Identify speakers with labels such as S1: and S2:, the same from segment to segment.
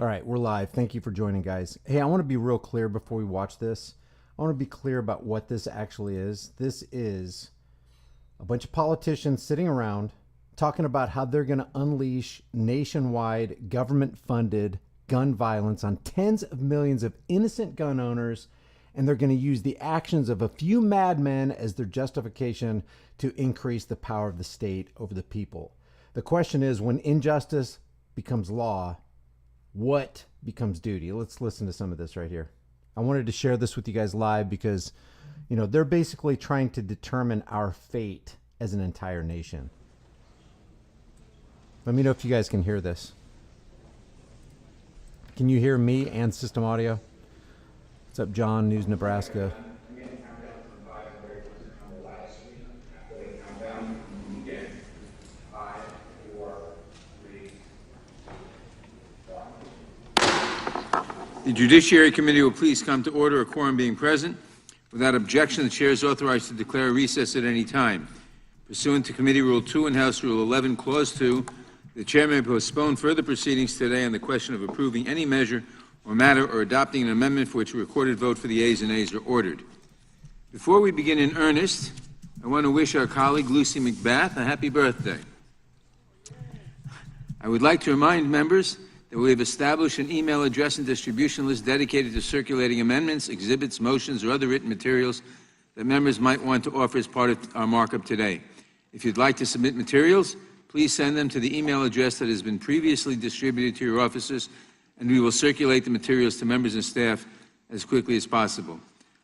S1: All right, we're live. Thank you for joining, guys. Hey, I want to be real clear before we watch this. I want to be clear about what this actually is. This is a bunch of politicians sitting around talking about how they're going to unleash nationwide government-funded gun violence on tens of millions of innocent gun owners, and they're going to use the actions of a few madmen as their justification to increase the power of the state over the people. The question is, when injustice becomes law, what becomes duty? Let's listen to some of this right here. I wanted to share this with you guys live because, you know, they're basically trying to determine our fate as an entire nation. Let me know if you guys can hear this. Can you hear me and system audio? What's up, John, News Nebraska?
S2: The Judiciary Committee will please come to order, a quorum being present. Without objection, the Chair is authorized to declare a recess at any time. Pursuant to Committee Rule 2 and House Rule 11, Clause 2, the Chair may postpone further proceedings today on the question of approving any measure or matter or adopting an amendment for which a recorded vote for the ayes and nays are ordered. Before we begin in earnest, I want to wish our colleague Lucy McBath a happy birthday. I would like to remind members that we have established an email address and distribution list dedicated to circulating amendments, exhibits, motions, or other written materials that members might want to offer as part of our markup today. If you'd like to submit materials, please send them to the email address that has been previously distributed to your offices, and we will circulate the materials to members and staff as quickly as possible.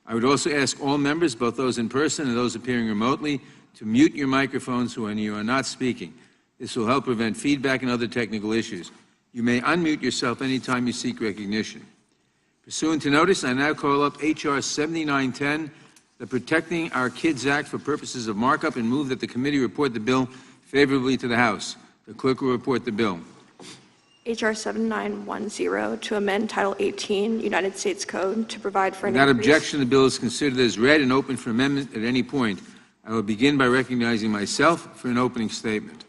S2: I would also ask all members, both those in person and those appearing remotely, to mute your microphones when you are not speaking. This will help prevent feedback and other technical issues. You may unmute yourself anytime you seek recognition. Pursuant to notice, I now call up H.R. 7910, the Protecting Our Kids Act, for purposes of markup, and move that the committee report the bill favorably to the House. The clerk will report the bill.
S3: H.R. 7910 to amend Title 18 United States Code to provide for an
S2: Without
S3: increase.
S2: objection, the bill is considered as read and open for amendment at any point. I will begin by recognizing myself for an opening statement.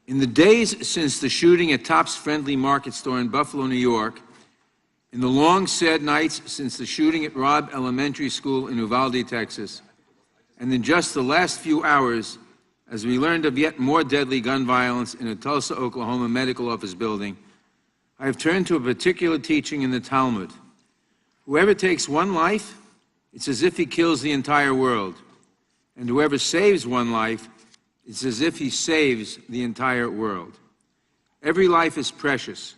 S2: In the days since the shooting at Tops Friendly Market Store in Buffalo, New York, in the long, sad nights since the shooting at Robb Elementary School in Uvalde, Texas, and in just the last few hours, as we learned of yet more deadly gun violence in a Tulsa, Oklahoma medical office building, I have turned to a particular teaching in the Talmud. Whoever takes one life, it's as if he kills the entire world. And whoever saves one life, it's as if he saves the entire world. Every life is precious.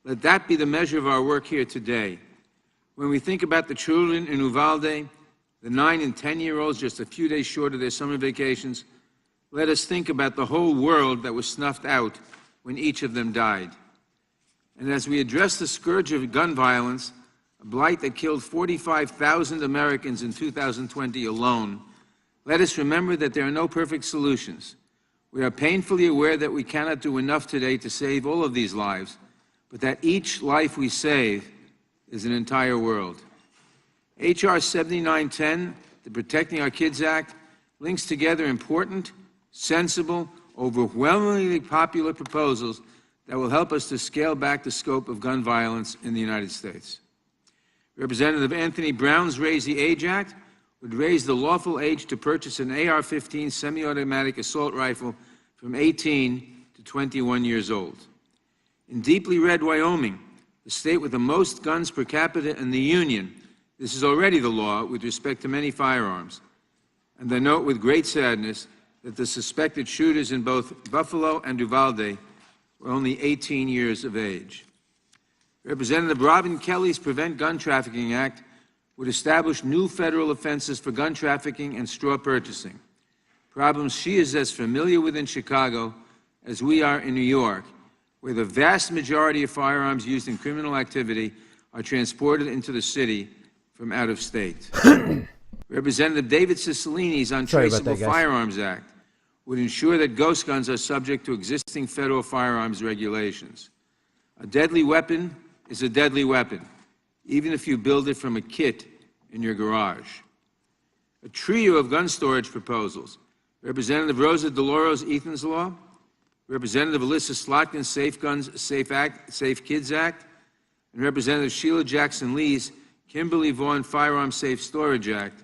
S2: Let that be the measure of our work here today. When we think about the children in Uvalde, the 9 and 10-year-olds just a few days short of their summer vacations, let us think about the whole world that was snuffed out when each of them died. And as we address the scourge of gun violence, a blight that killed 45,000 Americans in 2020 alone, let us remember that there are no perfect solutions. We are painfully aware that we cannot do enough today to save all of these lives, but that each life we save is an entire world. H.R. 7910, the Protecting Our Kids Act, links together important, sensible, overwhelmingly popular proposals that will help us to scale back the scope of gun violence in the United States. Representative Anthony Brown's Raise the Age Act would raise the lawful age to purchase an AR-15 semi-automatic assault rifle from 18 to 21 years old. In deeply red Wyoming, the state with the most guns per capita in the Union, this is already the law with respect to many firearms. And I note with great sadness that the suspected shooters in both Buffalo and Uvalde were only 18 years of age. Representative Robin Kelly's Prevent Gun Trafficking Act would establish new federal offenses for gun trafficking and straw purchasing, problems she is as familiar with in Chicago as we are in New York, where the vast majority of firearms used in criminal activity are transported into the city from out of state. Representative David Cicilline's Untraceable Firearms Act would ensure that ghost guns are subject to existing federal firearms regulations. A deadly weapon is a deadly weapon, even if you build it from a kit in your garage. A trio of gun storage proposals, Representative Rosa DeLauro's Ethan's Law, Representative Alyssa Slotkin's Safe Guns, Safe Kids Act, and Representative Sheila Jackson Lee's Kimberly Vaughn Firearm Safe Storage Act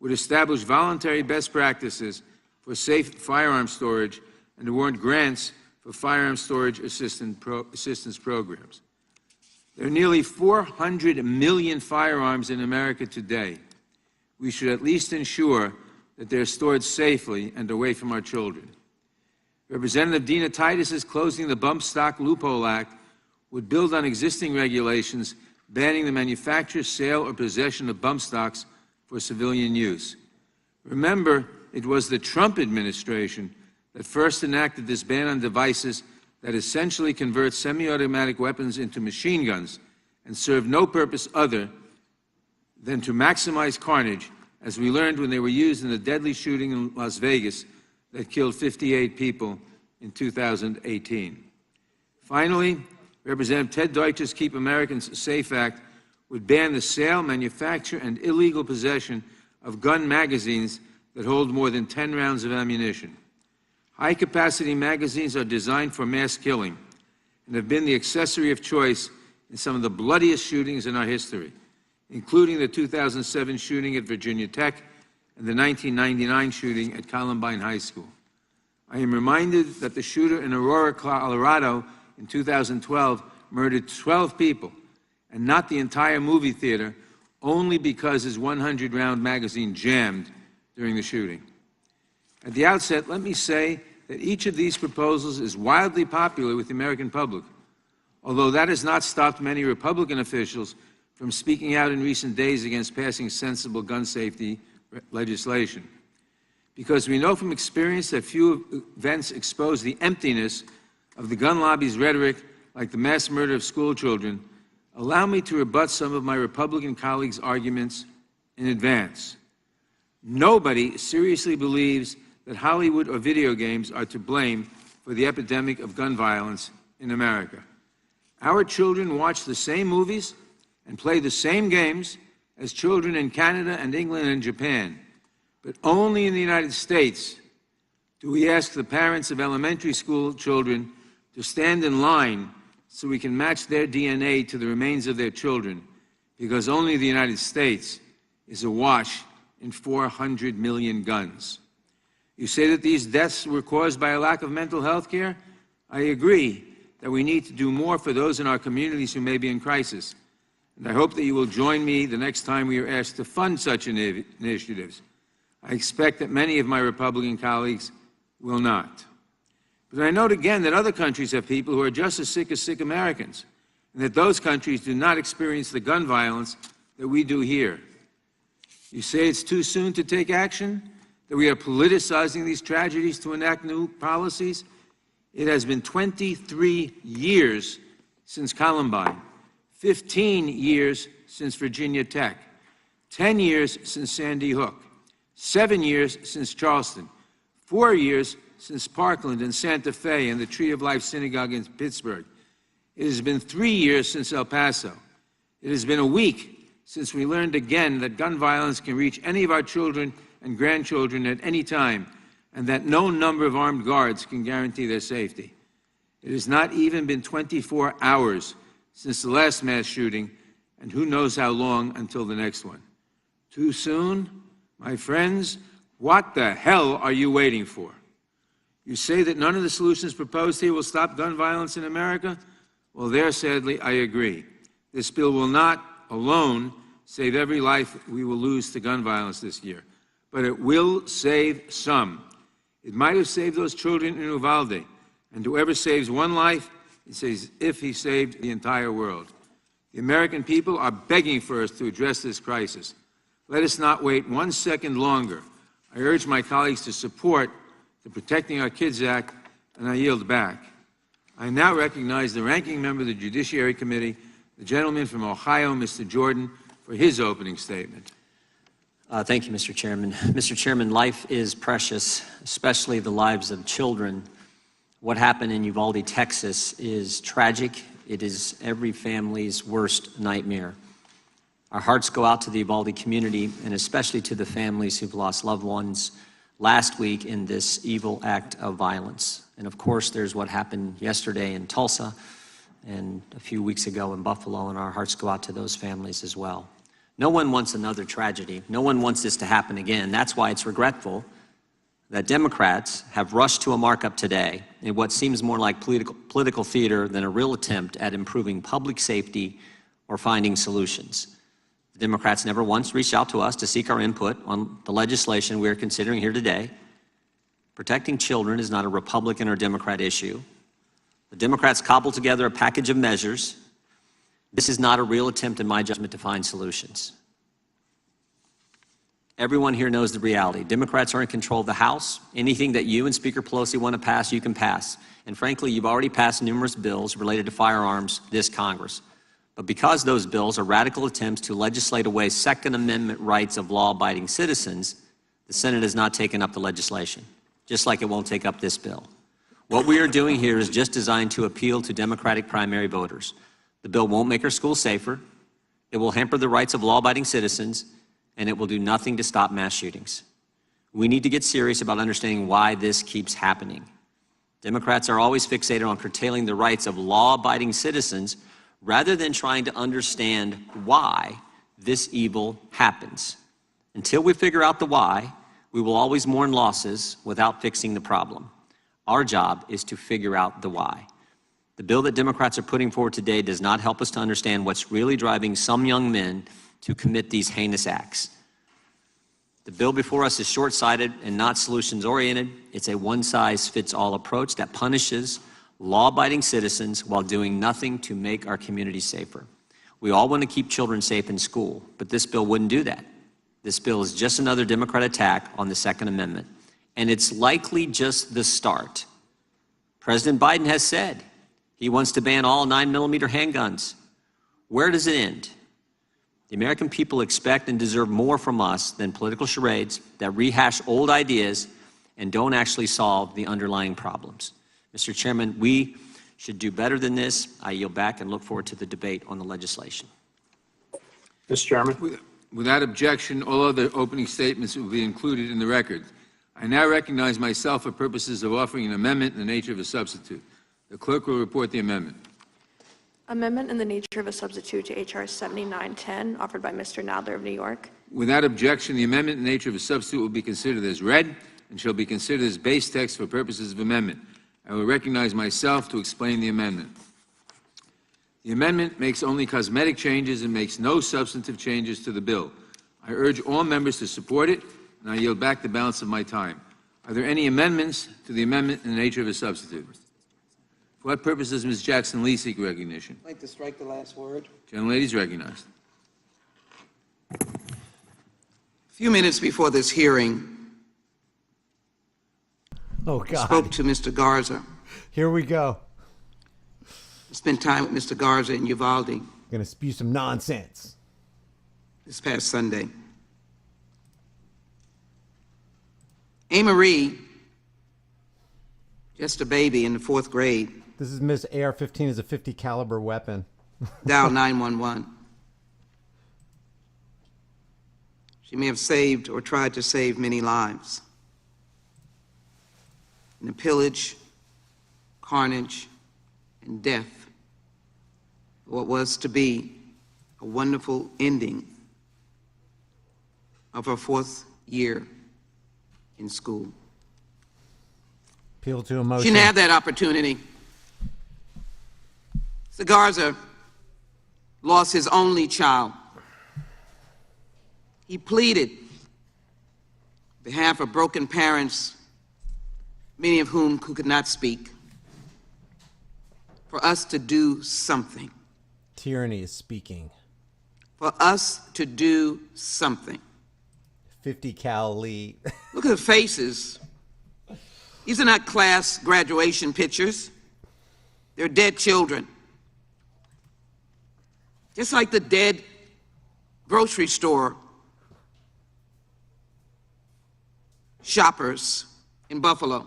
S2: would establish voluntary best practices for safe firearm storage and award grants for firearm storage assistance programs. There are nearly 400 million firearms in America today. We should at least ensure that they're stored safely and away from our children. Representative Dina Titus's Closing the Bump Stock Loophole Act would build on existing regulations banning the manufacture, sale, or possession of bump stocks for civilian use. Remember, it was the Trump administration that first enacted this ban on devices that essentially convert semi-automatic weapons into machine guns and serve no purpose other than to maximize carnage, as we learned when they were used in the deadly shooting in Las Vegas that killed 58 people in 2018. Finally, Representative Ted Deutsch's Keep Americans Safe Act would ban the sale, manufacture, and illegal possession of gun magazines that hold more than 10 rounds of ammunition. High-capacity magazines are designed for mass killing and have been the accessory of choice in some of the bloodiest shootings in our history, including the 2007 shooting at Virginia Tech and the 1999 shooting at Columbine High School. I am reminded that the shooter in Aurora, Colorado in 2012 murdered 12 people and not the entire movie theater only because his 100-round magazine jammed during the shooting. At the outset, let me say that each of these proposals is wildly popular with the American public, although that has not stopped many Republican officials from speaking out in recent days against passing sensible gun safety legislation. Because we know from experience that few events expose the emptiness of the gun lobby's rhetoric, like the mass murder of school children, allow me to rebut some of my Republican colleagues' arguments in advance. Nobody seriously believes that Hollywood or video games are to blame for the epidemic of gun violence in America. Our children watch the same movies and play the same games as children in Canada and England and Japan. But only in the United States do we ask the parents of elementary school children to stand in line so we can match their DNA to the remains of their children, because only the United States is awash in 400 million guns. You say that these deaths were caused by a lack of mental health care? I agree that we need to do more for those in our communities who may be in crisis. And I hope that you will join me the next time we are asked to fund such initiatives. I expect that many of my Republican colleagues will not. But I note again that other countries have people who are just as sick Americans, and that those countries do not experience the gun violence that we do here. You say it's too soon to take action, that we are politicizing these tragedies to enact new policies? It has been 23 years since Columbine, 15 years since Virginia Tech, 10 years since Sandy Hook, 7 years since Charleston, 4 years since Parkland and Santa Fe and the Tree of Life Synagogue in Pittsburgh. It has been 3 years since El Paso. It has been a week since we learned again that gun violence can reach any of our children and grandchildren at any time, and that no number of armed guards can guarantee their safety. It has not even been 24 hours since the last mass shooting, and who knows how long until the next one. Too soon? My friends, what the hell are you waiting for? You say that none of the solutions proposed here will stop gun violence in America? Well, there, sadly, I agree. This bill will not alone save every life we will lose to gun violence this year, but it will save some. It might have saved those children in Uvalde, and whoever saves one life, it's as if he saved the entire world. The American people are begging for us to address this crisis. Let us not wait 1 second longer. I urge my colleagues to support the Protecting Our Kids Act, and I yield back. I now recognize the ranking member of the Judiciary Committee, the gentleman from Ohio, Mr. Jordan, for his opening statement.
S4: Thank you, Mr. Chairman. Mr. Chairman, life is precious, especially the lives of children. What happened in Uvalde, Texas is tragic. It is every family's worst nightmare. Our hearts go out to the Uvalde community, and especially to the families who've lost loved ones last week in this evil act of violence. And of course, there's what happened yesterday in Tulsa and a few weeks ago in Buffalo, and our hearts go out to those families as well. No one wants another tragedy. No one wants this to happen again. That's why it's regretful that Democrats have rushed to a markup today in what seems more like political theater than a real attempt at improving public safety or finding solutions. The Democrats never once reached out to us to seek our input on the legislation we are considering here today. Protecting children is not a Republican or Democrat issue. The Democrats cobbled together a package of measures. This is not a real attempt, in my judgment, to find solutions. Everyone here knows the reality. Democrats are in control of the House. Anything that you and Speaker Pelosi want to pass, you can pass. And frankly, you've already passed numerous bills related to firearms this Congress. But because those bills are radical attempts to legislate away Second Amendment rights of law-abiding citizens, the Senate has not taken up the legislation, just like it won't take up this bill. What we are doing here is just designed to appeal to Democratic primary voters. The bill won't make our schools safer. It will hamper the rights of law-abiding citizens, and it will do nothing to stop mass shootings. We need to get serious about understanding why this keeps happening. Democrats are always fixated on curtailing the rights of law-abiding citizens rather than trying to understand why this evil happens. Until we figure out the why, we will always mourn losses without fixing the problem. Our job is to figure out the why. The bill that Democrats are putting forward today does not help us to understand what's really driving some young men to commit these heinous acts. The bill before us is short-sighted and not solutions-oriented. It's a one-size-fits-all approach that punishes law-abiding citizens while doing nothing to make our communities safer. We all want to keep children safe in school, but this bill wouldn't do that. This bill is just another Democrat attack on the Second Amendment, and it's likely just the start. President Biden has said he wants to ban all 9mm handguns. Where does it end? The American people expect and deserve more from us than political charades that rehash old ideas and don't actually solve the underlying problems. Mr. Chairman, we should do better than this. I yield back and look forward to the debate on the legislation.
S5: Mr. Chairman.
S2: Without objection, all other opening statements will be included in the record. I now recognize myself for purposes of offering an amendment in the nature of a substitute. The clerk will report the amendment.
S3: Amendment in the nature of a substitute to H.R. 7910, offered by Mr. Nadler of New York.
S2: Without objection, the amendment in the nature of a substitute will be considered as read and shall be considered as base text for purposes of amendment. I will recognize myself to explain the amendment. The amendment makes only cosmetic changes and makes no substantive changes to the bill. I urge all members to support it, and I yield back the balance of my time. Are there any amendments to the amendment in the nature of a substitute? For what purpose does Ms. Jackson-Lee seek recognition?
S6: I'd like to strike the last word.
S2: Gentlelady is recognized.
S6: A few minutes before this hearing,
S1: Oh,
S6: I
S1: God.
S6: spoke to Mr. Garza.
S1: Here we go.
S6: I spent time with Mr. Garza in Uvalde
S1: Gonna spew some nonsense.
S6: this past Sunday. A-Marie, just a baby in the 4th grade,
S1: This is Miss AR-15 is a 50 caliber weapon.
S6: dialed 911. She may have saved or tried to save many lives. In the pillage, carnage, and death, what was to be a wonderful ending of her 4th year in school.
S1: Appeal to
S6: She
S1: emotion.
S6: didn't have that opportunity. Mr. Garza lost his only child. He pleaded on behalf of broken parents, many of whom could not speak, for us to do something.
S1: Tyranny is speaking.
S6: For us to do something.
S1: 50 cal Lee.
S6: Look at the faces. These are not class graduation pictures. They're dead children. Just like the dead grocery store shoppers in Buffalo,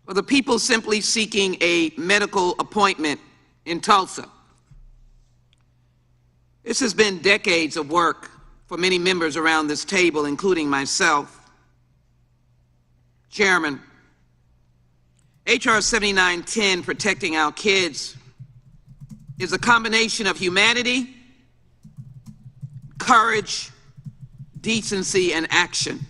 S6: or the people simply seeking a medical appointment in Tulsa. This has been decades of work for many members around this table, including myself, Chairman, H.R. 7910, protecting our kids, is a combination of humanity, courage, decency, and action.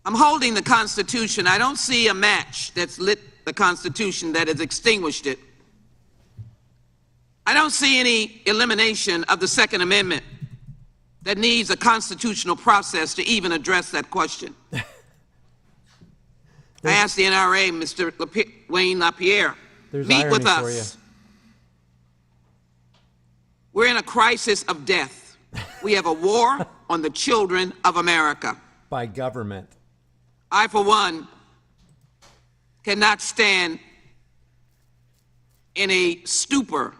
S6: I'm holding the Constitution. I don't see a match that's lit the Constitution that has extinguished it. I don't see any elimination of the Second Amendment that needs a constitutional process to even address that question. I asked the NRA, Mr. Wayne LaPierre, meet with us. We're in a crisis of death. We have a war on the children of America.
S1: By government.
S6: I, for one, cannot stand in a stupor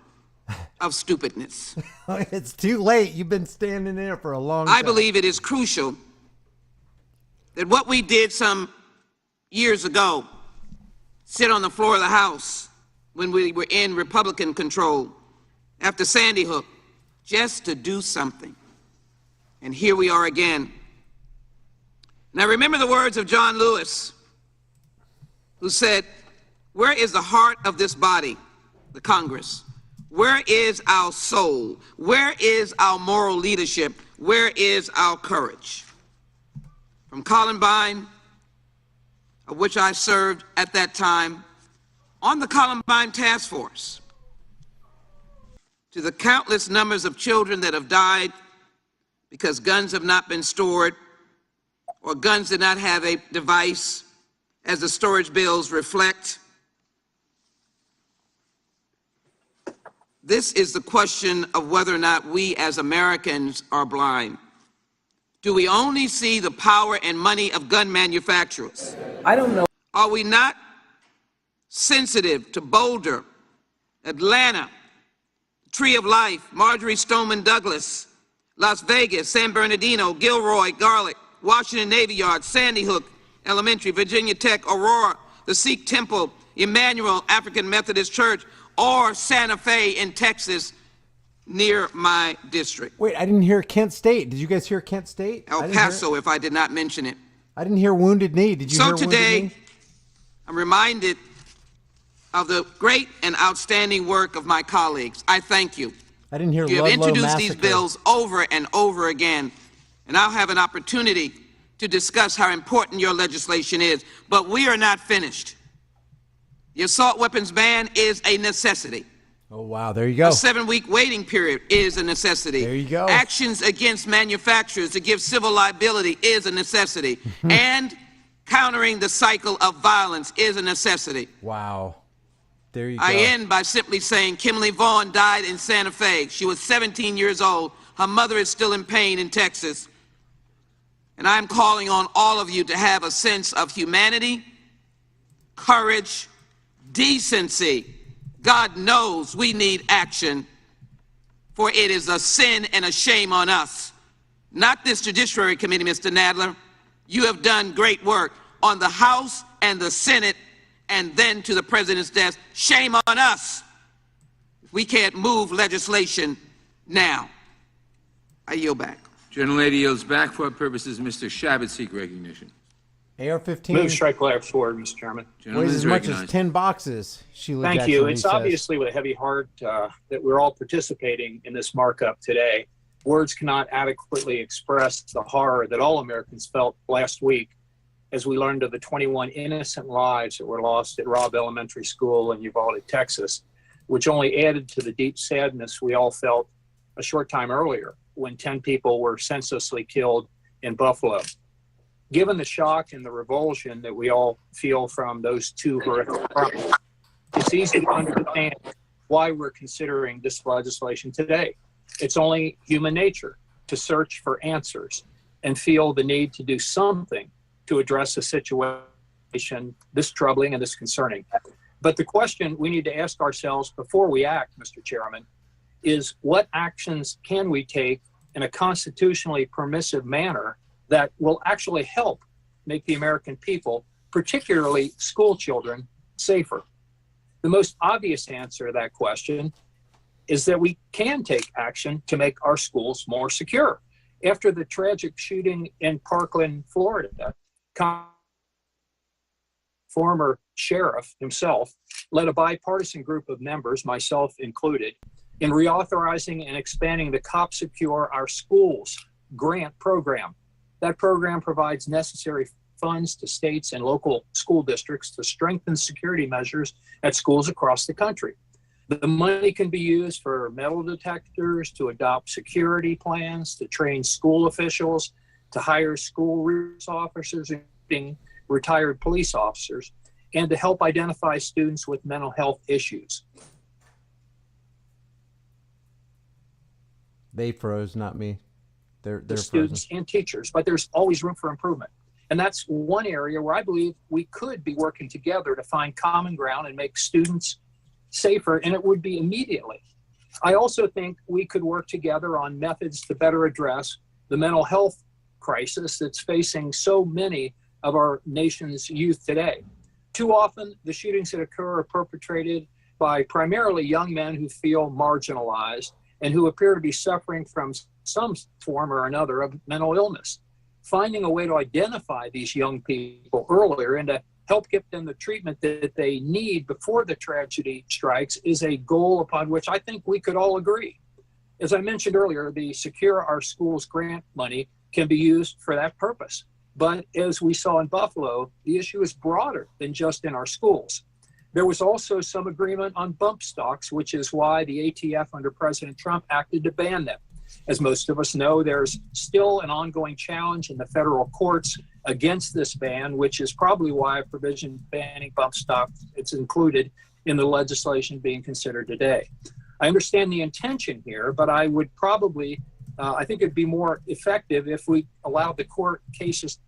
S6: of stupidness.
S1: It's too late. You've been standing there for a long time.
S6: I believe it is crucial that what we did some years ago, sit on the floor of the House when we were in Republican control after Sandy Hook, just to do something. And here we are again. And I remember the words of John Lewis, who said, "Where is the heart of this body, the Congress? Where is our soul? Where is our moral leadership? Where is our courage?" From Columbine, of which I served at that time on the Columbine Task Force, to the countless numbers of children that have died because guns have not been stored or guns did not have a device, as the storage bills reflect. This is the question of whether or not we as Americans are blind. Do we only see the power and money of gun manufacturers?
S7: I don't know.
S6: Are we not sensitive to Boulder, Atlanta, Tree of Life, Marjorie Stoneman Douglas, Las Vegas, San Bernardino, Gilroy, Garlic, Washington Navy Yard, Sandy Hook Elementary, Virginia Tech, Aurora, the Sikh Temple, Emmanuel African Methodist Church, or Santa Fe in Texas, near my district?
S1: Wait, I didn't hear Kent State. Did you guys hear Kent State?
S6: El Paso, if I did not mention it.
S1: I didn't hear Wounded Knee. Did you hear
S6: So
S1: Wounded Knee?
S6: today, I'm reminded of the great and outstanding work of my colleagues. I thank you.
S1: I didn't hear
S6: You have
S1: Ludlow
S6: introduced these
S1: Massacre.
S6: bills over and over again, and I'll have an opportunity to discuss how important your legislation is. But we are not finished. The assault weapons ban is a necessity.
S1: Oh, wow. There you go.
S6: A 7-week waiting period is a necessity.
S1: There you go.
S6: Actions against manufacturers to give civil liability is a necessity. And countering the cycle of violence is a necessity.
S1: Wow. There you go.
S6: I end by simply saying Kimberly Vaughn died in Santa Fe. She was 17 years old. Her mother is still in pain in Texas. And I'm calling on all of you to have a sense of humanity, courage, decency. God knows we need action, for it is a sin and a shame on us. Not this Judiciary Committee, Mr. Nadler. You have done great work on the House and the Senate, and then to the President's desk. Shame on us. We can't move legislation now. I yield back.
S2: Gentlelady yields back. For our purposes, Mr. Shabbat seek recognition.
S1: AR-15
S5: Move strike left forward, Mr. Chairman.
S1: weighs
S2: Gentleman
S1: as
S2: is
S1: much as
S2: recognized.
S1: 10 boxes. Sheila
S5: Thank
S1: Jackson
S5: you.
S1: Lee
S5: It's
S1: says.
S5: obviously with a heavy heart that we're all participating in this markup today. Words cannot adequately express the horror that all Americans felt last week as we learned of the 21 innocent lives that were lost at Robb Elementary School in Uvalde, Texas, which only added to the deep sadness we all felt a short time earlier when 10 people were senselessly killed in Buffalo. Given the shock and the revulsion that we all feel from those two horrific crimes, it's easy to understand why we're considering this legislation today. It's only human nature to search for answers and feel the need to do something to address a situation this troubling and this concerning. But the question we need to ask ourselves before we act, Mr. Chairman, is what actions can we take in a constitutionally permissive manner that will actually help make the American people, particularly school children, safer? The most obvious answer to that question is that we can take action to make our schools more secure. After the tragic shooting in Parkland, Florida, former sheriff himself, led a bipartisan group of members, myself included, in reauthorizing and expanding the Cop Secure Our Schools grant program. That program provides necessary funds to states and local school districts to strengthen security measures at schools across the country. The money can be used for metal detectors, to adopt security plans, to train school officials, to hire school resource officers, including retired police officers, and to help identify students with mental health issues.
S1: They froze, not me. They're
S5: Students
S1: frozen.
S5: and teachers, but there's always room for improvement. And that's one area where I believe we could be working together to find common ground and make students safer, and it would be immediately. I also think we could work together on methods to better address the mental health crisis that's facing so many of our nation's youth today. Too often, the shootings that occur are perpetrated by primarily young men who feel marginalized and who appear to be suffering from some form or another of mental illness. Finding a way to identify these young people earlier and to help get them the treatment that they need before the tragedy strikes is a goal upon which I think we could all agree. As I mentioned earlier, the Secure Our Schools grant money can be used for that purpose. But as we saw in Buffalo, the issue is broader than just in our schools. There was also some agreement on bump stocks, which is why the ATF under President Trump acted to ban them. As most of us know, there's still an ongoing challenge in the federal courts against this ban, which is probably why a provision banning bump stocks is included in the legislation being considered today. I understand the intention here, but I would probably, I think it'd be more effective if we allowed the court cases.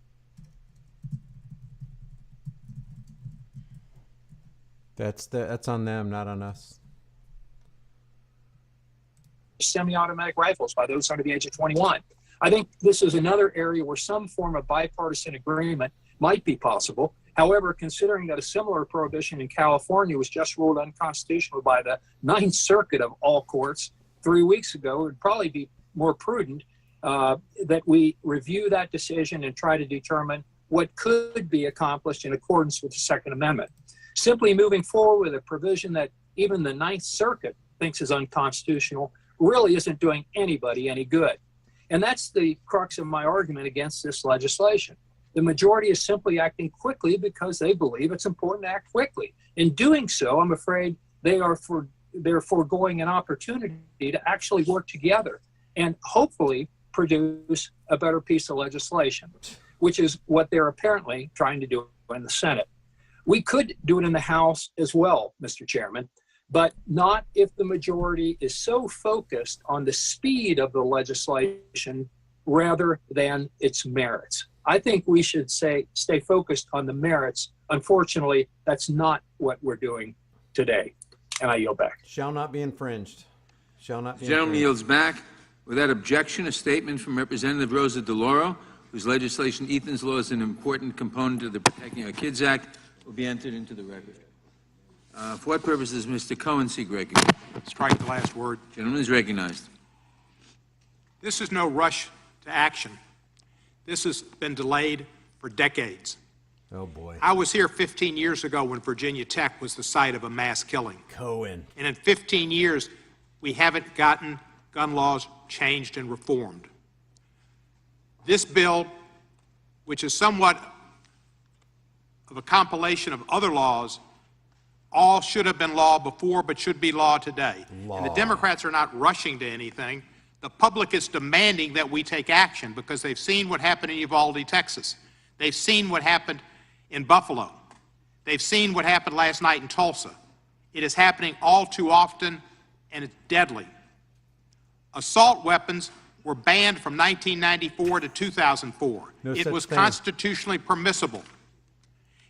S1: That's on them, not on us.
S5: Semi-automatic rifles by those under the age of 21. I think this is another area where some form of bipartisan agreement might be possible. However, considering that a similar prohibition in California was just ruled unconstitutional by the Ninth Circuit of all courts 3 weeks ago, it would probably be more prudent that we review that decision and try to determine what could be accomplished in accordance with the Second Amendment. Simply moving forward with a provision that even the Ninth Circuit thinks is unconstitutional really isn't doing anybody any good. And that's the crux of my argument against this legislation. The majority is simply acting quickly because they believe it's important to act quickly. In doing so, I'm afraid they're foregoing an opportunity to actually work together and hopefully produce a better piece of legislation, which is what they're apparently trying to do in the Senate. We could do it in the House as well, Mr. Chairman, but not if the majority is so focused on the speed of the legislation rather than its merits. I think we should stay focused on the merits. Unfortunately, that's not what we're doing today. And I yield back.
S1: Shall not be infringed. Shall not be
S2: The gentleman
S1: infringed.
S2: yields back. Without objection, a statement from Representative Rosa DeLauro, whose legislation, Ethan's Law, is an important component of the Protecting Our Kids Act, will be entered into the record. For what purpose does Mr. Cohen seek recognition?
S7: Strike the last word.
S2: Gentleman is recognized.
S7: This is no rush to action. This has been delayed for decades.
S1: Oh, boy.
S7: I was here 15 years ago when Virginia Tech was the site of a mass killing.
S1: Cohen.
S7: And in 15 years, we haven't gotten gun laws changed and reformed. This bill, which is somewhat of a compilation of other laws, all should have been law before but should be law today. And the Democrats are not rushing to anything. The public is demanding that we take action because they've seen what happened in Uvalde, Texas. They've seen what happened in Buffalo. They've seen what happened last night in Tulsa. It is happening all too often, and it's deadly. Assault weapons were banned from 1994 to 2004. It was constitutionally permissible.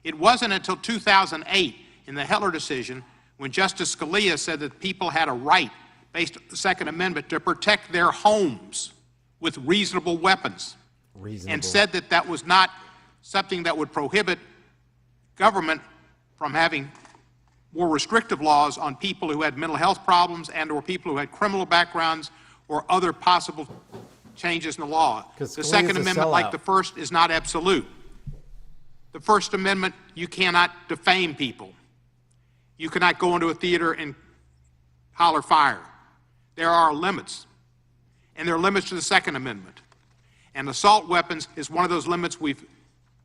S7: It wasn't until 2008 in the Heller decision when Justice Scalia said that people had a right, based on the Second Amendment, to protect their homes with reasonable weapons. And said that that was not something that would prohibit government from having more restrictive laws on people who had mental health problems and or people who had criminal backgrounds or other possible changes in the law. The Second Amendment, like the First, is not absolute. The First Amendment, you cannot defame people. You cannot go into a theater and holler fire. There are limits, and there are limits to the Second Amendment. And assault weapons is one of those limits we've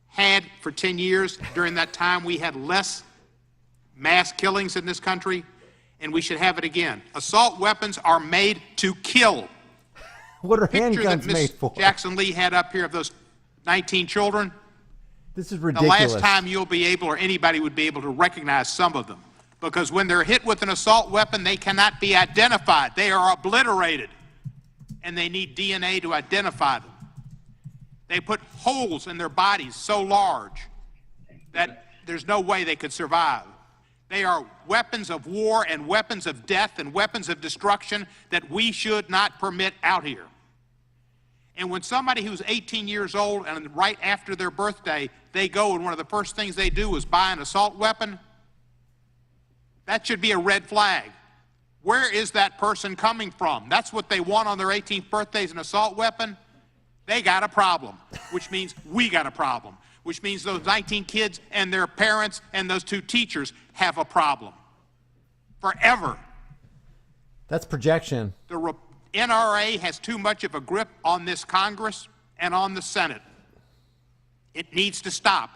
S7: had for 10 years. During that time, we had less mass killings in this country, and we should have it again. Assault weapons are made to kill.
S1: What are
S7: Picture that
S1: handguns
S7: Miss
S1: made for?
S7: Jackson Lee had up here of those 19 children.
S1: This is
S7: The
S1: ridiculous.
S7: last time you'll be able, or anybody would be able to recognize some of them. Because when they're hit with an assault weapon, they cannot be identified. They are obliterated. And they need DNA to identify them. They put holes in their bodies so large that there's no way they could survive. They are weapons of war and weapons of death and weapons of destruction that we should not permit out here. And when somebody who's 18 years old and right after their birthday, they go and one of the first things they do is buy an assault weapon, that should be a red flag. Where is that person coming from? That's what they want on their 18th birthday, is an assault weapon. They got a problem, which means we got a problem, which means those 19 kids and their parents and those 2 teachers have a problem. Forever.
S1: That's projection.
S7: The NRA has too much of a grip on this Congress and on the Senate. It needs to stop.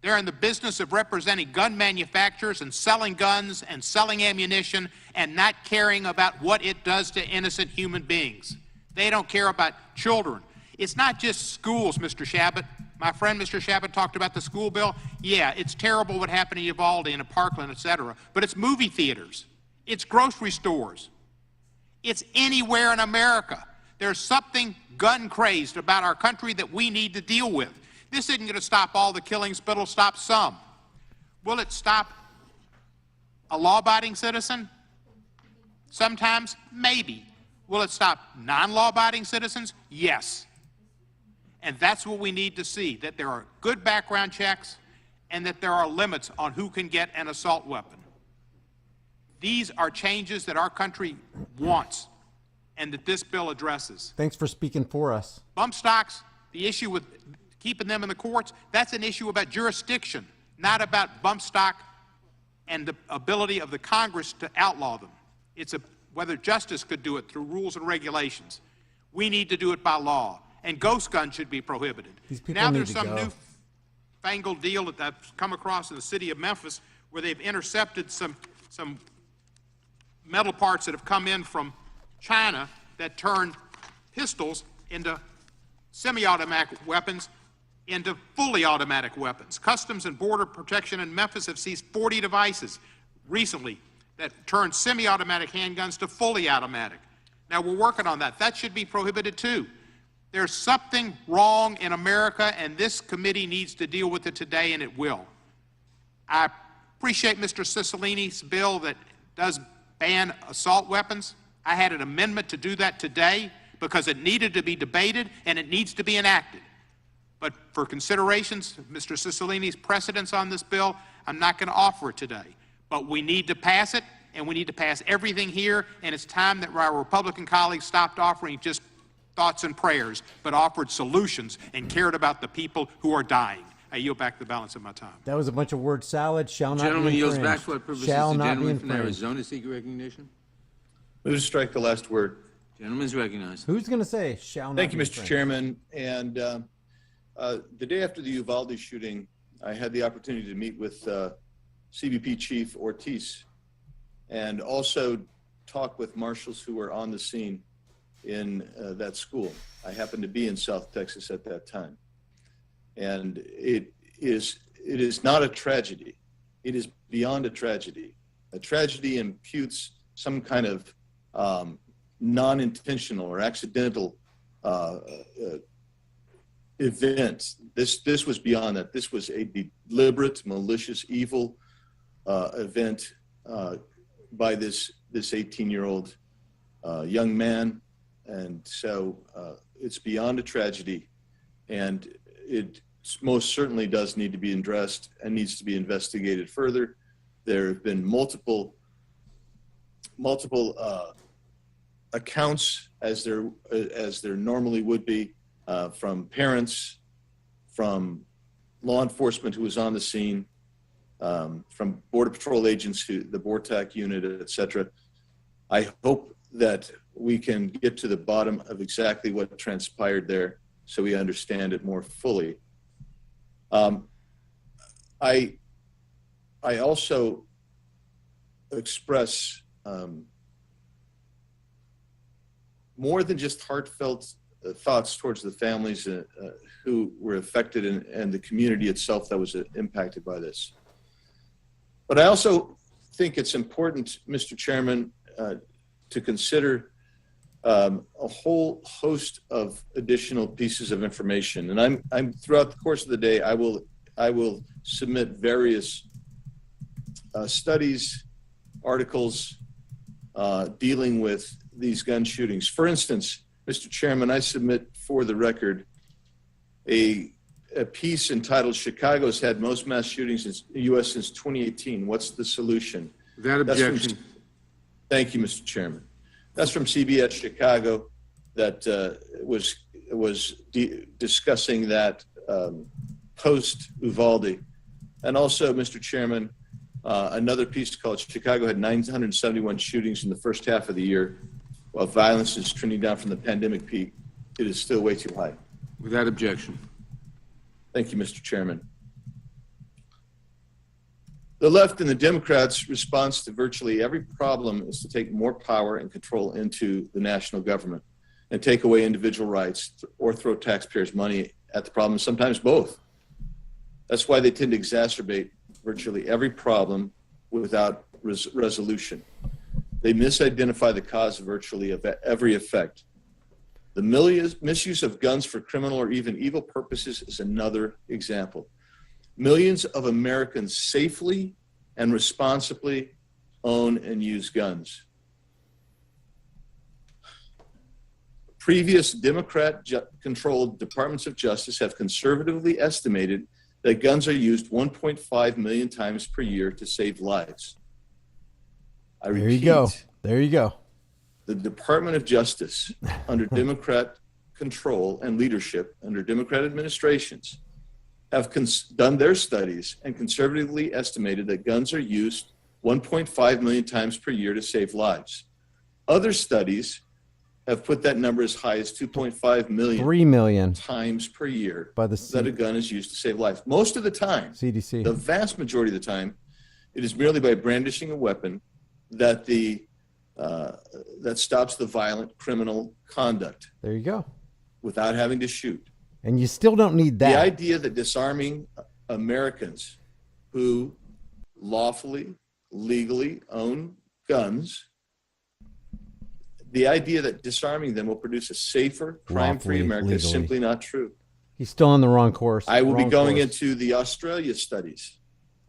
S7: They're in the business of representing gun manufacturers and selling guns and selling ammunition and not caring about what it does to innocent human beings. They don't care about children. It's not just schools, Mr. Shabbat. My friend Mr. Shabbat talked about the school bill. Yeah, it's terrible what happened in Uvalde and in Parkland, et cetera. But it's movie theaters. It's grocery stores. It's anywhere in America. There's something gun-crazed about our country that we need to deal with. This isn't going to stop all the killings, but it'll stop some. Will it stop a law-abiding citizen? Sometimes, maybe. Will it stop non-law-abiding citizens? Yes. And that's what we need to see, that there are good background checks and that there are limits on who can get an assault weapon. These are changes that our country wants and that this bill addresses.
S1: Thanks for speaking for us.
S7: Bump stocks, the issue with keeping them in the courts, that's an issue about jurisdiction, not about bump stock and the ability of the Congress to outlaw them. It's whether justice could do it through rules and regulations. We need to do it by law. And ghost guns should be prohibited. Now there's some newfangled deal that I've come across in the city of Memphis where they've intercepted some metal parts that have come in from China that turn pistols into semi-automatic weapons into fully automatic weapons. Customs and Border Protection in Memphis have seized 40 devices recently that turn semi-automatic handguns to fully automatic. Now we're working on that. That should be prohibited too. There's something wrong in America, and this committee needs to deal with it today, and it will. I appreciate Mr. Cicilline's bill that does ban assault weapons. I had an amendment to do that today because it needed to be debated and it needs to be enacted. But for considerations of Mr. Cicilline's precedence on this bill, I'm not going to offer it today. But we need to pass it, and we need to pass everything here, and it's time that our Republican colleagues stopped offering just thoughts and prayers, but offered solutions and cared about the people who are dying. I yield back the balance of my time.
S1: That was a bunch of word salad. Shall not
S2: Gentleman
S1: be
S2: yields
S1: infringed.
S2: back for what purposes
S1: Shall
S2: the
S1: not be
S2: gentleman from
S1: infringed.
S2: Arizona seek recognition?
S8: Move to strike the last word.
S2: Gentleman's recognized.
S1: Who's going to say shall not
S8: Thank
S1: be
S8: you, Mr.
S1: infringed?
S8: Chairman. And the day after the Uvalde shooting, I had the opportunity to meet with CBP Chief Ortiz and also talk with marshals who were on the scene in that school. I happened to be in South Texas at that time. And it is not a tragedy. It is beyond a tragedy. A tragedy imputes some kind of non-intentional or accidental event. This was beyond that. This was a deliberate, malicious, evil event by this 18-year-old young man. And so it's beyond a tragedy, and it most certainly does need to be addressed and needs to be investigated further. There have been multiple accounts, as there normally would be, from parents, from law enforcement who was on the scene, from Border Patrol agents to the BORTAC unit, et cetera. I hope that we can get to the bottom of exactly what transpired there so we understand it more fully. I also express more than just heartfelt thoughts towards the families who were affected and the community itself that was impacted by this. But I also think it's important, Mr. Chairman, to consider a whole host of additional pieces of information. And I'm throughout the course of the day, I will submit various studies, articles dealing with these gun shootings. For instance, Mr. Chairman, I submit for the record a piece entitled "Chicago's had most mass shootings in the U.S. since 2018. What's the solution?"
S2: Without objection.
S8: Thank you, Mr. Chairman. That's from CBS Chicago that was discussing that post-Uvalde. And also, Mr. Chairman, another piece called "Chicago had 971 shootings in the first half of the year. While violence is trending down from the pandemic peak, it is still way too high."
S2: Without objection.
S8: Thank you, Mr. Chairman. The left and the Democrats' response to virtually every problem is to take more power and control into the national government and take away individual rights or throw taxpayers' money at the problem, sometimes both. That's why they tend to exacerbate virtually every problem without resolution. They misidentify the cause of virtually every effect. The misuse of guns for criminal or even evil purposes is another example. Millions of Americans safely and responsibly own and use guns. Previous Democrat-controlled departments of justice have conservatively estimated that guns are used 1.5 million times per year to save lives. I repeat,
S1: there you go. There you go.
S8: The Department of Justice, under Democrat control and leadership, under Democrat administrations, have done their studies and conservatively estimated that guns are used 1.5 million times per year to save lives. Other studies have put that number as high as 2.5 million,
S1: 3 million
S8: times per year
S1: by
S8: that a gun is used to save life. Most of the time,
S1: CDC,
S8: the vast majority of the time, it is merely by brandishing a weapon that that stops the violent criminal conduct.
S1: There you go.
S8: Without having to shoot.
S1: And you still don't need that.
S8: The idea that disarming Americans who lawfully, legally own guns, the idea that disarming them will produce a safer, crime-free America is simply not true.
S1: He's still on the wrong course.
S8: I will be going into the Australia studies.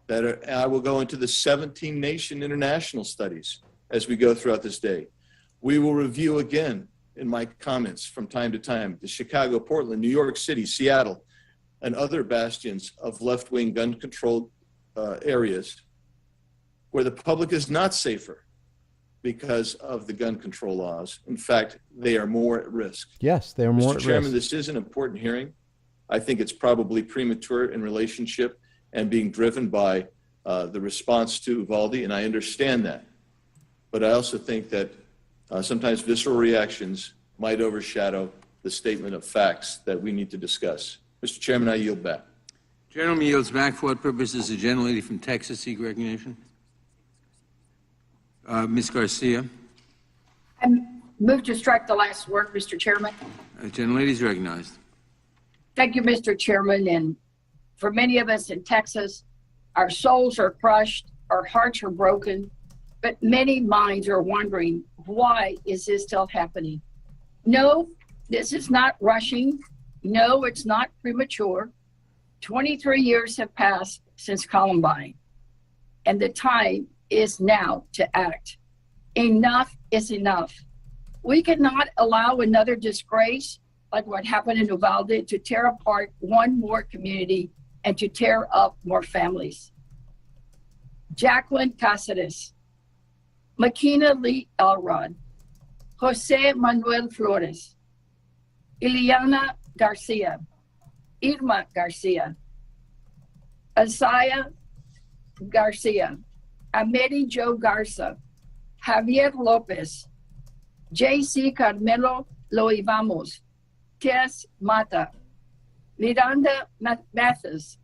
S8: I will go into the 17-nation international studies as we go throughout this day. We will review again in my comments from time to time the Chicago, Portland, New York City, Seattle, and other bastions of left-wing gun-controlled areas where the public is not safer because of the gun control laws. In fact, they are more at risk.
S1: Yes, they are more at risk.
S8: Mr. Chairman, this is an important hearing. I think it's probably premature in relationship and being driven by the response to Uvalde, and I understand that. But I also think that sometimes visceral reactions might overshadow the statement of facts that we need to discuss. Mr. Chairman, I yield back.
S2: Gentleman yields back. For what purposes? The gentlelady from Texas seek recognition. Ms. Garcia.
S9: I move to strike the last word, Mr. Chairman.
S2: Gentlelady is recognized.
S9: Thank you, Mr. Chairman. And for many of us in Texas, our souls are crushed, our hearts are broken, but many minds are wondering, why is this still happening? No, this is not rushing. No, it's not premature. 23 years have passed since Columbine, and the time is now to act. Enough is enough. We cannot allow another disgrace like what happened in Uvalde to tear apart one more community and to tear up more families. Jacqueline Cáceres, Makina Lee Elrod, Jose Manuel Flores, Ileana Garcia, Irma Garcia, Asaya Garcia, Ameri Joe Garza, Javier Lopez, J.C. Carmelo Loivamos, Tess Mata, Miranda Mathis,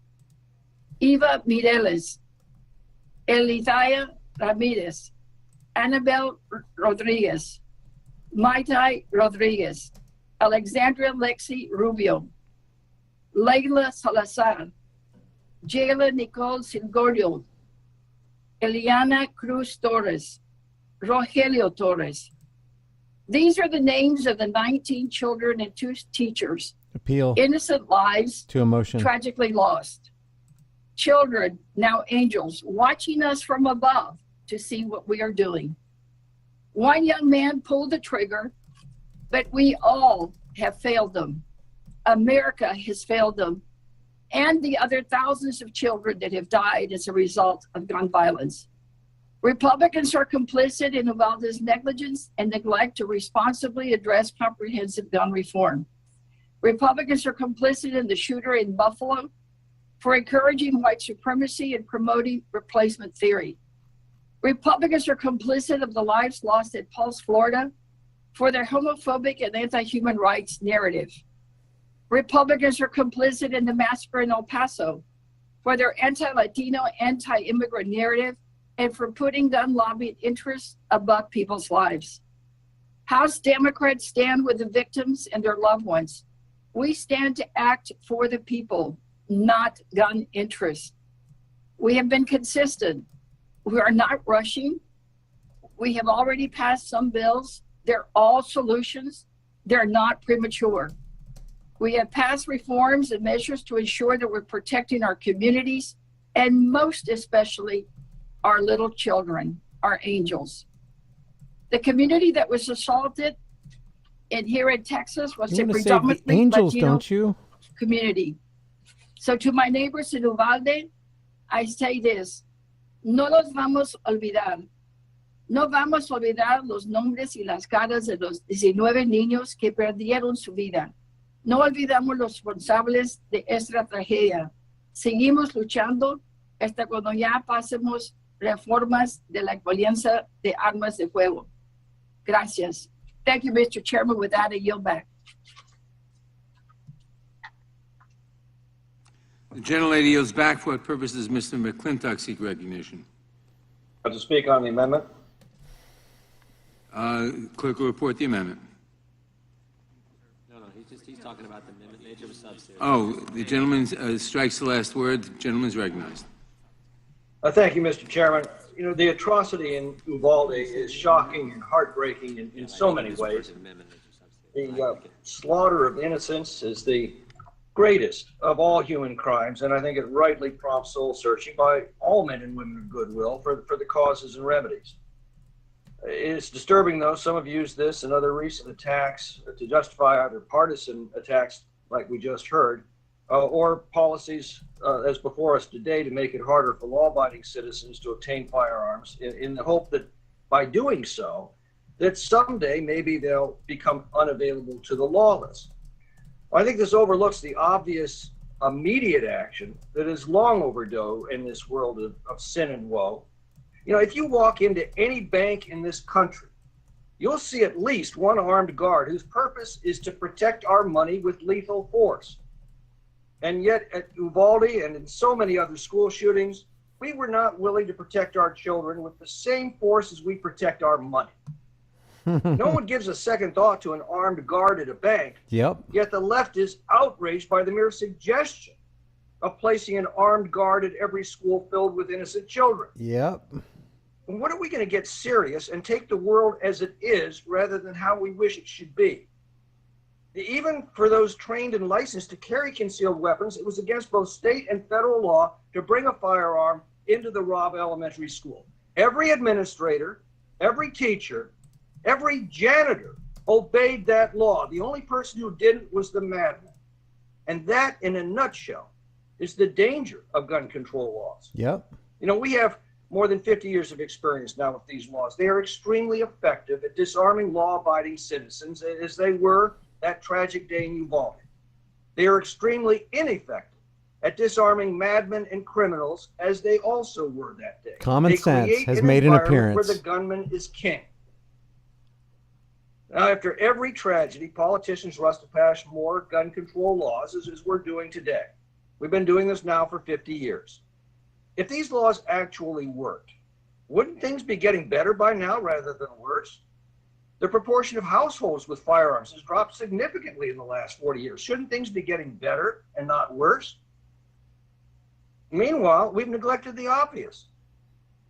S9: Eva Mireles, Elithaya Ramirez, Annabel Rodriguez, Maitai Rodriguez, Alexandra Lexi Rubio, Leila Salazar, Jayla Nicole Silgorio, Eliana Cruz Torres, Rogelio Torres. These are the names of the 19 children and 2 teachers.
S1: Appeal.
S9: Innocent lives
S1: To emotion.
S9: tragically lost. Children, now angels, watching us from above to see what we are doing. One young man pulled the trigger, but we all have failed them. America has failed them, and the other thousands of children that have died as a result of gun violence. Republicans are complicit in Uvalde's negligence and neglect to responsibly address comprehensive gun reform. Republicans are complicit in the shooter in Buffalo for encouraging white supremacy and promoting replacement theory. Republicans are complicit of the lives lost at Pulse, Florida, for their homophobic and anti-human rights narrative. Republicans are complicit in the massacre in El Paso for their anti-Latino, anti-immigrant narrative and for putting gun lobbying interests above people's lives. House Democrats stand with the victims and their loved ones. We stand to act for the people, not gun interests. We have been consistent. We are not rushing. We have already passed some bills. They're all solutions. They're not premature. We have passed reforms and measures to ensure that we're protecting our communities and most especially our little children, our angels. The community that was assaulted here in Texas was a predominantly
S1: angels,
S9: Latino
S1: don't you?
S9: community. So to my neighbors in Uvalde, I say this: no los vamos a olvidar. No vamos a olvidar los nombres y las caras de los 19 niños que perdieron su vida. No olvidamos los responsables de esta tragedia. Seguimos luchando hasta cuando ya pasemos reformas de la violencia de armas de fuego. Gracias. Thank you, Mr. Chairman. With that, I yield back.
S2: The gentlelady yields back. For what purpose does Mr. McClintock seek recognition?
S10: To speak on the amendment.
S2: Clerk will report the amendment.
S4: No, he's talking about the amendment. Major was substitute.
S2: Oh, the gentleman strikes the last word. The gentleman is recognized.
S10: Thank you, Mr. Chairman. You know, the atrocity in Uvalde is shocking and heartbreaking in so many ways. The slaughter of innocents is the greatest of all human crimes, and I think it rightly prompts soul searching by all men and women of goodwill for the causes and remedies. It's disturbing, though, some have used this and other recent attacks to justify either partisan attacks like we just heard, or policies as before us today to make it harder for law-abiding citizens to obtain firearms in the hope that by doing so, that someday maybe they'll become unavailable to the lawless. I think this overlooks the obvious immediate action that is long overdue in this world of sin and woe. You know, if you walk into any bank in this country, you'll see at least one armed guard whose purpose is to protect our money with lethal force. And yet at Uvalde and in so many other school shootings, we were not willing to protect our children with the same force as we protect our money. No one gives a second thought to an armed guard at a bank.
S1: Yep.
S10: Yet the left is outraged by the mere suggestion of placing an armed guard at every school filled with innocent children.
S1: Yep.
S10: And when are we going to get serious and take the world as it is rather than how we wish it should be? Even for those trained and licensed to carry concealed weapons, it was against both state and federal law to bring a firearm into the Robb Elementary School. Every administrator, every teacher, every janitor obeyed that law. The only person who didn't was the madman. And that, in a nutshell, is the danger of gun control laws.
S1: Yep.
S10: You know, we have more than 50 years of experience now with these laws. They are extremely effective at disarming law-abiding citizens, as they were that tragic day in Uvalde. They are extremely ineffective at disarming madmen and criminals, as they also were that day.
S1: Common sense
S10: create
S1: has made an
S10: environment
S1: appearance.
S10: where the gunman is king. Now, after every tragedy, politicians rush to pass more gun control laws, as we're doing today. We've been doing this now for 50 years. If these laws actually worked, wouldn't things be getting better by now rather than worse? The proportion of households with firearms has dropped significantly in the last 40 years. Shouldn't things be getting better and not worse? Meanwhile, we've neglected the obvious.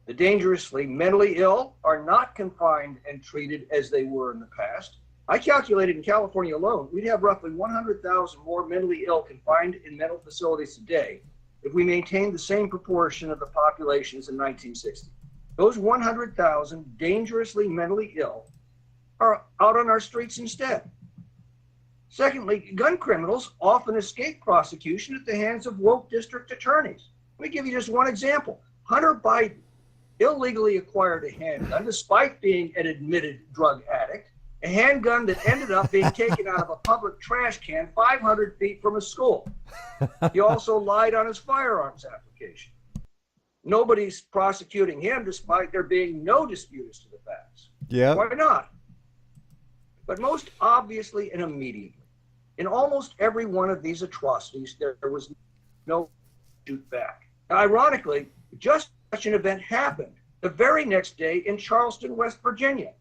S10: The dangerously mentally ill are not confined and treated as they were in the past. I calculated in California alone, we'd have roughly 100,000 more mentally ill confined in mental facilities today if we maintained the same proportion of the population as in 1960. Those 100,000 dangerously mentally ill are out on our streets instead. Secondly, gun criminals often escape prosecution at the hands of woke district attorneys. Let me give you just one example. Hunter Biden illegally acquired a handgun despite being an admitted drug addict, a handgun that ended up being taken out of a public trash can 500 feet from a school. He also lied on his firearms application. Nobody's prosecuting him despite there being no dispute as to the facts.
S1: Yeah.
S10: Why not? But most obviously and immediately, in almost every one of these atrocities, there was no shoot back. Now, ironically, just such an event happened the very next day in Charleston, West Virginia.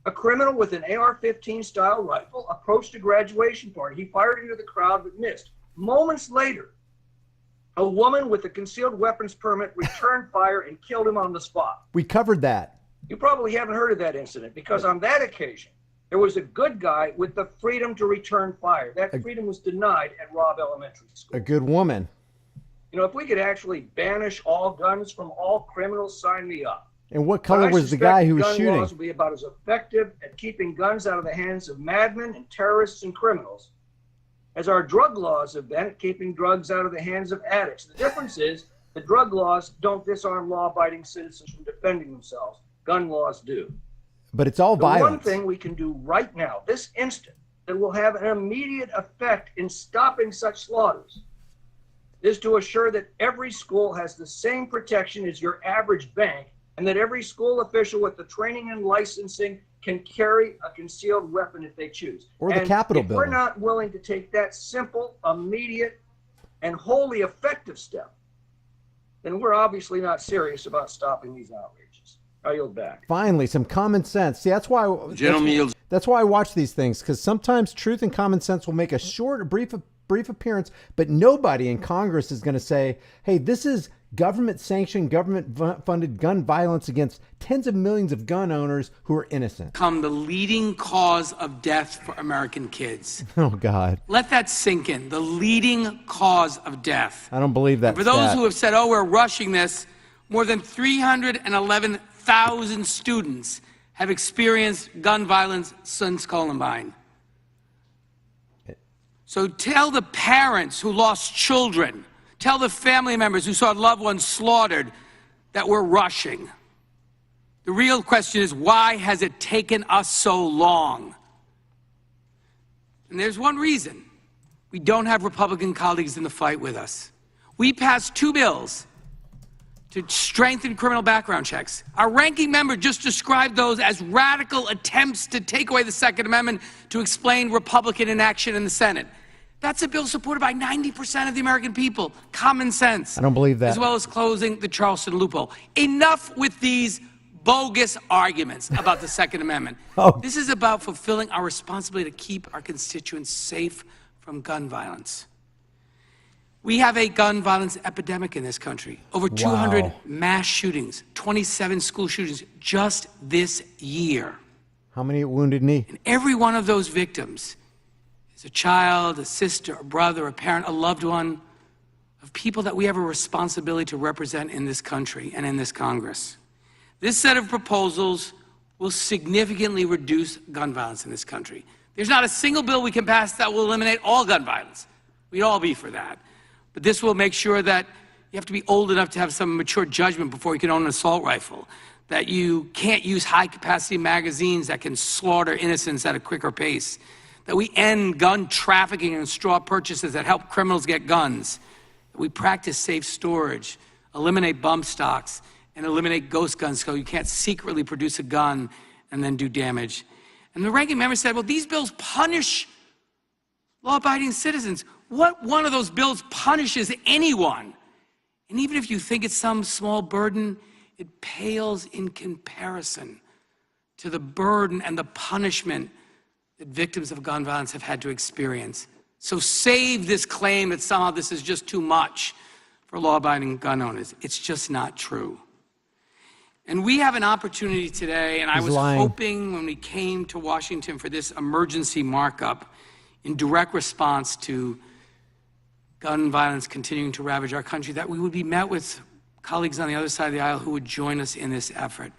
S10: A criminal with an AR-15 style rifle approached a graduation party. He fired into the crowd but missed. Moments later, a woman with a concealed weapons permit returned fire and killed him on the spot.
S1: We covered that.
S10: You probably haven't heard of that incident because on that occasion, there was a good guy with the freedom to return fire. That freedom was denied at Robb Elementary School.
S1: A good woman.
S10: You know, if we could actually banish all guns from all criminals, sign me up.
S1: And what color was the guy who was shooting?
S10: Gun laws will be about as effective at keeping guns out of the hands of madmen and terrorists and criminals as our drug laws have been at keeping drugs out of the hands of addicts. The difference is the drug laws don't disarm law-abiding citizens from defending themselves. Gun laws do.
S1: But it's all violence.
S10: The one thing we can do right now, this instant, that will have an immediate effect in stopping such slaughters is to assure that every school has the same protection as your average bank and that every school official with the training and licensing can carry a concealed weapon if they choose.
S1: Or the Capitol building.
S10: If we're not willing to take that simple, immediate, and wholly effective step, then we're obviously not serious about stopping these outrages. I yield back.
S1: Finally, some common sense. See, that's why I watch these things, because sometimes truth and common sense will make a short, brief appearance, but nobody in Congress is going to say, hey, this is government-sanctioned, government-funded gun violence against tens of millions of gun owners who are innocent.
S11: Become the leading cause of death for American kids.
S1: Oh, God.
S11: Let that sink in. The leading cause of death.
S1: I don't believe that.
S11: And for those who have said, oh, we're rushing this, more than 311,000 students have experienced gun violence since Columbine. So tell the parents who lost children, tell the family members who saw loved ones slaughtered that we're rushing. The real question is, why has it taken us so long? And there's one reason. We don't have Republican colleagues in the fight with us. We passed 2 bills to strengthen criminal background checks. Our ranking member just described those as radical attempts to take away the Second Amendment to explain Republican inaction in the Senate. That's a bill supported by 90% of the American people. Common sense.
S1: I don't believe that.
S11: As well as closing the Charleston loophole. Enough with these bogus arguments about the Second Amendment. This is about fulfilling our responsibility to keep our constituents safe from gun violence. We have a gun violence epidemic in this country. Over 200 mass shootings, 27 school shootings just this year.
S1: How many Wounded Knee?
S11: And every one of those victims is a child, a sister, a brother, a parent, a loved one of people that we have a responsibility to represent in this country and in this Congress. This set of proposals will significantly reduce gun violence in this country. There's not a single bill we can pass that will eliminate all gun violence. We'd all be for that. But this will make sure that you have to be old enough to have some mature judgment before you can own an assault rifle, that you can't use high-capacity magazines that can slaughter innocents at a quicker pace, that we end gun trafficking and straw purchases that help criminals get guns, We practice safe storage, eliminate bump stocks, and eliminate ghost guns so you can't secretly produce a gun and then do damage. And the ranking member said, well, these bills punish law-abiding citizens. What one of those bills punishes anyone? And even if you think it's some small burden, it pales in comparison to the burden and the punishment that victims of gun violence have had to experience. So save this claim that somehow this is just too much for law-abiding gun owners. It's just not true. And we have an opportunity today, and I was hoping when we came to Washington for this emergency markup in direct response to gun violence continuing to ravage our country, that we would be met with colleagues on the other side of the aisle who would join us in this effort.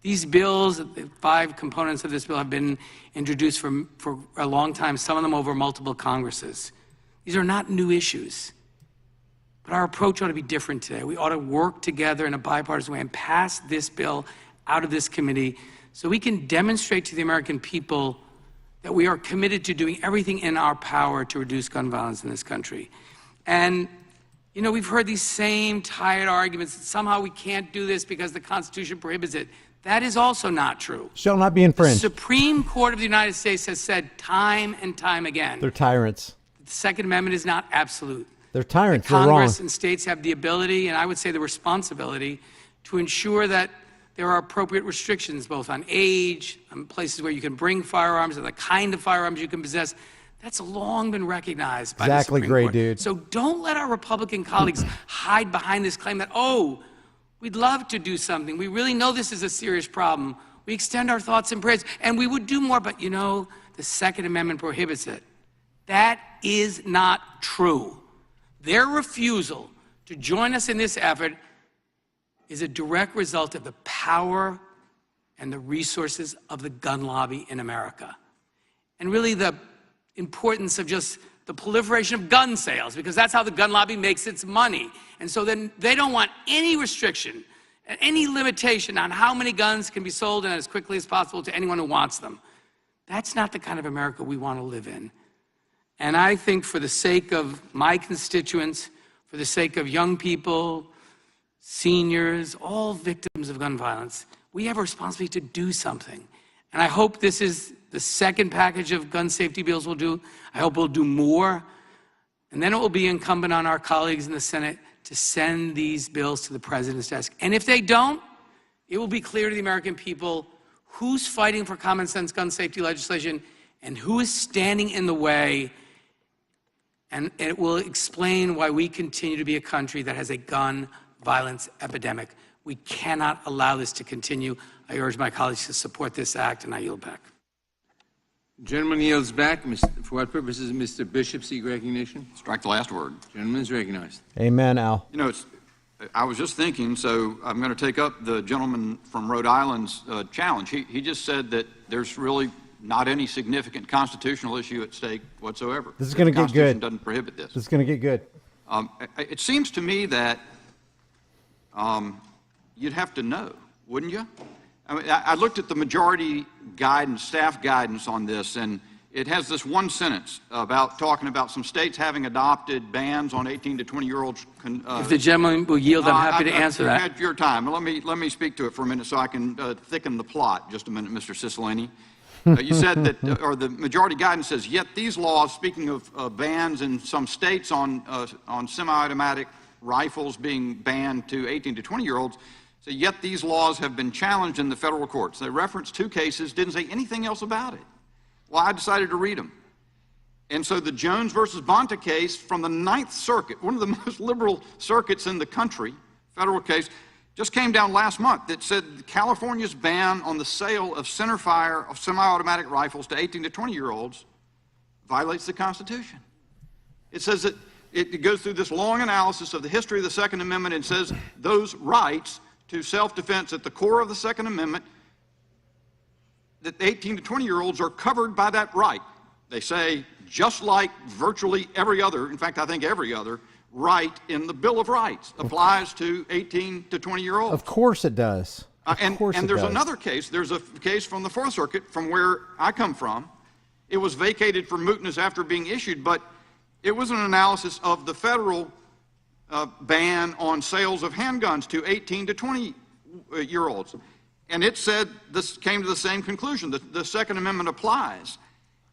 S11: These bills, the 5 components of this bill, have been introduced for a long time, some of them over multiple Congresses. These are not new issues. But our approach ought to be different today. We ought to work together in a bipartisan way and pass this bill out of this committee so we can demonstrate to the American people that we are committed to doing everything in our power to reduce gun violence in this country. And, you know, we've heard these same tired arguments that somehow we can't do this because the Constitution prohibits it. That is also not true.
S1: Shall not be infringed.
S11: The Supreme Court of the United States has said time and time again.
S1: They're tyrants.
S11: The Second Amendment is not absolute.
S1: They're tyrants.
S11: They're wrong. Congress and states have the ability, and I would say the responsibility, to ensure that there are appropriate restrictions both on age, on places where you can bring firearms, and the kind of firearms you can possess. That's long been recognized by the Supreme Court.
S1: Dude.
S11: So don't let our Republican colleagues hide behind this claim that, oh, we'd love to do something. We really know this is a serious problem. We extend our thoughts and prayers, and we would do more, but you know, the Second Amendment prohibits it. That is not true. Their refusal to join us in this effort is a direct result of the power and the resources of the gun lobby in America. And really the importance of just the proliferation of gun sales, because that's how the gun lobby makes its money. And so then they don't want any restriction, any limitation on how many guns can be sold and as quickly as possible to anyone who wants them. That's not the kind of America we want to live in. And I think for the sake of my constituents, for the sake of young people, seniors, all victims of gun violence, we have a responsibility to do something. And I hope this is the second package of gun safety bills we'll do. I hope we'll do more. And then it will be incumbent on our colleagues in the Senate to send these bills to the president's desk. And if they don't, it will be clear to the American people who's fighting for common sense gun safety legislation and who is standing in the way. And it will explain why we continue to be a country that has a gun violence epidemic. We cannot allow this to continue. I urge my colleagues to support this act, and I yield back.
S2: Gentleman yields back. For what purposes, Mr. Bishop, seek recognition?
S12: Strike the last word.
S2: Gentleman is recognized.
S1: Amen, Al.
S12: You know, I was just thinking, so I'm going to take up the gentleman from Rhode Island's challenge. He just said that there's really not any significant constitutional issue at stake whatsoever.
S1: This is going to get good.
S12: The Constitution doesn't prohibit this.
S1: This is going to get good.
S12: It seems to me that you'd have to know, wouldn't you? I mean, I looked at the majority guidance, staff guidance on this, and it has this one sentence about talking about some states having adopted bans on 18 to 20-year-olds.
S11: If the gentleman will yield, I'm happy to answer that.
S12: At your time. Let me speak to it for a minute so I can thicken the plot. Just a minute, Mr. Cicilline. You said that, or the majority guidance says, yet these laws, speaking of bans in some states on semi-automatic rifles being banned to 18 to 20-year-olds, so yet these laws have been challenged in the federal courts. They referenced 2 cases, didn't say anything else about it. Well, I decided to read them. And so the Jones versus Bonta case from the 9th Circuit, one of the most liberal circuits in the country, federal case, just came down last month that said California's ban on the sale of centerfire of semi-automatic rifles to 18 to 20-year-olds violates the Constitution. It says that it goes through this long analysis of the history of the Second Amendment and says those rights to self-defense at the core of the Second Amendment, that 18 to 20-year-olds are covered by that right. They say, just like virtually every other, in fact, I think every other, right in the Bill of Rights applies to 18 to 20-year-olds.
S1: Of course it does.
S12: And there's another case. There's a case from the 4th Circuit, from where I come from. It was vacated for mootness after being issued, but it was an analysis of the federal ban on sales of handguns to 18 to 20-year-olds. And it said, this came to the same conclusion, that the Second Amendment applies.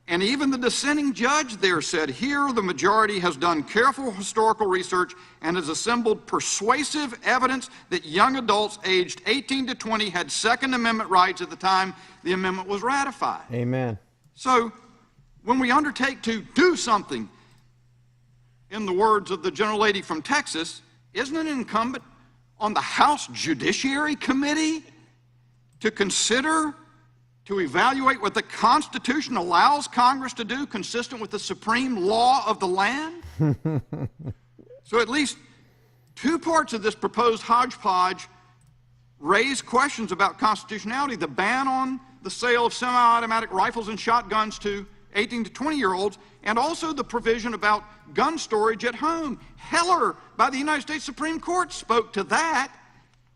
S12: And even the dissenting judge there said, here the majority has done careful historical research and has assembled persuasive evidence that young adults aged 18 to 20 had Second Amendment rights at the time the amendment was ratified.
S1: Amen.
S12: So when we undertake to do something, in the words of the gentle lady from Texas, isn't it incumbent on the House Judiciary Committee to consider, to evaluate what the Constitution allows Congress to do consistent with the supreme law of the land? So at least two parts of this proposed hodgepodge raise questions about constitutionality: the ban on the sale of semi-automatic rifles and shotguns to 18 to 20-year-olds, and also the provision about gun storage at home. Heller, by the United States Supreme Court, spoke to that.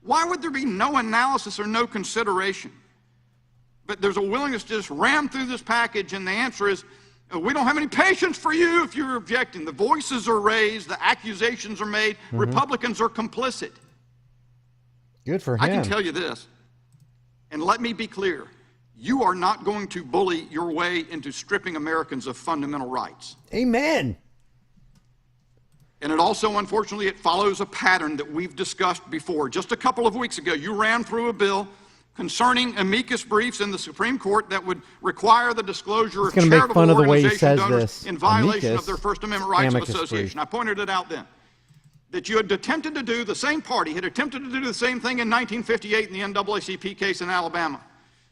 S12: Why would there be no analysis or no consideration? But there's a willingness to just ram through this package, and the answer is, we don't have any patience for you if you're objecting. The voices are raised, the accusations are made, Republicans are complicit.
S1: Good for him.
S12: I can tell you this, and let me be clear. You are not going to bully your way into stripping Americans of fundamental rights.
S1: Amen.
S12: And it also, unfortunately, it follows a pattern that we've discussed before. Just a couple of weeks ago, you ran through a bill concerning amicus briefs in the Supreme Court that would require the disclosure of charitable organization donors in violation of their First Amendment rights of association. I pointed it out then. That you had attempted to do, the same party had attempted to do the same thing in 1958 in the NAACP case in Alabama.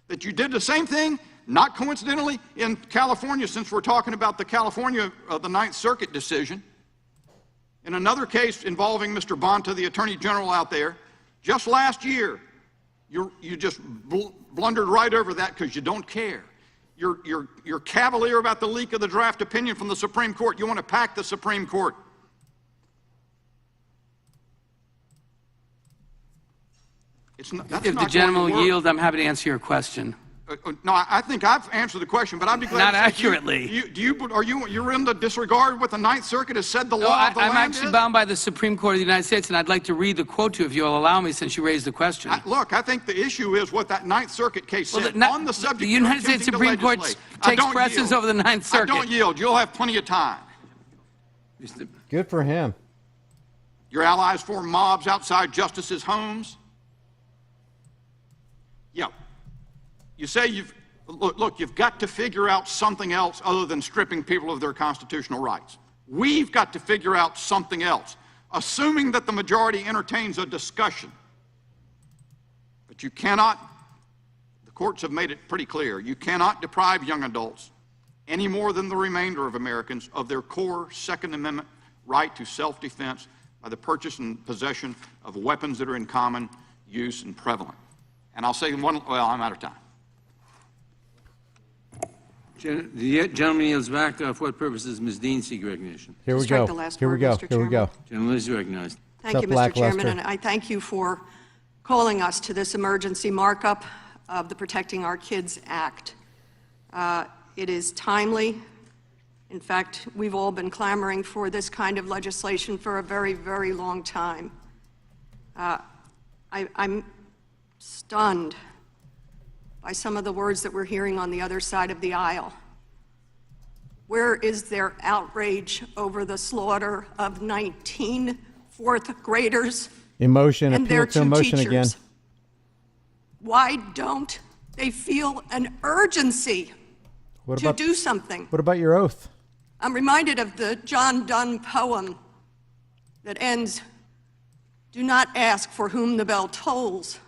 S12: That you did the same thing, not coincidentally, in California, since we're talking about the California, the Ninth Circuit decision. In another case involving Mr. Bonta, the Attorney General out there, just last year, you just blundered right over that because you don't care. You're cavalier about the leak of the draft opinion from the Supreme Court. You want to pack the Supreme Court.
S11: If the gentleman will yield, I'm happy to answer your question.
S12: No, I think I've answered the question, but I'd be glad
S11: Not
S12: to say
S11: accurately.
S12: You're in the disregard what the Ninth Circuit has said the law of the land
S11: I'm actually bound by the Supreme Court of the United States, and I'd like to read the quote to you if you'll allow me, since you raised the question.
S12: Look, I think the issue is what that Ninth Circuit case said on the subject.
S11: The United States Supreme Court takes precedence over the Ninth Circuit.
S12: I don't yield. You'll have plenty of time.
S1: Good for him.
S12: Your allies form mobs outside justices' homes. Yeah. You say you've got to figure out something else other than stripping people of their constitutional rights. We've got to figure out something else, assuming that the majority entertains a discussion. But you cannot, the courts have made it pretty clear, you cannot deprive young adults any more than the remainder of Americans of their core Second Amendment right to self-defense by the purchase and possession of weapons that are in common use and prevalent. And I'll say one, well, I'm out of time.
S2: The gentleman yields back. For what purposes Ms. Dean seek recognition?
S1: Here we go. Here we go. Here we go.
S2: Gentleman is recognized.
S13: Thank you, Mr. Chairman, and I thank you for calling us to this emergency markup of the Protecting Our Kids Act. It is timely. In fact, we've all been clamoring for this kind of legislation for a very, very long time. I'm stunned by some of the words that we're hearing on the other side of the aisle. Where is their outrage over the slaughter of 19 fourth graders
S1: Emotion,
S13: and
S1: appeal
S13: their
S1: to
S13: two
S1: emotion
S13: teachers?
S1: again.
S13: Why don't they feel an urgency to do something?
S1: What about your oath?
S13: I'm reminded of the John Donne poem that ends, "Do not ask for whom the bell tolls.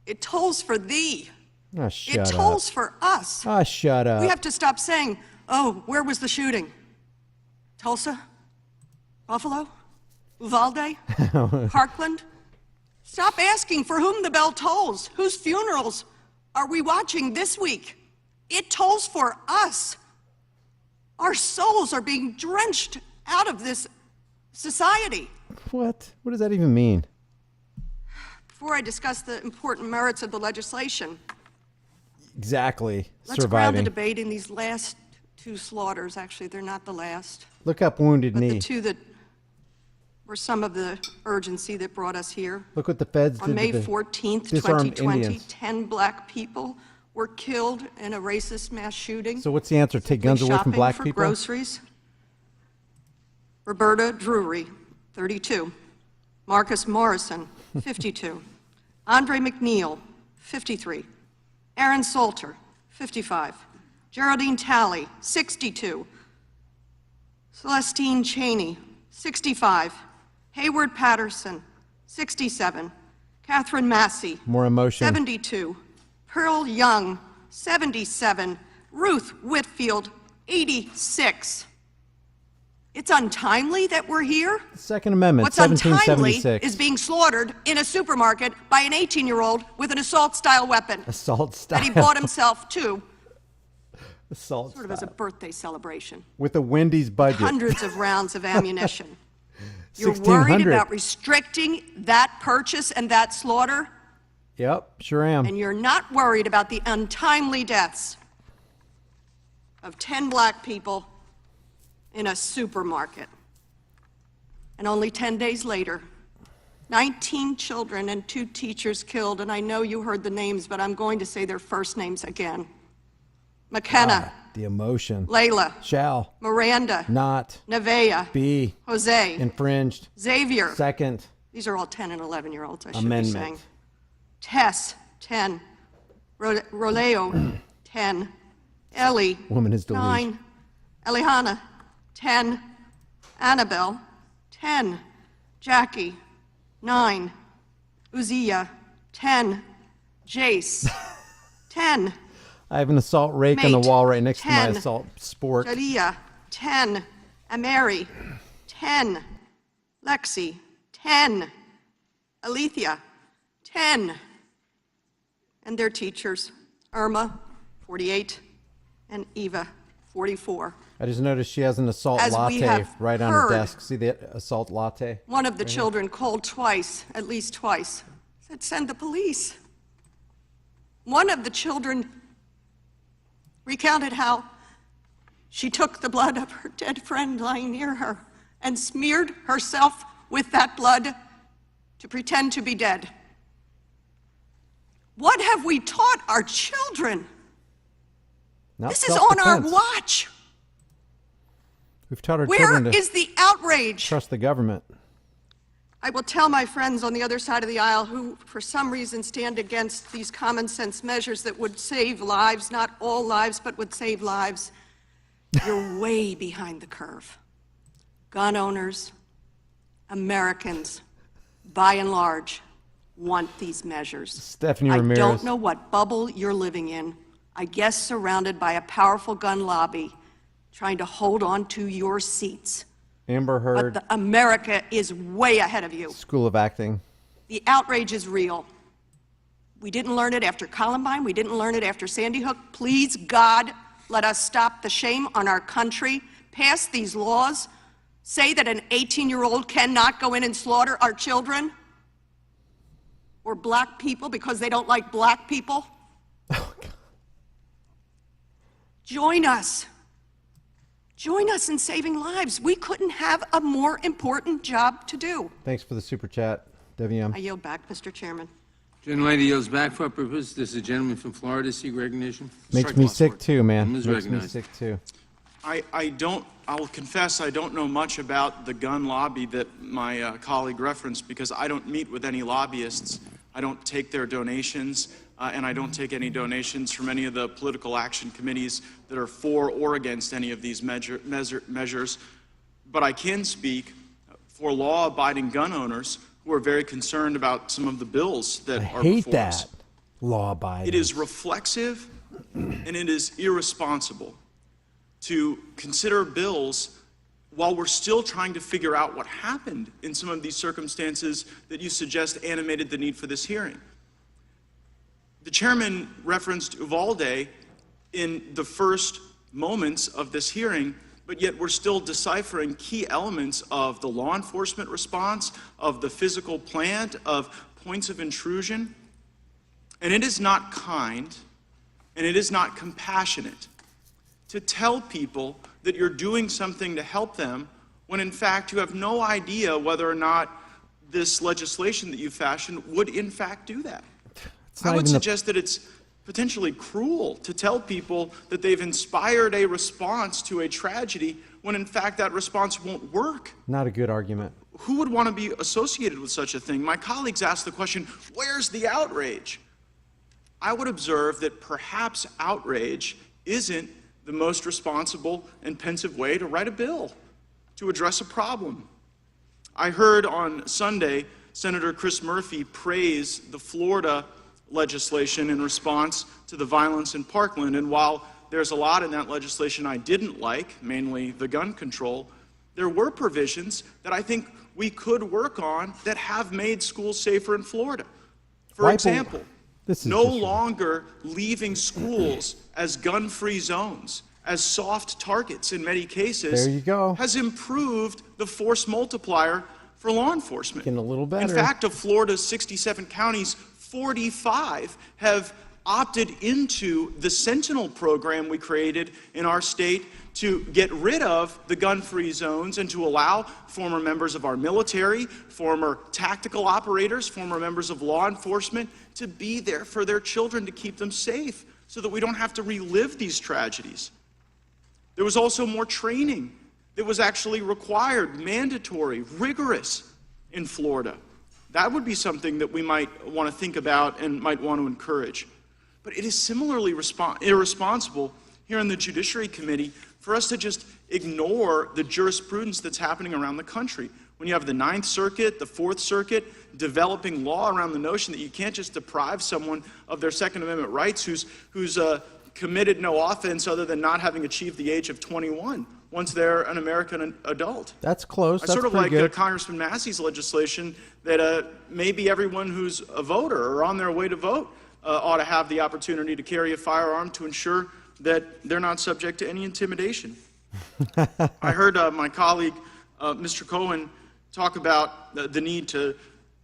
S13: It tolls for thee.
S1: Oh,
S13: It
S1: shut
S13: tolls
S1: up.
S13: for us."
S1: Ah, shut up.
S13: We have to stop saying, "Oh, where was the shooting? Tulsa? Buffalo? Uvalde? Parkland?" Stop asking for whom the bell tolls. Whose funerals are we watching this week? It tolls for us. Our souls are being drenched out of this society.
S1: What? What does that even mean?
S13: Before I discuss the important merits of the legislation,
S1: Exactly.
S13: let's ground the
S1: Surviving.
S13: debate in these last two slaughters. Actually, they're not the last.
S1: Look up Wounded
S13: But
S1: Knee.
S13: the two that or some of the urgency that brought us here.
S1: Look what the feds did
S13: On May
S1: to the
S13: 14th,
S1: disarmed
S13: 2020,
S1: Indians.
S13: 10 black people were killed in a racist mass shooting.
S1: So what's the answer? Take guns away from black
S13: for
S1: people?
S13: Groceries. Roberta Drury, 32. Marcus Morrison, 52. Andre McNeil, 53. Aaron Salter, 55. Geraldine Talley, 62. Celestine Cheney, 65. Hayward Patterson, 67. Catherine Massey,
S1: More emotion.
S13: 72. Pearl Young, 77. Ruth Whitfield, 86. It's untimely that we're here.
S1: Second Amendment,
S13: What's untimely
S1: 1776.
S13: is being slaughtered in a supermarket by an 18-year-old with an assault-style weapon
S1: Assault style.
S13: that he bought himself too,
S1: Assault
S13: sort of as a
S1: style.
S13: birthday celebration.
S1: With a Wendy's budget.
S13: Hundreds of rounds of ammunition. You're
S1: 1600.
S13: worried about restricting that purchase and that slaughter,
S1: Yep, sure am.
S13: and you're not worried about the untimely deaths of 10 black people in a supermarket. And only 10 days later, 19 children and 2 teachers killed, and I know you heard the names, but I'm going to say their first names again. McKenna,
S1: The emotion.
S13: Layla,
S1: Shall.
S13: Miranda,
S1: Not.
S13: Nevaeh,
S1: Be.
S13: Jose,
S1: Infringed.
S13: Xavier.
S1: Second.
S13: These are all 10 and 11-year-olds, I should be
S1: Amendment.
S13: saying. Tess, 10. Roleo, 10. Ellie,
S1: Woman is delusional.
S13: 9. Elihana, 10. Annabelle, 10. Jackie, 9. Uzziah, 10. Jace, 10.
S1: I have an assault rake on the
S13: Mate,
S1: wall right next to my
S13: 10.
S1: assault sport.
S13: Jaliyah, 10. Ameri, 10. Lexi, 10. Alethea, 10. And their teachers, Irma, 48, and Eva, 44.
S1: I just noticed she has an assault
S13: As we
S1: latte
S13: have
S1: right on her
S13: heard,
S1: desk. See the assault latte?
S13: One of the
S1: Right here?
S13: children called twice, at least twice, said, "Send the police." One of the children recounted how she took the blood of her dead friend lying near her and smeared herself with that blood to pretend to be dead. What have we taught our children?
S1: Not
S13: This is on our
S1: self-defense.
S13: watch.
S1: We've taught our
S13: Where
S1: children to
S13: is the outrage?
S1: trust the government.
S13: I will tell my friends on the other side of the aisle who, for some reason, stand against these common sense measures that would save lives, not all lives, but would save lives. You're way behind the curve. Gun owners, Americans, by and large, want these measures.
S1: Stephanie
S13: I
S1: Ramirez.
S13: don't know what bubble you're living in. I guess surrounded by a powerful gun lobby trying to hold on to your seats.
S1: Amber
S13: But
S1: Heard,
S13: America is way ahead of you.
S1: School of Acting.
S13: The outrage is real. We didn't learn it after Columbine. We didn't learn it after Sandy Hook. Please, God, let us stop the shame on our country, pass these laws, say that an 18-year-old cannot go in and slaughter our children or black people because they don't like black people.
S1: Oh, God.
S13: Join us. Join us in saving lives. We couldn't have a more important job to do.
S1: Thanks for the super chat, WM.
S13: I yield back, Mr. Chairman.
S2: Gentlelady yields back for purpose. This is a gentleman from Florida. Seek recognition.
S1: Makes me sick too, man.
S2: Woman is
S1: Makes me
S2: recognized.
S1: sick too.
S14: I'll confess I don't know much about the gun lobby that my colleague referenced because I don't meet with any lobbyists. I don't take their donations, and I don't take any donations from any of the political action committees that are for or against any of these measures. But I can speak for law-abiding gun owners who are very concerned about some of the bills that
S1: I
S14: are
S1: hate
S14: before us.
S1: that. Law abiding.
S14: It is reflexive and it is irresponsible to consider bills while we're still trying to figure out what happened in some of these circumstances that you suggest animated the need for this hearing. The chairman referenced Uvalde in the first moments of this hearing, but yet we're still deciphering key elements of the law enforcement response, of the physical plant, of points of intrusion. And it is not kind, and it is not compassionate to tell people that you're doing something to help them when in fact you have no idea whether or not this legislation that you fashioned would in fact do that. I would suggest that it's potentially cruel to tell people that they've inspired a response to a tragedy when in fact that response won't work.
S1: Not a good argument.
S14: Who would want to be associated with such a thing? My colleagues asked the question, where's the outrage? I would observe that perhaps outrage isn't the most responsible and pensive way to write a bill, to address a problem. I heard on Sunday Senator Chris Murphy praise the Florida legislation in response to the violence in Parkland, and while there's a lot in that legislation I didn't like, mainly the gun control, there were provisions that I think we could work on that have made schools safer in Florida. For example, no longer leaving schools as gun-free zones, as soft targets in many cases,
S1: there you go,
S14: has improved the force multiplier for law enforcement.
S1: Getting a little better.
S14: In fact, of Florida's 67 counties, 45 have opted into the Sentinel program we created in our state to get rid of the gun-free zones and to allow former members of our military, former tactical operators, former members of law enforcement to be there for their children to keep them safe so that we don't have to relive these tragedies. There was also more training that was actually required, mandatory, rigorous in Florida. That would be something that we might want to think about and might want to encourage. But it is similarly irresponsible here in the Judiciary Committee for us to just ignore the jurisprudence that's happening around the country. When you have the Ninth Circuit, the Fourth Circuit, developing law around the notion that you can't just deprive someone of their Second Amendment rights who's committed no offense other than not having achieved the age of 21 once they're an American adult.
S1: That's close.
S14: I
S1: That's
S14: sort of
S1: pretty
S14: like
S1: good.
S14: Congressman Massey's legislation that maybe everyone who's a voter or on their way to vote ought to have the opportunity to carry a firearm to ensure that they're not subject to any intimidation. I heard my colleague, Mr. Cohen, talk about the need to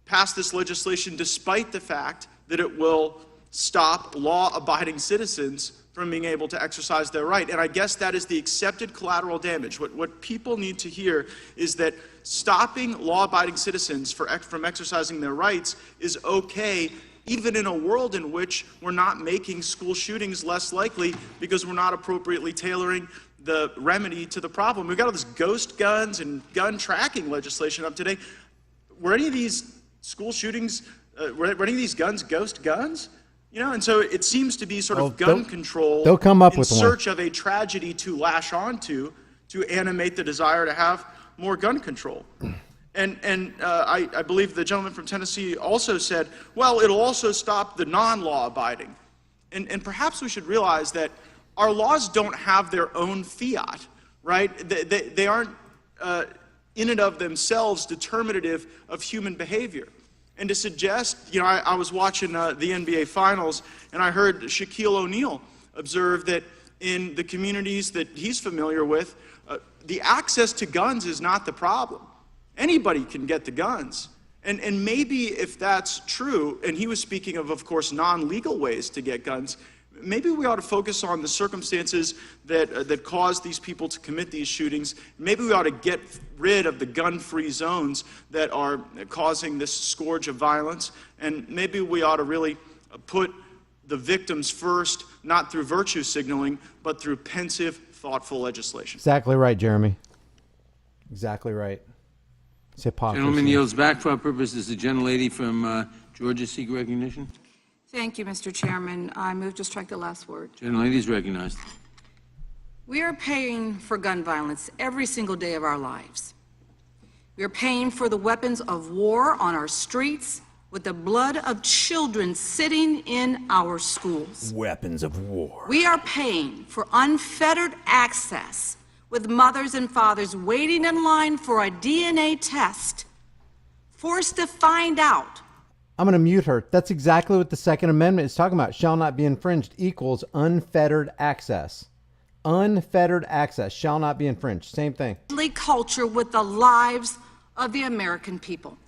S14: pass this legislation despite the fact that it will stop law-abiding citizens from being able to exercise their right. And I guess that is the accepted collateral damage. What people need to hear is that stopping law-abiding citizens from exercising their rights is okay, even in a world in which we're not making school shootings less likely because we're not appropriately tailoring the remedy to the problem. We've got all this ghost guns and gun tracking legislation up today. Were any of these school shootings, were any of these guns ghost guns? You know, and so it seems to be sort of gun control
S1: they'll come up
S14: in
S1: with
S14: search of a tragedy to lash onto to animate the desire to have more gun control. And I believe the gentleman from Tennessee also said, well, it'll also stop the non-law abiding. And perhaps we should realize that our laws don't have their own fiat, right? They aren't in and of themselves determinative of human behavior. And to suggest, you know, I was watching the NBA Finals, and I heard Shaquille O'Neal observe that in the communities that he's familiar with, the access to guns is not the problem. Anybody can get the guns. And maybe if that's true, and he was speaking of course, non-legal ways to get guns, maybe we ought to focus on the circumstances that cause these people to commit these shootings. Maybe we ought to get rid of the gun-free zones that are causing this scourge of violence. And maybe we ought to really put the victims first, not through virtue signaling, but through pensive, thoughtful legislation.
S1: Exactly right, Jeremy. Exactly right. It's hypocrisy.
S2: Gentleman yields back. For our purposes, the gentlelady from Georgia seek recognition.
S15: Thank you, Mr. Chairman. I move to strike the last word.
S2: Gentlelady is recognized.
S15: We are paying for gun violence every single day of our lives. We are paying for the weapons of war on our streets with the blood of children sitting in our schools.
S1: Weapons of war.
S15: We are paying for unfettered access with mothers and fathers waiting in line for a DNA test, forced to find out.
S1: I'm going to mute her. That's exactly what the Second Amendment is talking about. Shall not be infringed equals unfettered access. Unfettered access shall not be infringed. Same thing.
S15: Culture with the lives of the American people,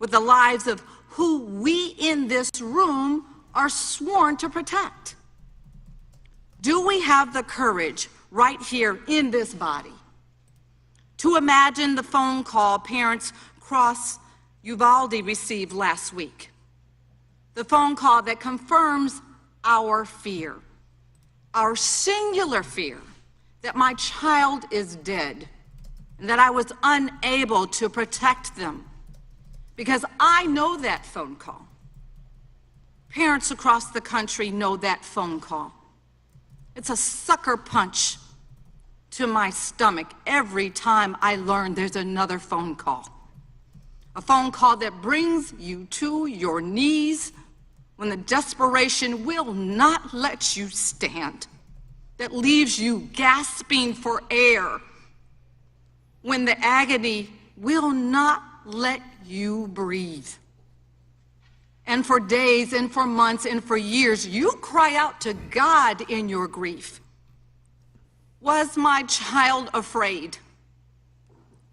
S15: with the lives of who we in this room are sworn to protect. Do we have the courage right here in this body To imagine the phone call parents across Uvalde received last week. The phone call that confirms our fear, our singular fear that my child is dead and that I was unable to protect them. Because I know that phone call. Parents across the country know that phone call. It's a sucker punch to my stomach every time I learn there's another phone call. A phone call that brings you to your knees when the desperation will not let you stand, that leaves you gasping for air, when the agony will not let you breathe. And for days and for months and for years, you cry out to God in your grief. Was my child afraid?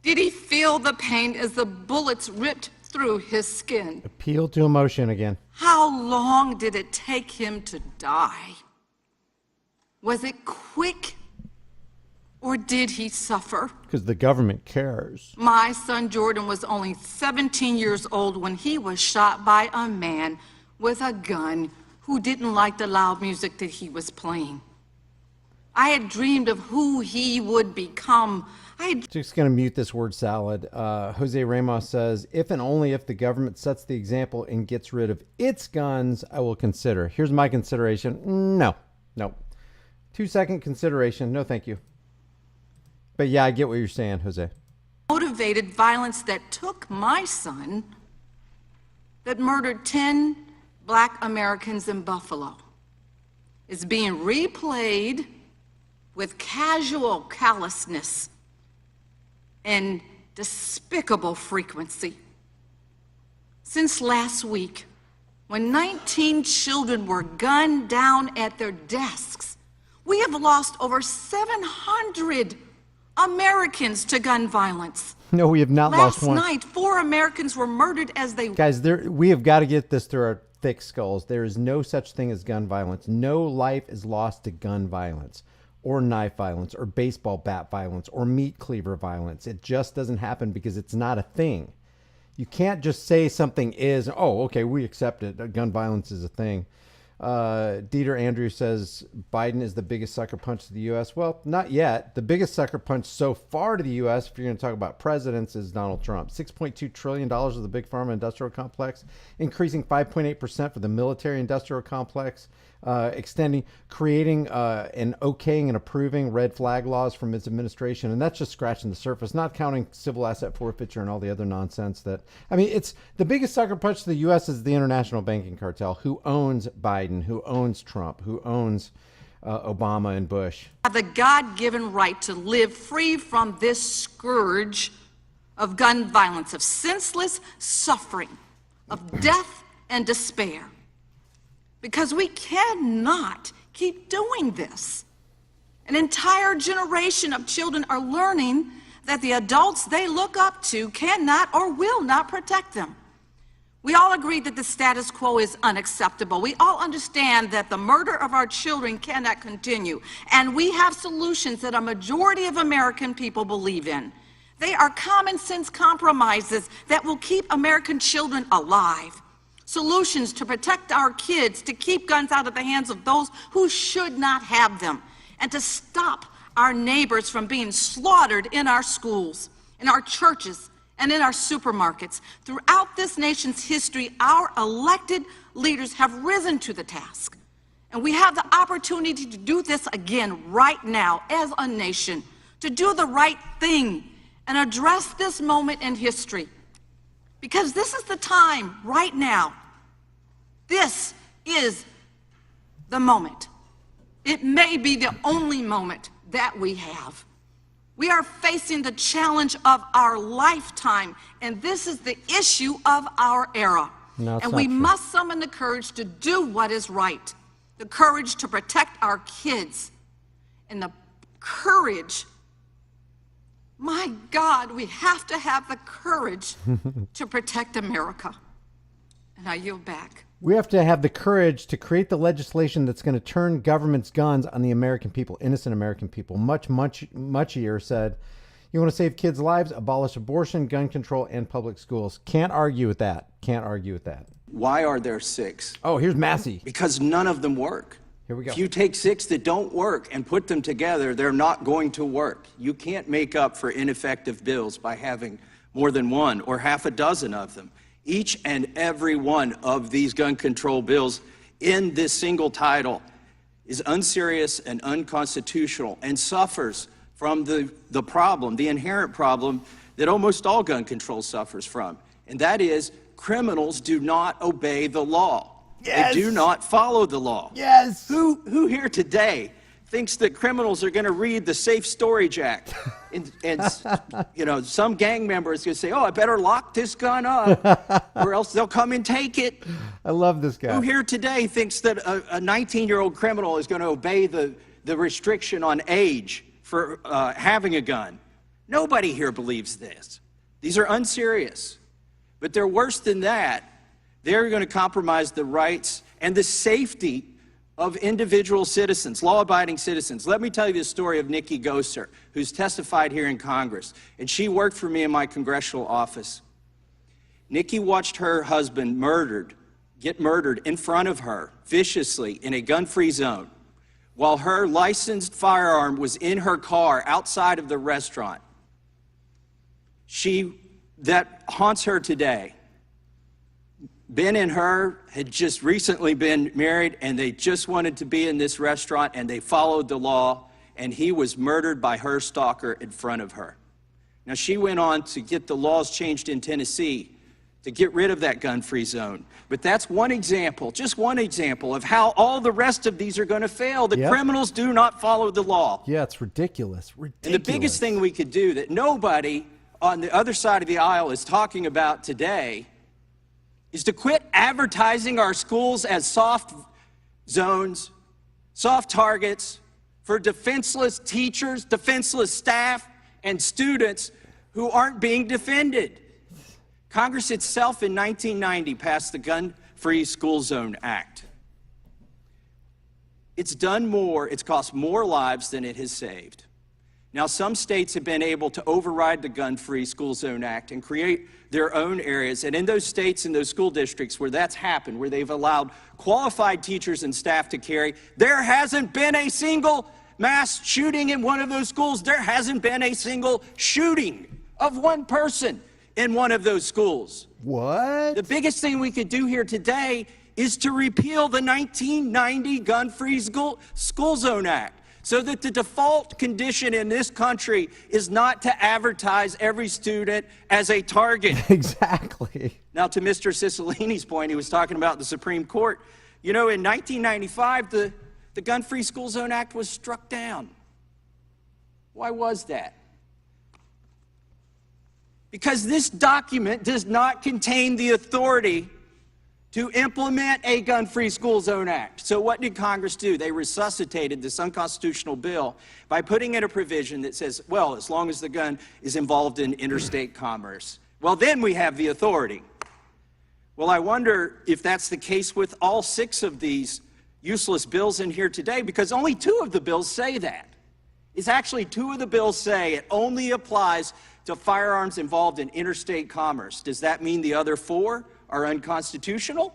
S15: Did he feel the pain as the bullets ripped through his skin?
S1: Appeal to emotion again.
S15: How long did it take him to die? Was it quick, or did he suffer?
S1: Because the government cares.
S15: My son Jordan was only 17 years old when he was shot by a man with a gun who didn't like the loud music that he was playing. I had dreamed of who he would become.
S1: Just going to mute this word salad. Jose Ramos says, if and only if the government sets the example and gets rid of its guns, I will consider. Here's my consideration. No. 2-second consideration. No, thank you. But yeah, I get what you're saying, Jose.
S15: Motivated violence that took my son, that murdered 10 Black Americans in Buffalo, is being replayed with casual callousness and despicable frequency. Since last week, when 19 children were gunned down at their desks, we have lost over 700 Americans to gun violence.
S1: No, we have not lost one.
S15: Last night, 4 Americans were murdered as they...
S1: Guys, we have got to get this through our thick skulls. There is no such thing as gun violence. No life is lost to gun violence, or knife violence, or baseball bat violence, or meat cleaver violence. It just doesn't happen because it's not a thing. You can't just say something is, oh, okay, we accept it. Gun violence is a thing. Dieter Andrews says Biden is the biggest sucker punch to the U.S. Well, not yet. The biggest sucker punch so far to the U.S., if you're going to talk about presidents, is Donald Trump. $6.2 trillion of the big pharma industrial complex, increasing 5.8% for the military industrial complex, creating and okaying and approving red flag laws from its administration. And that's just scratching the surface, not counting civil asset forfeiture and all the other nonsense that, I mean, it's the biggest sucker punch to the U.S. is the international banking cartel, who owns Biden, who owns Trump, who owns Obama and Bush.
S15: Have the God-given right to live free from this scourge of gun violence, of senseless suffering, of death and despair. Because we cannot keep doing this. An entire generation of children are learning that the adults they look up to cannot or will not protect them. We all agree that the status quo is unacceptable. We all understand that the murder of our children cannot continue. And we have solutions that a majority of American people believe in. They are common sense compromises that will keep American children alive. Solutions to protect our kids, to keep guns out of the hands of those who should not have them, and to stop our neighbors from being slaughtered in our schools, in our churches, and in our supermarkets. Throughout this nation's history, our elected leaders have risen to the task. And we have the opportunity to do this again right now as a nation, to do the right thing and address this moment in history. Because this is the time right now. This is the moment. It may be the only moment that we have. We are facing the challenge of our lifetime, and this is the issue of our era.
S1: No,
S15: and we must summon the courage to do what is right, the courage to protect our kids, and the courage, my God, we have to have the courage to protect America. And I yield back.
S1: We have to have the courage to create the legislation that's going to turn government's guns on the American people, innocent American people. Muchier said, You want to save kids' lives? Abolish abortion, gun control, and public schools. Can't argue with that. Can't argue with that.
S16: Why are there 6?
S1: Oh, here's Massey.
S16: Because none of them work.
S1: Here we go.
S16: If you take 6 that don't work and put them together, they're not going to work. You can't make up for ineffective bills by having more than one or half a dozen of them. Each and every one of these gun control bills in this single title is unserious and unconstitutional and suffers from the problem, the inherent problem that almost all gun control suffers from, and that is criminals do not obey the law.
S1: Yes.
S16: They do not follow the law.
S1: Yes.
S16: Who here today thinks that criminals are going to read the Safe Storage Act and you know, some gang member is going to say, oh, I better lock this gun up or else they'll come and take it.
S1: I love this guy.
S16: Who here today thinks that a 19-year-old criminal is going to obey the restriction on age for having a gun? Nobody here believes this. These are unserious. But they're worse than that. They're going to compromise the rights and the safety of individual citizens, law-abiding citizens. Let me tell you the story of Nikki Gosser, who's testified here in Congress, and she worked for me in my congressional office. Nikki watched her husband get murdered in front of her, viciously, in a gun-free zone, while her licensed firearm was in her car outside of the restaurant. That haunts her today. Ben and her had just recently been married, and they just wanted to be in this restaurant, and they followed the law, and he was murdered by her stalker in front of her. Now, she went on to get the laws changed in Tennessee to get rid of that gun-free zone. But that's one example, just one example of how all the rest of these are going to fail. The criminals do not follow the law.
S1: Yeah, it's ridiculous.
S16: And the biggest thing we could do that nobody on the other side of the aisle is talking about today is to quit advertising our schools as soft zones, soft targets for defenseless teachers, defenseless staff, and students who aren't being defended. Congress itself in 1990 passed the Gun-Free School Zone Act. It's done more, it's cost more lives than it has saved. Now, some states have been able to override the Gun-Free School Zone Act and create their own areas. And in those states and those school districts where that's happened, where they've allowed qualified teachers and staff to carry, there hasn't been a single mass shooting in one of those schools. There hasn't been a single shooting of one person in one of those schools.
S1: What?
S16: The biggest thing we could do here today is to repeal the 1990 Gun-Free School Zone Act, so that the default condition in this country is not to advertise every student as a target.
S1: Exactly.
S16: Now, to Mr. Cicilline's point, he was talking about the Supreme Court. You know, in 1995, the Gun-Free School Zone Act was struck down. Why was that? Because this document does not contain the authority to implement a Gun-Free School Zone Act. So what did Congress do? They resuscitated this unconstitutional bill by putting in a provision that says, well, as long as the gun is involved in interstate commerce, well, then we have the authority. Well, I wonder if that's the case with all 6 of these useless bills in here today, because only 2 of the bills say that. It's actually 2 of the bills say it only applies to firearms involved in interstate commerce. Does that mean the other 4 are unconstitutional?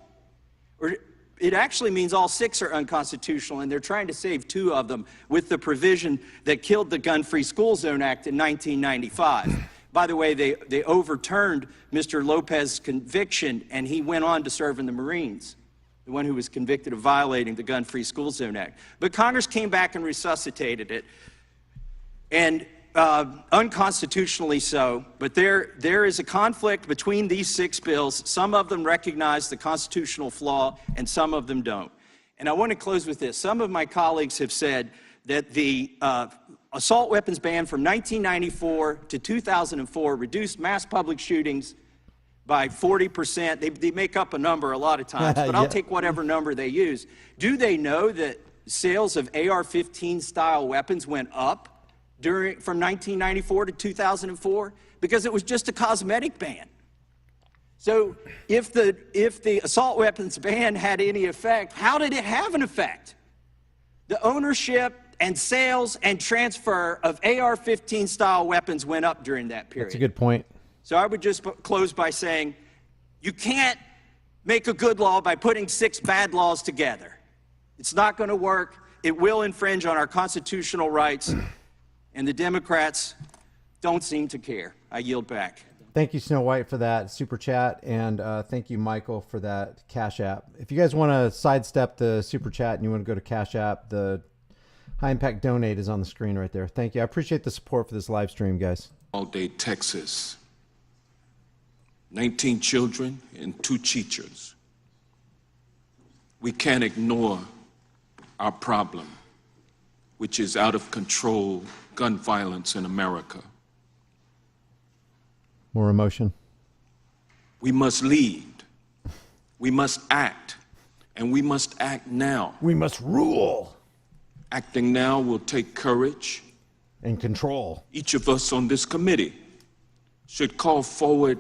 S16: Or it actually means all 6 are unconstitutional, and they're trying to save 2 of them with the provision that killed the Gun-Free School Zone Act in 1995. By the way, they overturned Mr. Lopez's conviction, and he went on to serve in the Marines, the one who was convicted of violating the Gun-Free School Zone Act. But Congress came back and resuscitated it, and unconstitutionally so, but there is a conflict between these 6 bills. Some of them recognize the constitutional flaw, and some of them don't. And I want to close with this. Some of my colleagues have said that the assault weapons ban from 1994 to 2004 reduced mass public shootings by 40%. They make up a number a lot of times, but I'll take whatever number they use. Do they know that sales of AR-15 style weapons went up from 1994 to 2004, because it was just a cosmetic ban? So if the assault weapons ban had any effect, how did it have an effect? The ownership and sales and transfer of AR-15 style weapons went up during that period.
S1: That's a good point.
S16: So I would just close by saying, you can't make a good law by putting 6 bad laws together. It's not going to work. It will infringe on our constitutional rights, and the Democrats don't seem to care. I yield back.
S1: Thank you, Snow White, for that super chat, and thank you, Michael, for that Cash App. If you guys want to sidestep the super chat and you want to go to Cash App, the High Impact Donate is on the screen right there. Thank you. I appreciate the support for this live stream, guys.
S17: Uvalde, Texas. 19 children and 2 teachers. We can't ignore our problem, which is out of control gun violence in America.
S1: More emotion.
S17: We must lead. We must act. And we must act now.
S1: We must rule.
S17: Acting now will take courage.
S1: And control.
S17: Each of us on this committee should call forward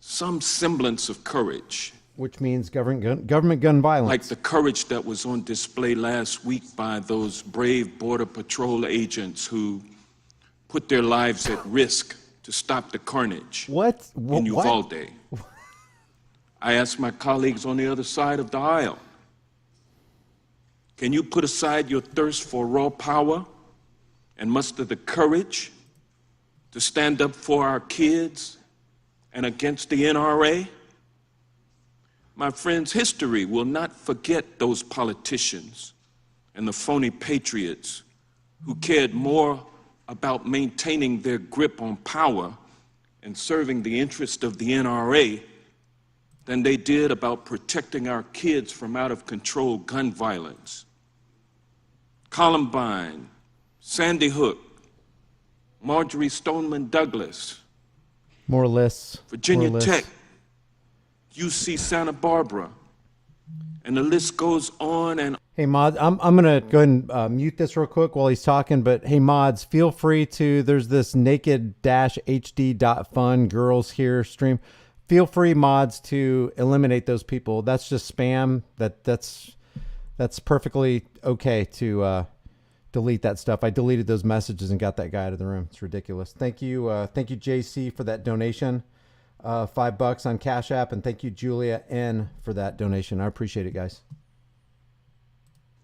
S17: some semblance of courage.
S1: Which means government gun violence.
S17: Like the courage that was on display last week by those brave Border Patrol agents who put their lives at risk to stop the carnage in Uvalde. I ask my colleagues on the other side of the aisle, can you put aside your thirst for raw power and muster the courage to stand up for our kids and against the NRA? My friends, history will not forget those politicians and the phony patriots who cared more about maintaining their grip on power and serving the interest of the NRA than they did about protecting our kids from out-of-control gun violence. Columbine, Sandy Hook, Marjorie Stoneman Douglas,
S1: more or less,
S17: Virginia Tech, UC Santa Barbara, and the list goes on and on.
S1: Hey, mods, I'm going to go ahead and mute this real quick while he's talking, but hey, mods, feel free to, there's this naked-hd.fun girls here stream. Feel free, mods, to eliminate those people. That's just spam. That's perfectly okay to delete that stuff. I deleted those messages and got that guy out of the room. It's ridiculous. Thank you, JC, for that donation. $5 on Cash App, and thank you, Julia N, for that donation. I appreciate it, guys.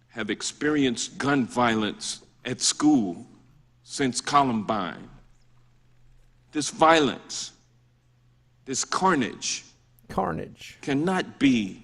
S17: Have experienced gun violence at school since Columbine. This violence, this carnage cannot be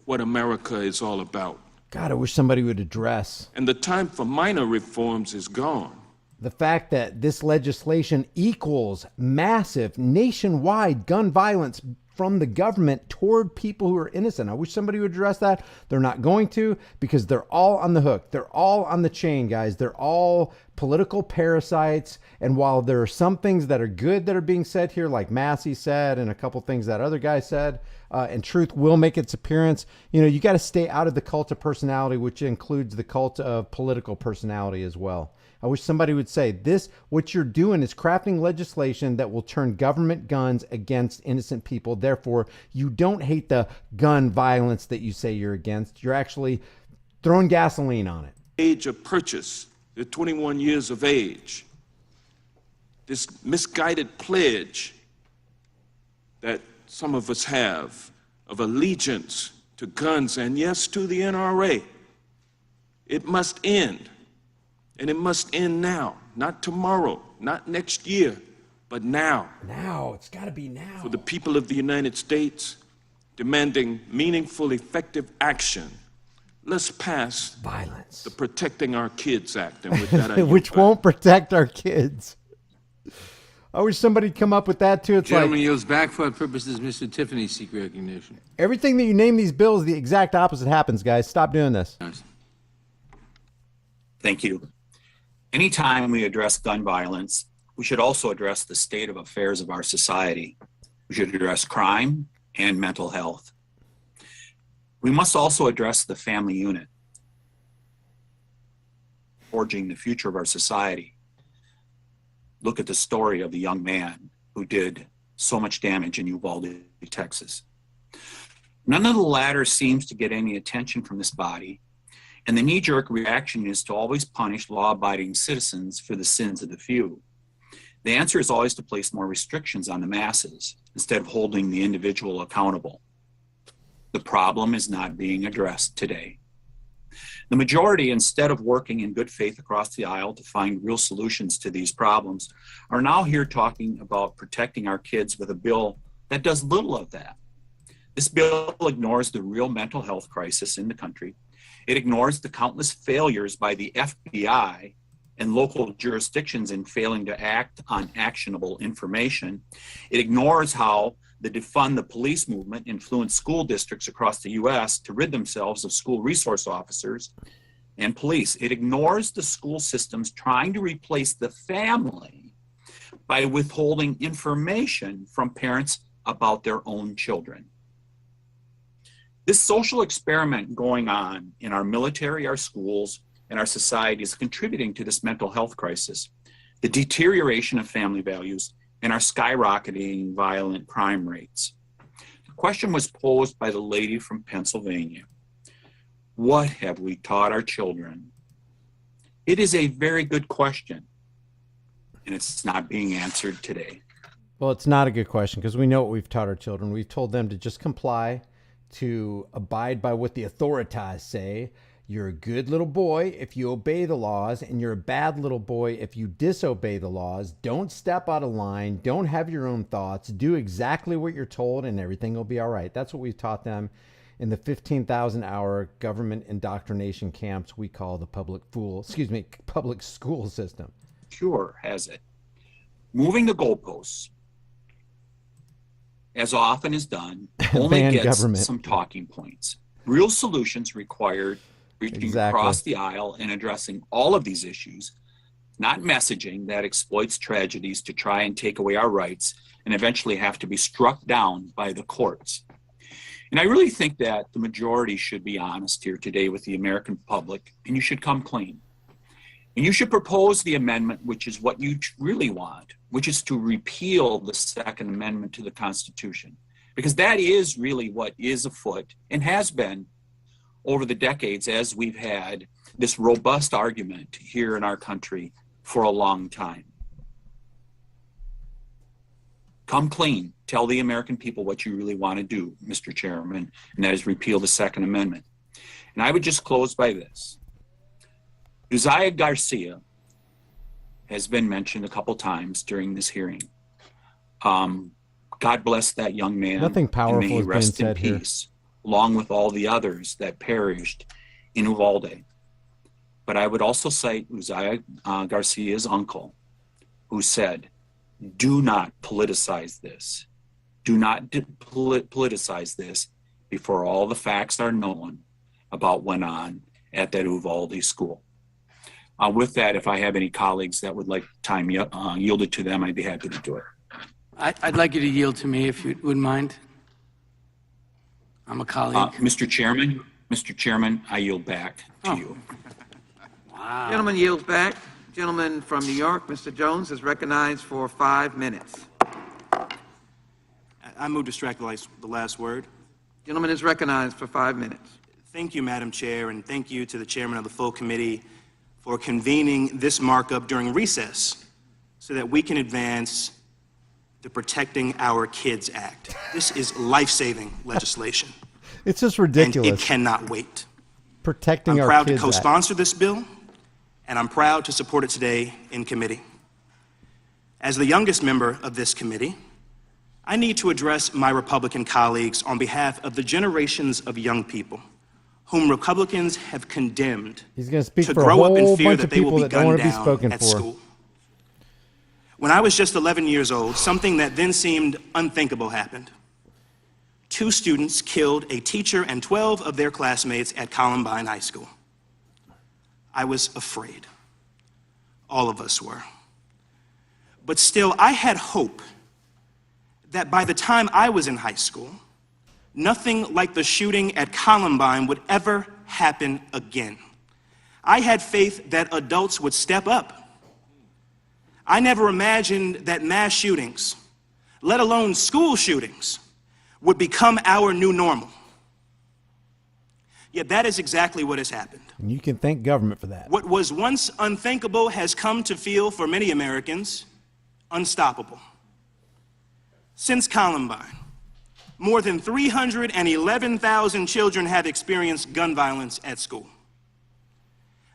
S17: what America is all about.
S1: God, I wish somebody would address.
S17: And the time for minor reforms is gone.
S1: The fact that this legislation equals massive nationwide gun violence from the government toward people who are innocent. I wish somebody would address that. They're not going to, because they're all on the hook. They're all on the chain, guys. They're all political parasites. And while there are some things that are good that are being said here, like Massey said, and a couple things that other guy said, and truth will make its appearance, you got to stay out of the cult of personality, which includes the cult of political personality as well. I wish somebody would say this, what you're doing is crafting legislation that will turn government guns against innocent people. Therefore, you don't hate the gun violence that you say you're against. You're actually throwing gasoline on it.
S17: Age of purchase, they're 21 years of age. This misguided pledge that some of us have of allegiance to guns and yes, to the NRA, it must end. And it must end now, not tomorrow, not next year, but now.
S1: Now, it's got to be now.
S17: For the people of the United States, demanding meaningful, effective action, let's pass
S1: violence,
S17: the Protecting Our Kids Act. And with that, I
S1: which won't protect our kids. I wish somebody'd come up with that too. It's
S2: Gentleman yields back for purposes Mr. Tiffany seek recognition.
S1: Everything that you name these bills, the exact opposite happens, guys. Stop doing this.
S18: Thank you. Anytime we address gun violence, we should also address the state of affairs of our society. We should address crime and mental health. We must also address the family unit, forging the future of our society. Look at the story of the young man who did so much damage in Uvalde, Texas. None of the latter seems to get any attention from this body, And the knee-jerk reaction is to always punish law-abiding citizens for the sins of the few. The answer is always to place more restrictions on the masses instead of holding the individual accountable. The problem is not being addressed today. The majority, instead of working in good faith across the aisle to find real solutions to these problems, are now here talking about protecting our kids with a bill that does little of that. This bill ignores the real mental health crisis in the country. It ignores the countless failures by the FBI and local jurisdictions in failing to act on actionable information. It ignores how the defund the police movement influenced school districts across the U.S. to rid themselves of school resource officers and police. It ignores the school systems trying to replace the family by withholding information from parents about their own children. This social experiment going on in our military, our schools, and our society is contributing to this mental health crisis, the deterioration of family values, and our skyrocketing violent crime rates. The question was posed by the lady from Pennsylvania. What have we taught our children? It is a very good question, and it's not being answered today.
S1: Well, it's not a good question because we know what we've taught our children. We've told them to just comply, to abide by what the authorities say. You're a good little boy if you obey the laws, and you're a bad little boy if you disobey the laws. Don't step out of line. Don't have your own thoughts. Do exactly what you're told, and everything will be all right. That's what we've taught them in the 15,000-hour government indoctrination camps we call the public school system.
S18: Sure has it. Moving the goalposts, as often is done, only gets some talking points. Real solutions required reaching across the aisle and addressing all of these issues, not messaging that exploits tragedies to try and take away our rights and eventually have to be struck down by the courts. And I really think that the majority should be honest here today with the American public, and you should come clean. And you should propose the amendment, which is what you really want, which is to repeal the Second Amendment to the Constitution, because that is really what is afoot and has been over the decades as we've had this robust argument here in our country for a long time. Come clean. Tell the American people what you really want to do, Mr. Chairman, and that is repeal the Second Amendment. And I would just close by this. Uzziah Garcia has been mentioned a couple times during this hearing. God bless that young man.
S1: Nothing powerful
S18: and may he
S1: is being
S18: rest in
S1: said here,
S18: peace, along with all the others that perished in Uvalde. But I would also cite Uzziah Garcia's uncle, who said, do not politicize this. Do not politicize this before all the facts are known about what went on at that Uvalde school. With that, if I have any colleagues that would like time yielded to them, I'd be happy to do it.
S11: I'd like you to yield to me if you wouldn't mind. I'm a colleague.
S18: Mr. Chairman, I yield back to you.
S11: Wow.
S6: Gentleman yields back. Gentleman from New York, Mr. Jones, is recognized for 5 minutes.
S19: I move to strike the last word.
S6: Gentleman is recognized for 5 minutes.
S19: Thank you, Madam Chair, and thank you to the chairman of the full committee for convening this markup during recess so that we can advance the Protecting Our Kids Act. This is life-saving legislation.
S1: It's just ridiculous.
S19: And it cannot wait.
S1: Protecting
S19: I'm
S1: our
S19: proud
S1: kids
S19: to co-sponsor this bill, and I'm proud to support it today in committee. As the youngest member of this committee, I need to address my Republican colleagues on behalf of the generations of young people whom Republicans have condemned
S1: He's going to speak
S19: to
S1: for a
S19: grow up in
S1: whole
S19: fear
S1: bunch
S19: that
S1: of
S19: they will
S1: people
S19: be
S1: that don't want
S19: gunned
S1: to be
S19: down
S1: spoken
S19: at
S1: for.
S19: school. When I was just 11 years old, something that then seemed unthinkable happened. 2 students killed a teacher and 12 of their classmates at Columbine High School. I was afraid. All of us were. But still, I had hope that by the time I was in high school, nothing like the shooting at Columbine would ever happen again. I had faith that adults would step up. I never imagined that mass shootings, let alone school shootings, would become our new normal. Yet that is exactly what has happened.
S1: And you can thank government for that.
S19: What was once unthinkable has come to feel, for many Americans, unstoppable. Since Columbine, more than 311,000 children have experienced gun violence at school.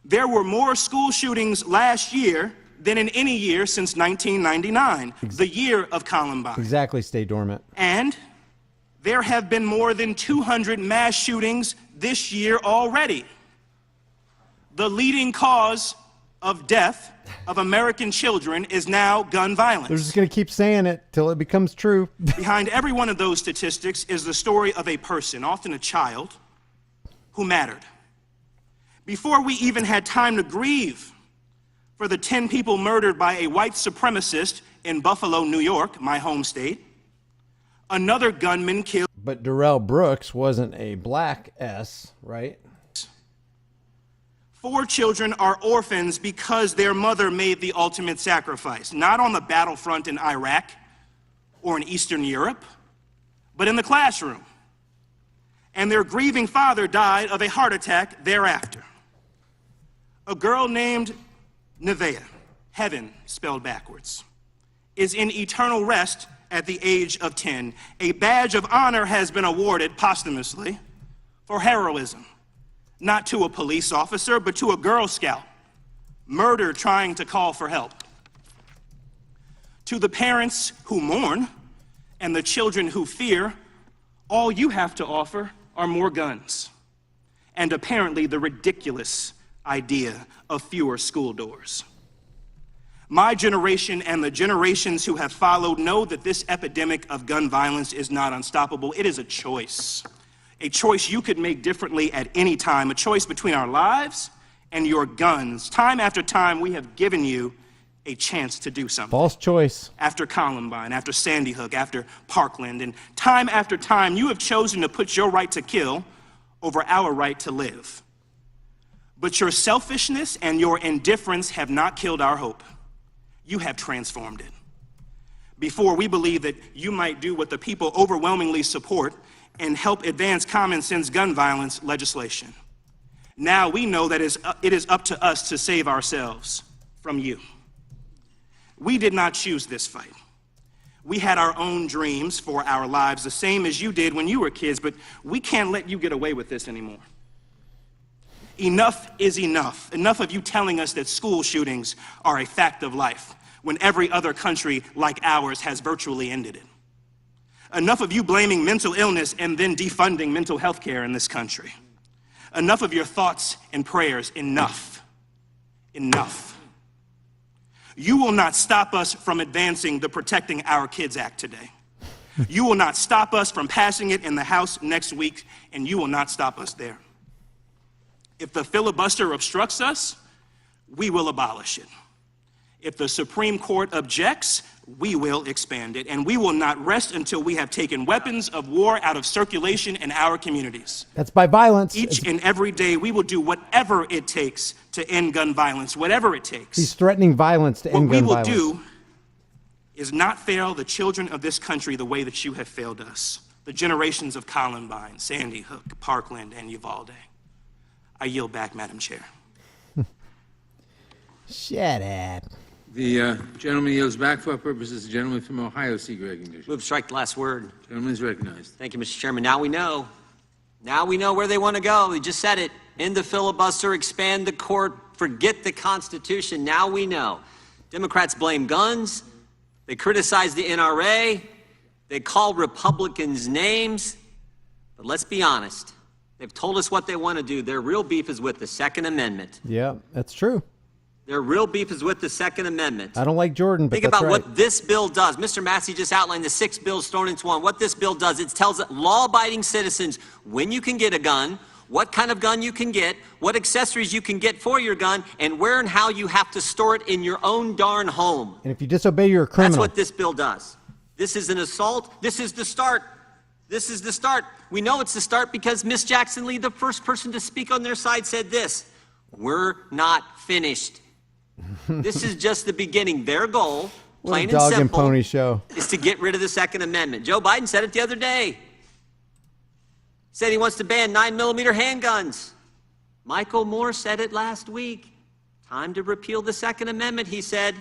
S19: There were more school shootings last year than in any year since 1999, the year of Columbine.
S1: Exactly, stay dormant.
S19: And there have been more than 200 mass shootings this year already. The leading cause of death of American children is now gun violence.
S1: They're just going to keep saying it till it becomes true.
S19: Behind every one of those statistics is the story of a person, often a child, who mattered. Before we even had time to grieve for the 10 people murdered by a white supremacist in Buffalo, New York, my home state, another gunman killed.
S1: But Darrell Brooks wasn't a black S, right?
S19: 4 children are orphans because their mother made the ultimate sacrifice, not on the battlefront in Iraq or in Eastern Europe, but in the classroom. And their grieving father died of a heart attack thereafter. A girl named Nevaeh, heaven spelled backwards, is in eternal rest at the age of 10. A badge of honor has been awarded posthumously for heroism, not to a police officer, but to a Girl Scout, murdered trying to call for help. To the parents who mourn and the children who fear, all you have to offer are more guns, and apparently the ridiculous idea of fewer school doors. My generation and the generations who have followed know that this epidemic of gun violence is not unstoppable. It is a choice you could make differently at any time, a choice between our lives and your guns. Time after time, we have given you a chance to do something.
S1: False choice.
S19: After Columbine, after Sandy Hook, after Parkland, and time after time, you have chosen to put your right to kill over our right to live. But your selfishness and your indifference have not killed our hope. You have transformed it. Before, we believed that you might do what the people overwhelmingly support and help advance common sense gun violence legislation. Now we know that it is up to us to save ourselves from you. We did not choose this fight. We had our own dreams for our lives, the same as you did when you were kids, but we can't let you get away with this anymore. Enough is enough. Enough of you telling us that school shootings are a fact of life when every other country like ours has virtually ended it. Enough of you blaming mental illness and then defunding mental health care in this country. Enough of your thoughts and prayers. Enough. Enough. You will not stop us from advancing the Protecting Our Kids Act today. You will not stop us from passing it in the House next week, and you will not stop us there. If the filibuster obstructs us, we will abolish it. If the Supreme Court objects, we will expand it, and we will not rest until we have taken weapons of war out of circulation in our communities.
S1: That's by violence.
S19: Each and every day, we will do whatever it takes to end gun violence, whatever it takes.
S1: He's threatening violence to end gun violence.
S19: What we will do is not fail the children of this country the way that you have failed us, the generations of Columbine, Sandy Hook, Parkland, and Uvalde. I yield back, Madam Chair.
S1: Shut up.
S2: The gentleman yields back for our purposes. The gentleman from Ohio seek recognition.
S4: Move to strike the last word.
S2: Gentleman is recognized.
S4: Thank you, Mr. Chairman. Now we know. Now we know where they want to go. We just said it. End the filibuster, expand the court, forget the Constitution. Now we know. Democrats blame guns. They criticize the NRA. They call Republicans names. But let's be honest. They've told us what they want to do. Their real beef is with the Second Amendment.
S1: Yeah, that's true.
S4: Their real beef is with the Second Amendment.
S1: I don't like Jordan, but
S4: Think
S1: that's
S4: about
S1: right.
S4: what this bill does. Mr. Massey just outlined the 6 bills thrown into one. What this bill does, it tells law-abiding citizens when you can get a gun, what kind of gun you can get, what accessories you can get for your gun, and where and how you have to store it in your own darn home.
S1: And if you disobey, you're a criminal.
S4: That's what this bill does. This is an assault. This is the start. This is the start. We know it's the start because Ms. Jackson Lee, the first person to speak on their side, said this: we're not finished. This is just the beginning. Their goal, plain and
S1: dog and
S4: simple,
S1: pony show.
S4: is to get rid of the Second Amendment. Joe Biden said it the other day. Said he wants to ban 9mm handguns. Michael Moore said it last week. Time to repeal the Second Amendment, he said.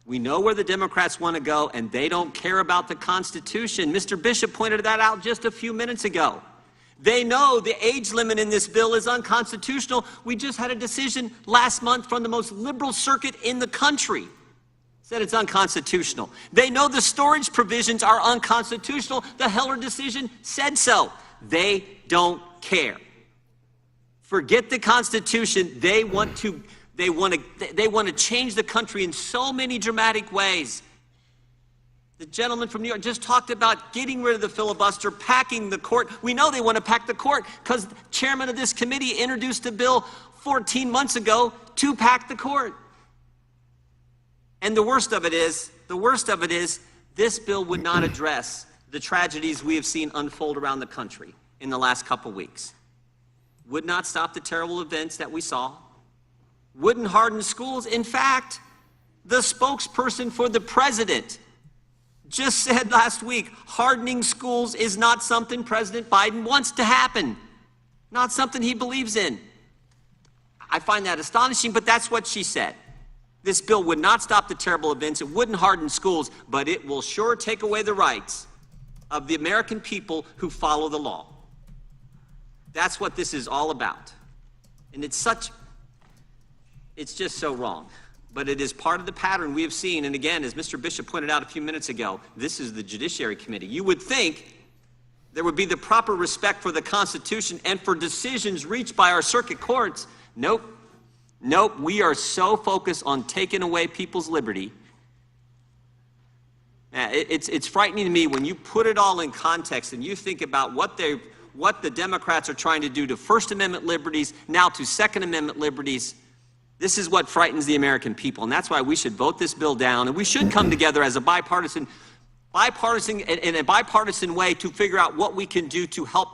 S4: We know where the Democrats want to go, and they don't care about the Constitution. Mr. Bishop pointed that out just a few minutes ago. They know the age limit in this bill is unconstitutional. We just had a decision last month from the most liberal circuit in the country. Said it's unconstitutional. They know the storage provisions are unconstitutional. The Heller decision said so. They don't care. Forget the Constitution. They want to change the country in so many dramatic ways. The gentleman from New York just talked about getting rid of the filibuster, packing the court. We know they want to pack the court because the chairman of this committee introduced a bill 14 months ago to pack the court. And the worst of it is, this bill would not address the tragedies we have seen unfold around the country in the last couple weeks. Would not stop the terrible events that we saw. Wouldn't harden schools. In fact, the spokesperson for the president just said last week, hardening schools is not something President Biden wants to happen. Not something he believes in. I find that astonishing, but that's what she said. This bill would not stop the terrible events. It wouldn't harden schools, but it will sure take away the rights of the American people who follow the law. That's what this is all about. And it's just so wrong. But it is part of the pattern we have seen. And again, as Mr. Bishop pointed out a few minutes ago, this is the Judiciary Committee. You would think there would be the proper respect for the Constitution and for decisions reached by our circuit courts. Nope. We are so focused on taking away people's liberty. It's frightening to me when you put it all in context and you think about what the Democrats are trying to do to First Amendment liberties, now to Second Amendment liberties. This is what frightens the American people, and that's why we should vote this bill down, and we should come together as a bipartisan in a bipartisan way to figure out what we can do to help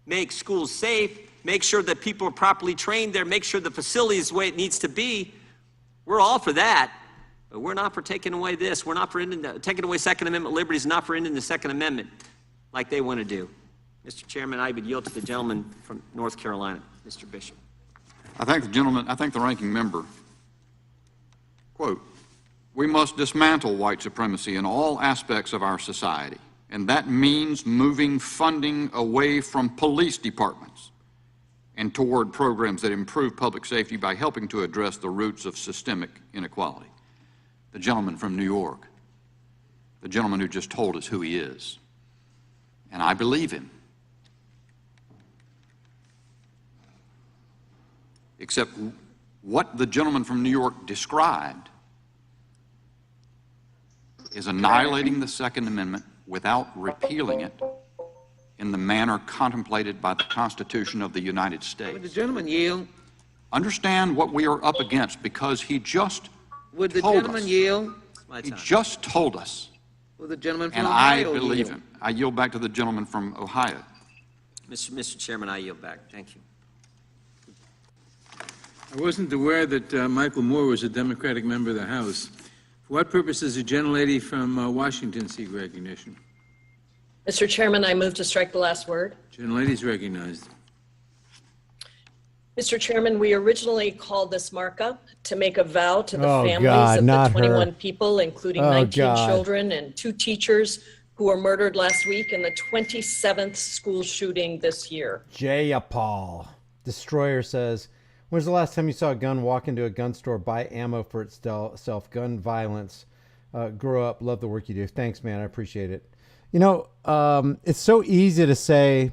S4: make schools safe, make sure that people are properly trained there, make sure the facility is the way it needs to be. We're all for that, but we're not for taking away this. We're not for taking away Second Amendment liberties, not for ending the Second Amendment like they want to do. Mr. Chairman, I would yield to the gentleman from North Carolina, Mr. Bishop.
S12: I thank the ranking member. Quote, we must dismantle white supremacy in all aspects of our society, and that means moving funding away from police departments and toward programs that improve public safety by helping to address the roots of systemic inequality. The gentleman from New York, the gentleman who just told us who he is, and I believe him. Except what the gentleman from New York described is annihilating the Second Amendment without repealing it in the manner contemplated by the Constitution of the United States.
S2: Would the gentleman yield?
S12: Understand what we are up against, because he just
S2: Would the
S12: told
S2: gentleman
S12: us.
S2: yield?
S12: He just told us.
S2: Will the gentleman from
S12: And
S2: Ohio
S12: I believe
S2: yield?
S12: him. I yield back to the gentleman from Ohio.
S4: Mr. Chairman, I yield back. Thank you.
S20: I wasn't aware that Michael Moore was a Democratic member of the House. For what purpose does the gentlelady from Washington seek recognition?
S21: Mr. Chairman, I move to strike the last word.
S20: Gentlelady's recognized.
S21: Mr. Chairman, we originally called this markup to make a vow to the families
S1: God,
S21: of the
S1: not
S21: 21
S1: her.
S21: people, including
S1: Oh,
S21: 19
S1: God.
S21: children and 2 teachers who were murdered last week in the 27th school shooting this year.
S1: Jayapal. Destroyer says, when's the last time you saw a gun walk into a gun store, buy ammo for itself? Gun violence. Grow up. Love the work you do. Thanks, man. I appreciate it. You know, it's so easy to say,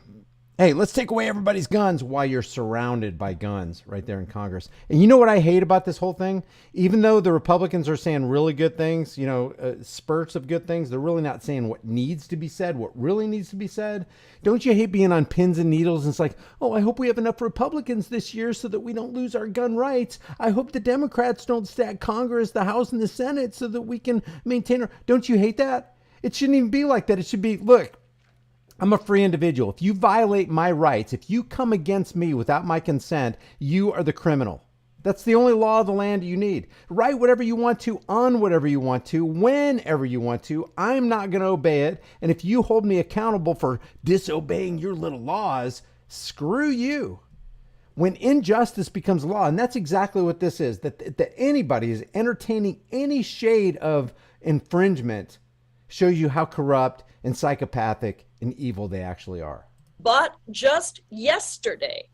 S1: hey, let's take away everybody's guns while you're surrounded by guns right there in Congress. And you know what I hate about this whole thing? Even though the Republicans are saying really good things, you know, spurts of good things, they're really not saying what needs to be said, what really needs to be said. Don't you hate being on pins and needles? And it's like, oh, I hope we have enough Republicans this year so that we don't lose our gun rights. I hope the Democrats don't stack Congress, the House, and the Senate so that we can maintain our... Don't you hate that? It shouldn't even be like that. It should be, look, I'm a free individual. If you violate my rights, if you come against me without my consent, you are the criminal. That's the only law of the land you need. Write whatever you want to, on whatever you want to, whenever you want to. I'm not going to obey it. And if you hold me accountable for disobeying your little laws, screw you. When injustice becomes law, and that's exactly what this is, that anybody is entertaining any shade of infringement shows you how corrupt and psychopathic and evil they actually are.
S21: But just yesterday,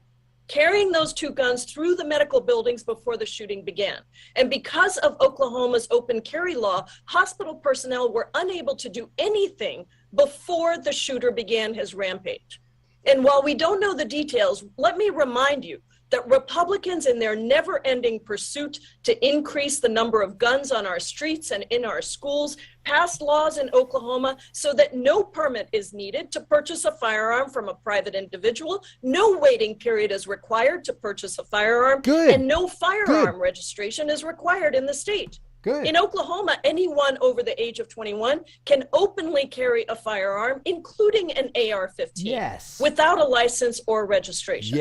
S21: carrying those two guns through the medical buildings before the shooting began. And because of Oklahoma's open carry law, hospital personnel were unable to do anything before the shooter began his rampage. And while we don't know the details, let me remind you that Republicans, in their never-ending pursuit to increase the number of guns on our streets and in our schools, passed laws in Oklahoma so that no permit is needed to purchase a firearm from a private individual, no waiting period is required to purchase a firearm, and no firearm registration is required in the state. In Oklahoma, anyone over the age of 21 can openly carry a firearm, including an AR-15, without a license or registration.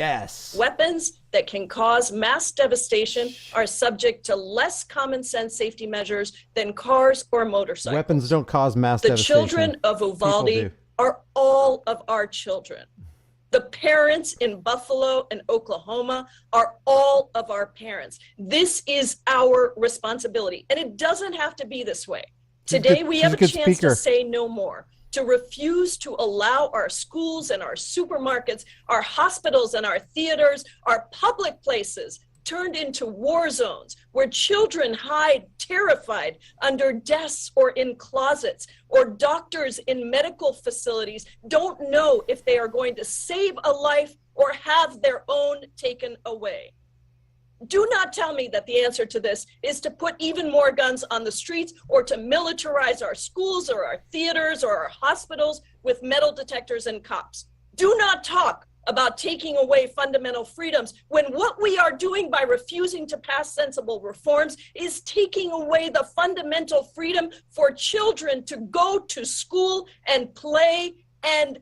S21: Weapons that can cause mass devastation are subject to less common sense safety measures than cars or motorcycles.
S1: Weapons don't cause mass
S21: The
S1: devastation.
S21: children of Uvalde are all of our children. The parents in Buffalo and Oklahoma are all of our parents. This is our responsibility, and it doesn't have to be this way. Today, we have a chance to say no more, to refuse to allow our schools and our supermarkets, our hospitals and our theaters, our public places turned into war zones where children hide terrified under desks or in closets, or doctors in medical facilities don't know if they are going to save a life or have their own taken away. Do not tell me that the answer to this is to put even more guns on the streets or to militarize our schools or our theaters or our hospitals with metal detectors and cops. Do not talk about taking away fundamental freedoms when what we are doing by refusing to pass sensible reforms is taking away the fundamental freedom for children to go to school and play and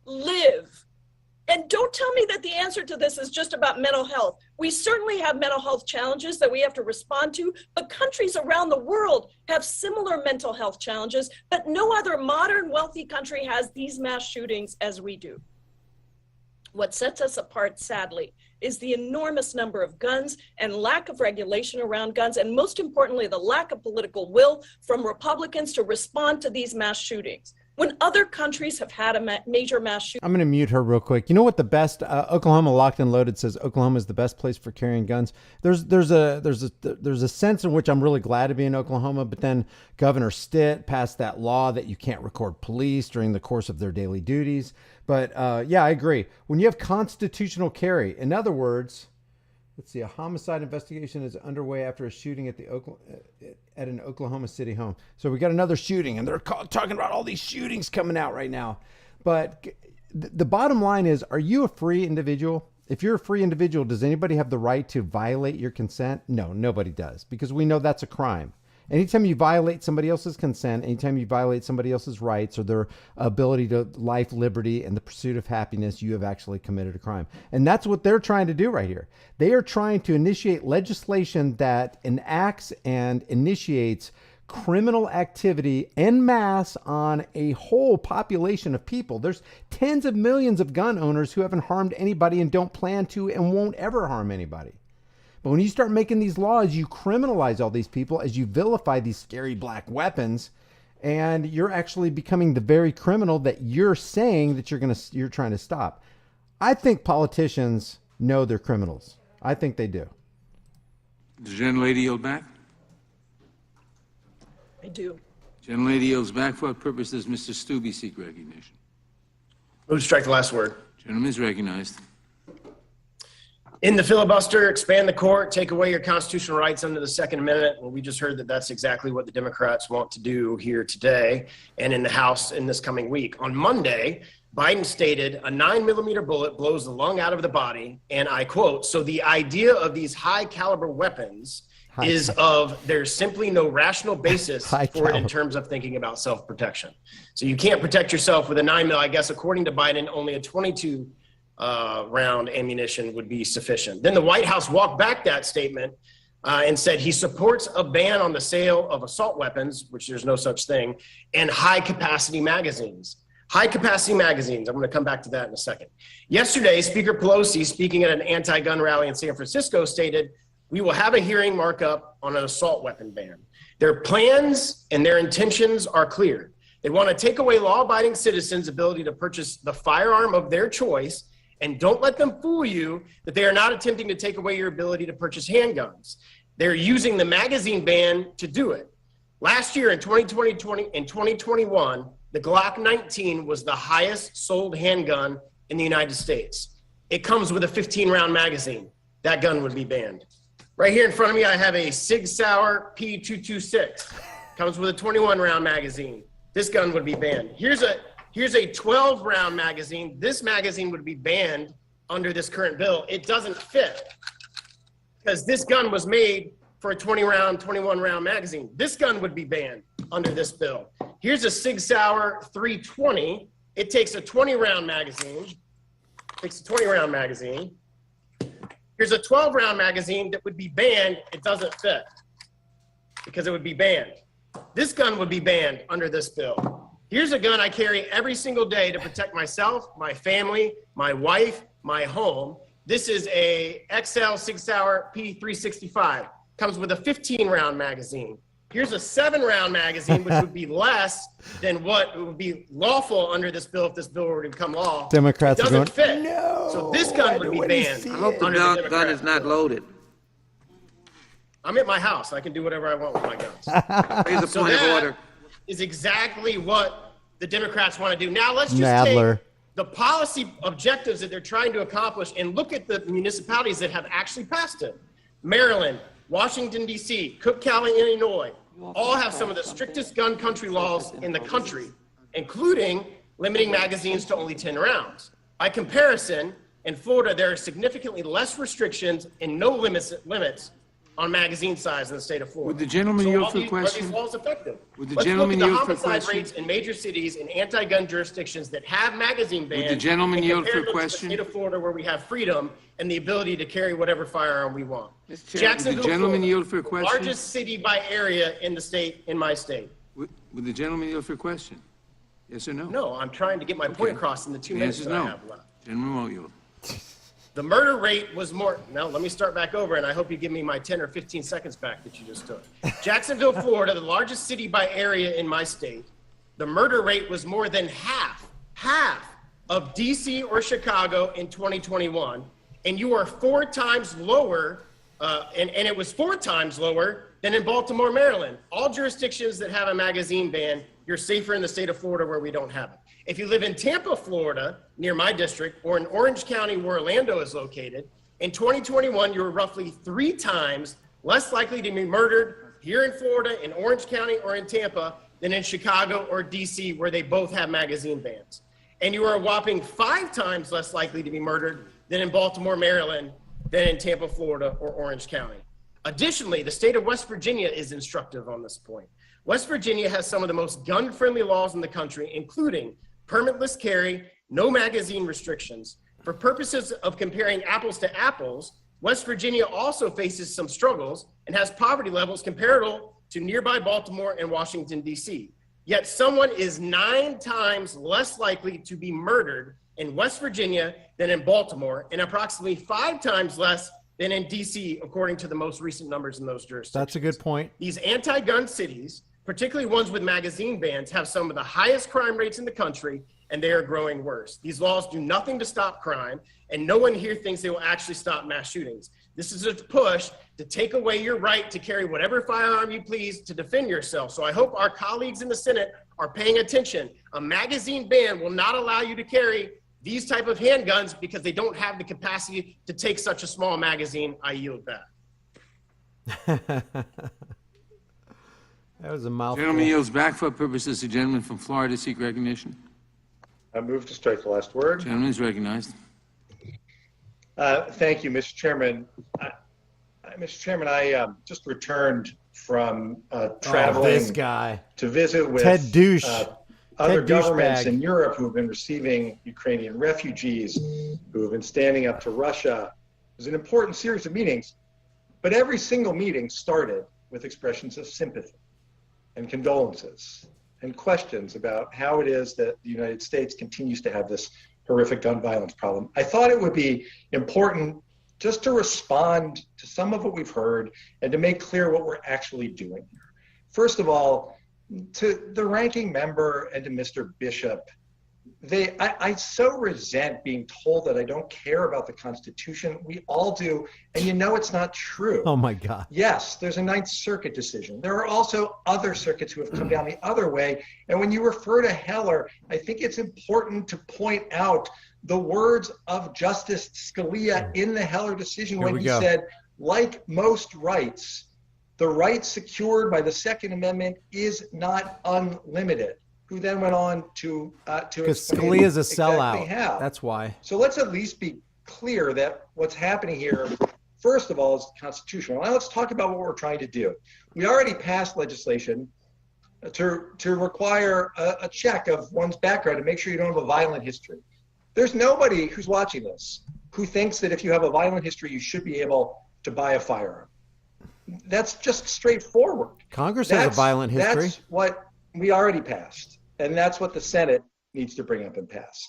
S21: live. And don't tell me that the answer to this is just about mental health. We certainly have mental health challenges that we have to respond to, but countries around the world have similar mental health challenges, but no other modern wealthy country has these mass shootings as we do. What sets us apart, sadly, is the enormous number of guns and lack of regulation around guns, and most importantly, the lack of political will from Republicans to respond to these mass shootings. When other countries have had a major mass shooting.
S1: I'm going to mute her real quick. You know what the best, Oklahoma Locked and Loaded says Oklahoma is the best place for carrying guns. There's a sense in which I'm really glad to be in Oklahoma, but then Governor Stitt passed that law that you can't record police during the course of their daily duties. But yeah, I agree. When you have constitutional carry, in other words, let's see, a homicide investigation is underway after a shooting at an Oklahoma City home. So we got another shooting, and they're talking about all these shootings coming out right now. But the bottom line is, are you a free individual? If you're a free individual, does anybody have the right to violate your consent? No, nobody does, because we know that's a crime. Anytime you violate somebody else's consent, anytime you violate somebody else's rights or their ability to life, liberty, and the pursuit of happiness, you have actually committed a crime. And that's what they're trying to do right here. They are trying to initiate legislation that enacts and initiates criminal activity en masse on a whole population of people. There's tens of millions of gun owners who haven't harmed anybody and don't plan to and won't ever harm anybody. But when you start making these laws, you criminalize all these people as you vilify these scary black weapons, and you're actually becoming the very criminal that you're saying that you're trying to stop. I think politicians know they're criminals. I think they do.
S2: The gentlelady yield back?
S21: I do.
S2: Gentlelady yields back. For what purpose does Mr. Stubbe seek recognition?
S3: Move to strike the last word.
S2: Gentleman is recognized.
S3: In the filibuster, expand the court, take away your constitutional rights under the Second Amendment. Well, we just heard that that's exactly what the Democrats want to do here today and in the House in this coming week. On Monday, Biden stated a 9mm bullet blows the lung out of the body, and I quote, "So the idea of these high caliber weapons is there's simply no rational basis for it in terms of thinking about self-protection." So you can't protect yourself with a 9mm. I guess according to Biden, only a 22 round ammunition would be sufficient. Then the White House walked back that statement and said he supports a ban on the sale of assault weapons, which there's no such thing, and high capacity magazines. High capacity magazines. I'm going to come back to that in a second. Yesterday, Speaker Pelosi, speaking at an anti-gun rally in San Francisco, stated, "We will have a hearing markup on an assault weapon ban." Their plans and their intentions are clear. They want to take away law-abiding citizens' ability to purchase the firearm of their choice, and don't let them fool you that they are not attempting to take away your ability to purchase handguns. They're using the magazine ban to do it. Last year in 2021, the Glock 19 was the highest sold handgun in the United States. It comes with a 15-round magazine. That gun would be banned. Right here in front of me, I have a Sig Sauer P226. Comes with a 21-round magazine. This gun would be banned. Here's a 12-round magazine. This magazine would be banned under this current bill. It doesn't fit because this gun was made for a 20-round, 21-round magazine. This gun would be banned under this bill. Here's a Sig Sauer 320. It takes a 20-round magazine. Here's a 12-round magazine that would be banned. It doesn't fit because it would be banned. This gun would be banned under this bill. Here's a gun I carry every single day to protect myself, my family, my wife, my home. This is a XL Sig Sauer P365. Comes with a 15-round magazine. Here's a 7-round magazine, which would be less than what would be lawful under this bill if this bill were to become law.
S1: Democrats
S3: it
S1: are going,
S3: fit.
S1: no.
S3: So this gun would be banned.
S2: I hope the gun is not loaded.
S3: I'm at my house. I can do whatever I want with my guns.
S2: Here's a point of order.
S3: Is exactly what the Democrats want to do. Now let's just
S1: Nadler.
S3: take the policy objectives that they're trying to accomplish and look at the municipalities that have actually passed it. Maryland, Washington, D.C., Cook County, Illinois, all have some of the strictest gun country laws in the country, including limiting magazines to only 10 rounds. By comparison, in Florida, there are significantly less restrictions and no limits on magazine size in the state of Florida.
S20: Would the gentleman yield for a question?
S3: Are these laws effective?
S20: Would the
S3: Let's
S20: gentleman
S3: look at
S20: yield
S3: the
S20: for a
S3: homicide
S20: question?
S3: rates in major cities and anti-gun jurisdictions that have magazine bans.
S20: Would the gentleman
S3: and
S20: yield
S3: compare
S20: for a
S3: them to
S20: question?
S3: the state of Florida, where we have freedom and the ability to carry whatever firearm we want.
S20: Would the gentleman yield for a question?
S3: Largest city by area in the state, in my state.
S20: Would the gentleman yield for a question? Yes or no?
S3: No, I'm trying to get my point across in the 2
S20: The
S3: minutes
S20: answer
S3: that
S20: is
S3: I
S20: no.
S3: have left.
S20: Gentleman won't yield.
S3: The murder rate was more. Now, let me start back over, and I hope you give me my 10 or 15 seconds back that you just took. Jacksonville, Florida, the largest city by area in my state, the murder rate was more than half of D.C. or Chicago in 2021, and you are 4 times lower, and it was 4 times lower than in Baltimore, Maryland. All jurisdictions that have a magazine ban, you're safer in the state of Florida where we don't have it. If you live in Tampa, Florida, near my district, or in Orange County, where Orlando is located, in 2021, you were roughly 3 times less likely to be murdered here in Florida, in Orange County, or in Tampa than in Chicago or DC, where they both have magazine bans. And you are a whopping 5 times less likely to be murdered than in Baltimore, Maryland, than in Tampa, Florida, or Orange County. Additionally, the state of West Virginia is instructive on this point. West Virginia has some of the most gun-friendly laws in the country, including permitless carry, no magazine restrictions. For purposes of comparing apples to apples, West Virginia also faces some struggles and has poverty levels comparable to nearby Baltimore and Washington, D.C. Yet someone is 9 times less likely to be murdered in West Virginia than in Baltimore, and approximately 5 times less than in D.C., according to the most recent numbers in those jurisdictions.
S1: That's a good point.
S3: These anti-gun cities, particularly ones with magazine bans, have some of the highest crime rates in the country, and they are growing worse. These laws do nothing to stop crime, and no one here thinks they will actually stop mass shootings. This is a push to take away your right to carry whatever firearm you please to defend yourself. So I hope our colleagues in the Senate are paying attention. A magazine ban will not allow you to carry these type of handguns because they don't have the capacity to take such a small magazine. I yield back.
S1: That was a mouthful.
S20: Gentleman yields back for purposes. The gentleman from Florida seek recognition.
S5: I move to strike the last word.
S20: Gentleman is recognized.
S5: Thank you, Mr. Chairman. Mr. Chairman, I just returned from traveling
S1: this guy.
S5: to visit with
S1: Ted Douche.
S5: other
S1: Ted
S5: governments
S1: douchebag.
S5: in Europe who have been receiving Ukrainian refugees, who have been standing up to Russia. It was an important series of meetings, but every single meeting started with expressions of sympathy and condolences and questions about how it is that the United States continues to have this horrific gun violence problem. I thought it would be important just to respond to some of what we've heard and to make clear what we're actually doing here. First of all, to the ranking member and to Mr. Bishop, I so resent being told that I don't care about the Constitution. We all do, and you know it's not true.
S1: Oh my God.
S5: Yes, there's a Ninth Circuit decision. There are also other circuits who have come down the other way. And when you refer to Heller, I think it's important to point out the words of Justice Scalia in the Heller decision when he said, like most rights, the right secured by the Second Amendment is not unlimited. Who then went on to
S1: Because
S5: explain
S1: Scalia's a
S5: exactly
S1: sellout.
S5: how.
S1: That's why.
S5: So let's at least be clear that what's happening here, first of all, is constitutional. Now let's talk about what we're trying to do. We already passed legislation to require a check of one's background to make sure you don't have a violent history. There's nobody who's watching this who thinks that if you have a violent history, you should be able to buy a firearm. That's just straightforward.
S1: Congress has a violent history.
S5: That's what we already passed, and that's what the Senate needs to bring up and pass.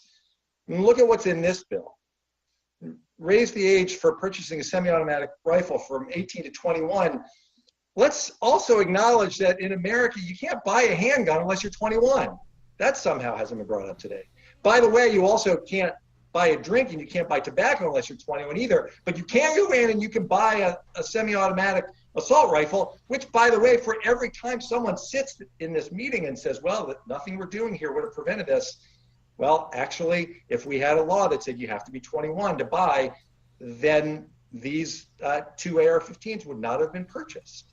S5: And look at what's in this bill. Raise the age for purchasing a semi-automatic rifle from 18 to 21. Let's also acknowledge that in America, you can't buy a handgun unless you're 21. That somehow hasn't been brought up today. By the way, you also can't buy a drink and you can't buy tobacco unless you're 21 either, but you can go in and you can buy a semi-automatic assault rifle, which, by the way, for every time someone sits in this meeting and says, well, nothing we're doing here would have prevented this. Well, actually, if we had a law that said you have to be 21 to buy, then these two AR-15s would not have been purchased.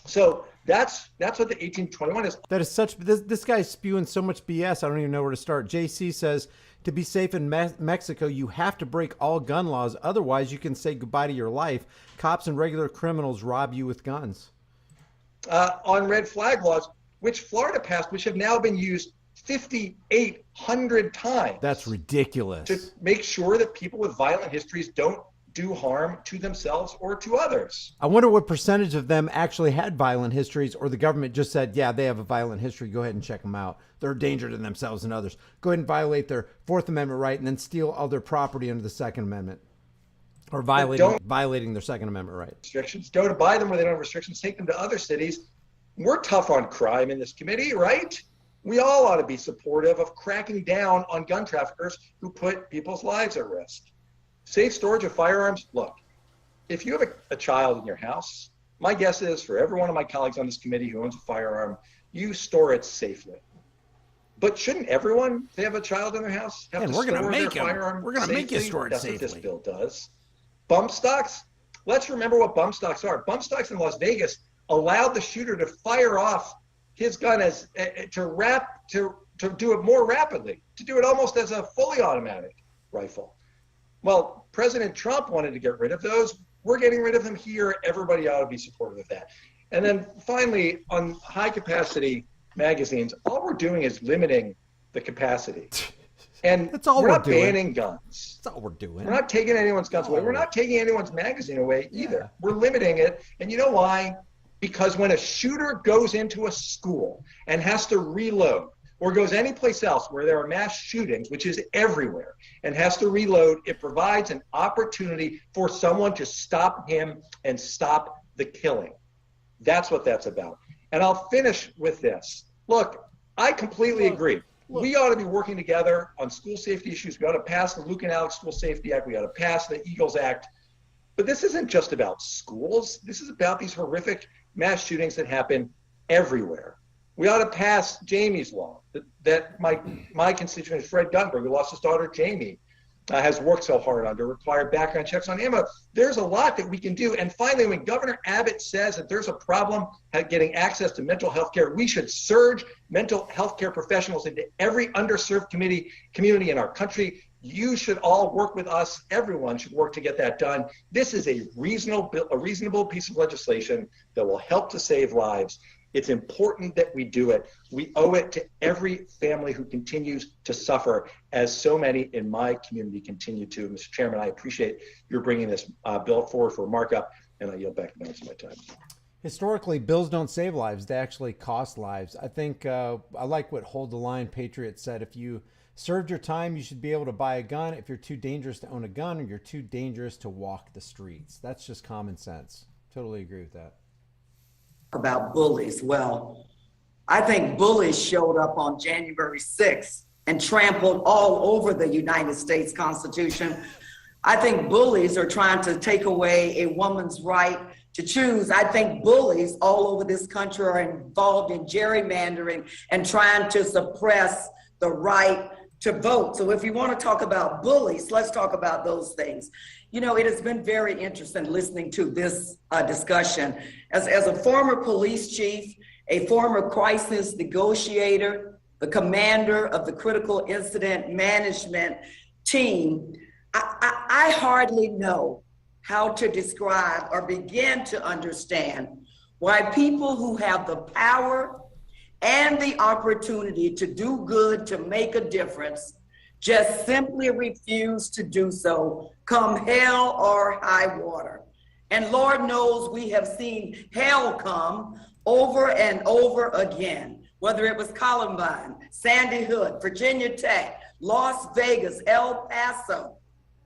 S5: So that's what the 1821 is.
S1: That is such, this guy's spewing so much BS, I don't even know where to start. JC says, to be safe in Mexico, you have to break all gun laws. Otherwise, you can say goodbye to your life. Cops and regular criminals rob you with guns.
S5: On red flag laws, which Florida passed, which have now been used 5,800 times.
S1: That's ridiculous.
S5: To make sure that people with violent histories don't do harm to themselves or to others.
S1: I wonder what percentage of them actually had violent histories, or the government just said, yeah, they have a violent history. Go ahead and check them out. They're a danger to themselves and others. Go ahead and violate their Fourth Amendment right and then steal all their property under the Second Amendment. Or violating their Second Amendment right.
S5: Restrictions. Don't buy them where they don't have restrictions. Take them to other cities. We're tough on crime in this committee, right? We all ought to be supportive of cracking down on gun traffickers who put people's lives at risk. Safe storage of firearms. Look, if you have a child in your house, my guess is for every one of my colleagues on this committee who owns a firearm, you store it safely. But shouldn't everyone, if they have a child in their house, have to store their firearm
S1: We're going to make you
S5: safely?
S1: store it
S5: That's
S1: safely.
S5: what this bill does. Bump stocks. Let's remember what bump stocks are. Bump stocks in Las Vegas allowed the shooter to fire off his gun as to do it more rapidly, to do it almost as a fully automatic rifle. Well, President Trump wanted to get rid of those. We're getting rid of them here. Everybody ought to be supportive of that. And then finally, on high capacity magazines, all we're doing is limiting the capacity. And
S1: That's all
S5: we're not
S1: doing.
S5: banning guns.
S1: That's all we're doing.
S5: We're not taking anyone's guns away. We're not taking anyone's magazine away either. We're limiting it. And you know why? Because when a shooter goes into a school and has to reload, or goes anyplace else where there are mass shootings, which is everywhere, and has to reload, it provides an opportunity for someone to stop him and stop the killing. That's what that's about. And I'll finish with this. Look, I completely agree. We ought to be working together on school safety issues. We ought to pass the Luke and Alex School Safety Act. We ought to pass the Eagles Act. But this isn't just about schools. This is about these horrific mass shootings that happen everywhere. We ought to pass Jamie's law that my constituent Fred Gunberg, who lost his daughter Jamie, has worked so hard on to require background checks on ammo. There's a lot that we can do. And finally, when Governor Abbott says that there's a problem getting access to mental health care, we should surge mental health care professionals into every underserved community in our country. You should all work with us. Everyone should work to get that done. This is a reasonable piece of legislation that will help to save lives. It's important that we do it. We owe it to every family who continues to suffer, as so many in my community continue to. Mr. Chairman, I appreciate your bringing this bill forward for markup, and I yield back the balance of my time.
S1: Historically, bills don't save lives. They actually cost lives. I think I like what Hold the Line Patriot said. If you served your time, you should be able to buy a gun. If you're too dangerous to own a gun, or you're too dangerous to walk the streets. That's just common sense. Totally agree with that.
S7: About bullies. Well, I think bullies showed up on January 6th and trampled all over the United States Constitution. I think bullies are trying to take away a woman's right to choose. I think bullies all over this country are involved in gerrymandering and trying to suppress the right to vote. So if you want to talk about bullies, let's talk about those things. You know, it has been very interesting listening to this discussion. As a former police chief, a former crisis negotiator, the commander of the critical incident management team, I hardly know how to describe or begin to understand why people who have the power and the opportunity to do good, to make a difference, just simply refuse to do so, come hell or high water. And Lord knows we have seen hell come over and over again, whether it was Columbine, Sandy Hook, Virginia Tech, Las Vegas, El Paso,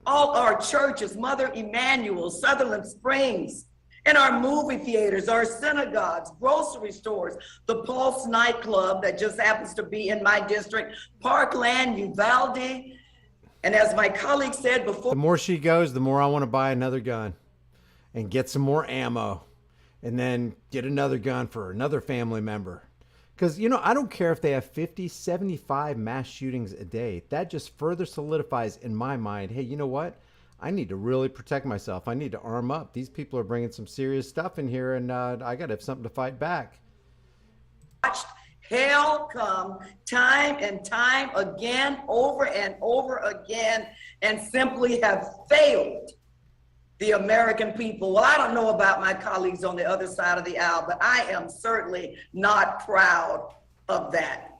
S7: all our churches, Mother Emanuel, Sutherland Springs, and our movie theaters, our synagogues, grocery stores, the Pulse nightclub that just happens to be in my district, Parkland, Uvalde. And as my colleague said before,
S1: The more she goes, the more I want to buy another gun and get some more ammo and then get another gun for another family member. Because, you know, I don't care if they have 50, 75 mass shootings a day. That just further solidifies in my mind, hey, you know what? I need to really protect myself. I need to arm up. These people are bringing some serious stuff in here, and I got to have something to fight back.
S7: watched hell come time and time again, over and over again, and simply have failed the American people. Well, I don't know about my colleagues on the other side of the aisle, but I am certainly not proud of that.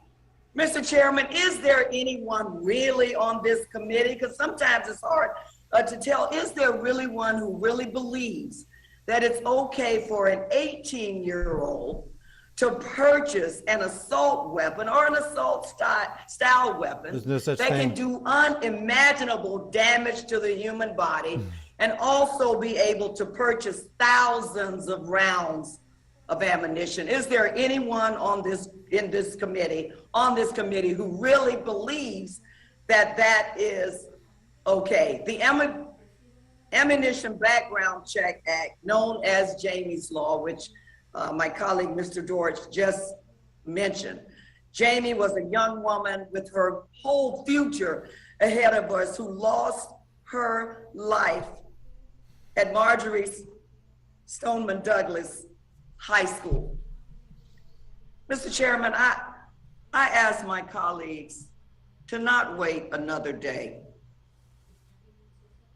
S7: Mr. Chairman, is there anyone really on this committee? Because sometimes it's hard to tell, is there really one who really believes that it's okay for an 18-year-old to purchase an assault weapon or an assault style weapon that can do unimaginable damage to the human body and also be able to purchase thousands of rounds of ammunition? Is there anyone on this committee who really believes that that is okay? The Ammunition Background Check Act, known as Jamie's Law, which my colleague Mr. Dortch just mentioned. Jamie was a young woman with her whole future ahead of us who lost her life at Marjorie Stoneman Douglas High School. Mr. Chairman, I ask my colleagues to not wait another day.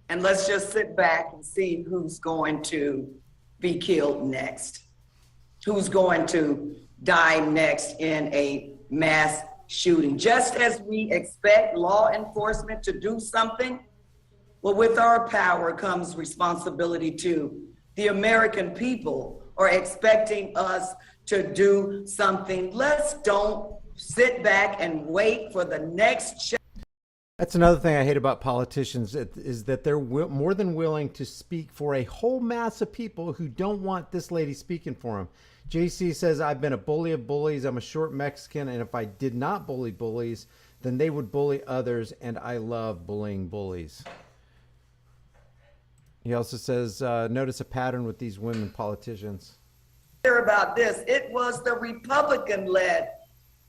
S7: And let's just sit back and see who's going to be killed next, who's going to die next in a mass shooting. Just as we expect law enforcement to do something, well, with our power comes responsibility too. The American people are expecting us to do something. Let's don't sit back and wait for the next.
S1: That's another thing I hate about politicians is that they're more than willing to speak for a whole mass of people who don't want this lady speaking for them. JC says, I've been a bully of bullies. I'm a short Mexican, and if I did not bully bullies, then they would bully others, and I love bullying bullies. He also says, notice a pattern with these women politicians.
S7: About this, it was the Republican-led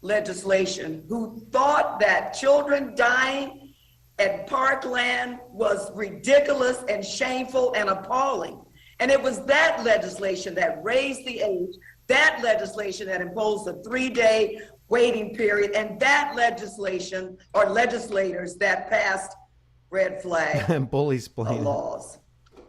S7: legislation who thought that children dying at Parkland was ridiculous and shameful and appalling. And it was that legislation that raised the age, that legislation that imposed a 3-day waiting period, and that legislation or legislators that passed red flag
S1: and bullies
S7: laws.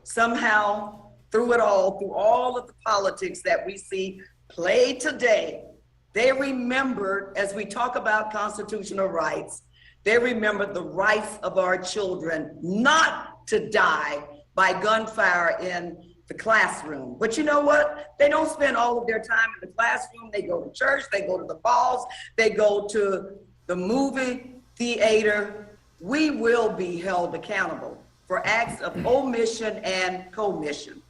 S7: Somehow, through it all, through all of the politics that we see played today, they remembered, as we talk about constitutional rights, they remembered the rights of our children not to die by gunfire in the classroom. But you know what? They don't spend all of their time in the classroom. They go to church, they go to the balls, they go to the movie theater. We will be held accountable for acts of omission and commission.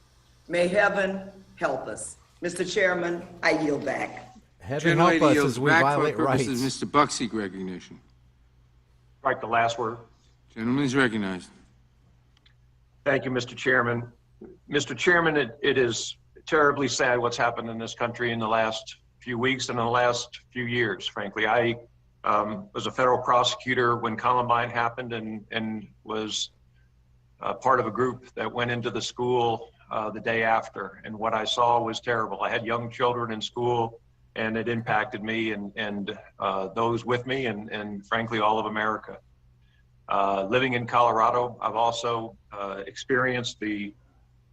S7: May heaven help us. Mr. Chairman, I yield back.
S1: Heaven help us as we violate rights.
S2: Mr. Buckseek recognition.
S8: Right, the last word.
S2: Gentleman is recognized.
S8: Thank you, Mr. Chairman. Mr. Chairman, it is terribly sad what's happened in this country in the last few weeks and in the last few years, frankly. I was a federal prosecutor when Columbine happened and was part of a group that went into the school the day after. And what I saw was terrible. I had young children in school, and it impacted me and those with me and frankly, all of America. Living in Colorado, I've also experienced the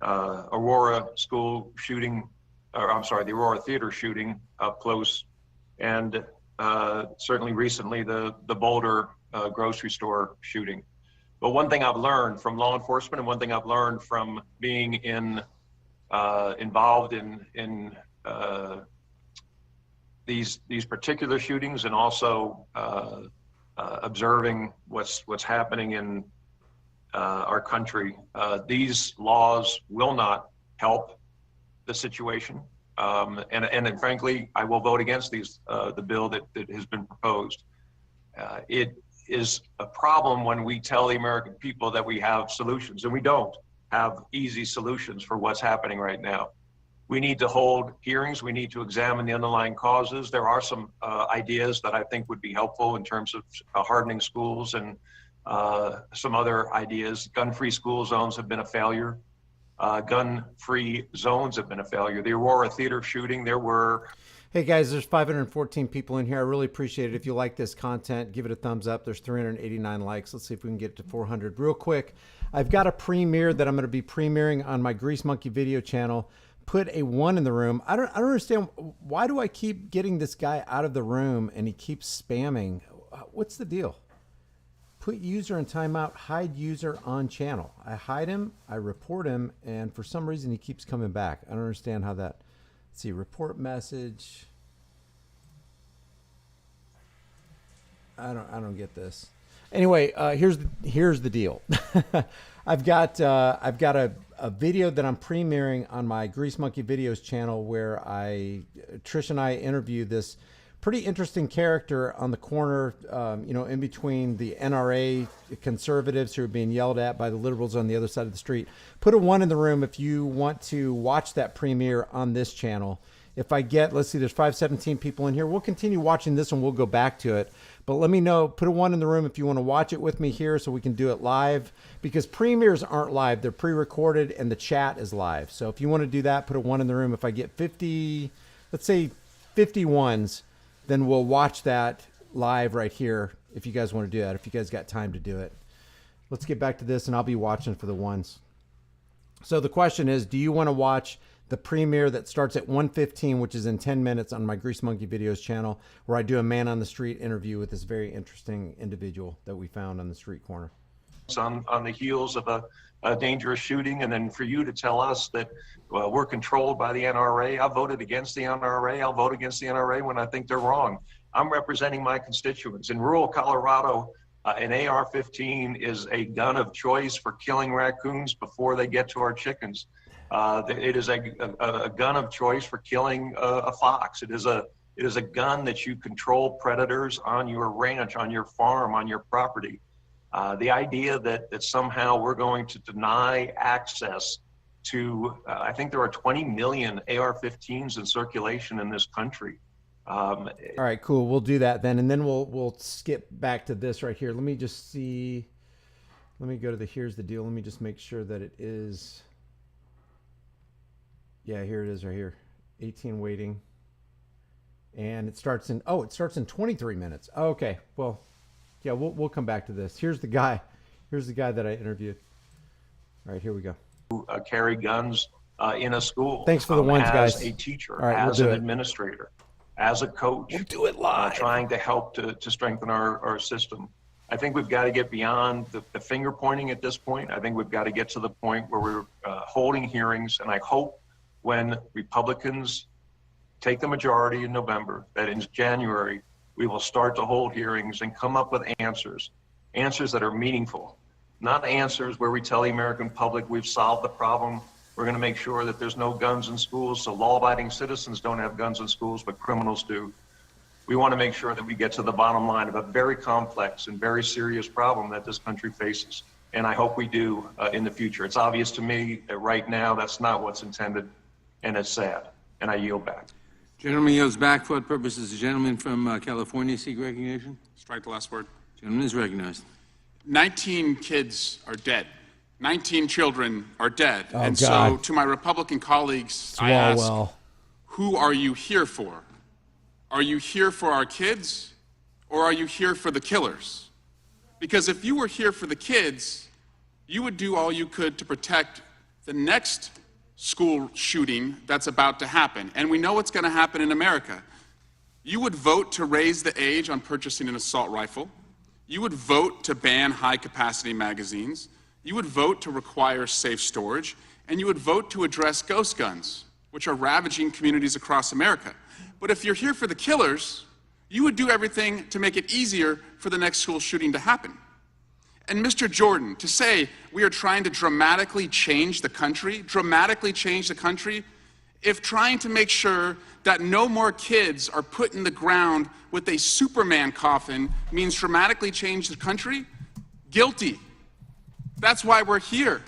S8: Aurora school shooting, or I'm sorry, the Aurora theater shooting up close. And certainly recently the Boulder grocery store shooting. But one thing I've learned from law enforcement and one thing I've learned from being involved in these particular shootings and also observing what's happening in our country, these laws will not help the situation. And frankly, I will vote against the bill that has been proposed. It is a problem when we tell the American people that we have solutions, and we don't have easy solutions for what's happening right now. We need to hold hearings. We need to examine the underlying causes. There are some ideas that I think would be helpful in terms of hardening schools and some other ideas. Gun-free school zones have been a failure. Gun-free zones have been a failure. The Aurora theater shooting, there were...
S1: Hey guys, there's 514 people in here. I really appreciate it. If you like this content, give it a thumbs up. There's 389 likes. Let's see if we can get to 400 real quick. I've got a premiere that I'm going to be premiering on my Grease Monkey video channel. Put a 1 in the room. I don't understand. Why do I keep getting this guy out of the room and he keeps spamming? What's the deal? Put user in timeout, hide user on channel. I hide him, I report him, and for some reason he keeps coming back. I don't understand how that... Let's see, report message. I don't get this. Anyway, here's the deal. I've got a video that I'm premiering on my Grease Monkey Videos channel where Trish and I interview this pretty interesting character on the corner, in between the NRA conservatives who are being yelled at by the liberals on the other side of the street. Put a 1 in the room if you want to watch that premiere on this channel. If I get, let's see, there's 517 people in here. We'll continue watching this and we'll go back to it. But let me know, put a 1 in the room if you want to watch it with me here so we can do it live, because premieres aren't live. They're pre-recorded and the chat is live. So if you want to do that, put a 1 in the room. If I get 50, let's say 51s, then we'll watch that live right here if you guys want to do that, if you guys got time to do it. Let's get back to this, and I'll be watching for the 1s. So the question is, do you want to watch the premiere that starts at 1:15, which is in 10 minutes on my Grease Monkey Videos channel, where I do a man on the street interview with this very interesting individual that we found on the street corner?
S8: On the heels of a dangerous shooting, and then for you to tell us that we're controlled by the NRA. I voted against the NRA. I'll vote against the NRA when I think they're wrong. I'm representing my constituents. In rural Colorado, an AR-15 is a gun of choice for killing raccoons before they get to our chickens. It is a gun of choice for killing a fox. It is a gun that you control predators on your ranch, on your farm, on your property. The idea that somehow we're going to deny access to, I think there are 20 million AR-15s in circulation in this country.
S1: All right, cool. We'll do that then. And then we'll skip back to this right here. Let me just see. Let me go to the, here's the deal. Let me just make sure that it is. Yeah, here it is right here. 18 waiting. And it starts in, oh, it starts in 23 minutes. Okay. Well, yeah, we'll come back to this. Here's the guy. Here's the guy that I interviewed. All right, here we go.
S8: Carry guns in a school.
S1: Thanks for the ones,
S8: as
S1: guys.
S8: a teacher,
S1: All right,
S8: as
S1: we'll
S8: an
S1: do it.
S8: administrator, as a coach.
S1: We'll do it live.
S8: Trying to help to strengthen our system. I think we've got to get beyond the finger pointing at this point. I think we've got to get to the point where we're holding hearings, and I hope when Republicans take the majority in November, that in January, we will start to hold hearings and come up with answers that are meaningful, not answers where we tell the American public we've solved the problem. We're going to make sure that there's no guns in schools, so law-abiding citizens don't have guns in schools, but criminals do. We want to make sure that we get to the bottom line of a very complex and very serious problem that this country faces. And I hope we do in the future. It's obvious to me that right now that's not what's intended, and it's sad. And I yield back.
S20: Gentleman yields back. For what purposes? The gentleman from California seek recognition?
S9: Strike the last word.
S20: Gentleman is recognized.
S9: 19 kids are dead. 19 children are dead.
S1: Oh,
S9: and
S1: God.
S9: so to my Republican colleagues, I ask,
S1: Swalwell.
S9: who are you here for? Are you here for our kids, or are you here for the killers? Because if you were here for the kids, you would do all you could to protect the next school shooting that's about to happen. And we know what's going to happen in America. You would vote to raise the age on purchasing an assault rifle. You would vote to ban high-capacity magazines. You would vote to require safe storage. And you would vote to address ghost guns, which are ravaging communities across America. But if you're here for the killers, you would do everything to make it easier for the next school shooting to happen. And Mr. Jordan, to say we are trying to dramatically change the country, if trying to make sure that no more kids are put in the ground with a Superman coffin means dramatically change the country, guilty. That's why we're here.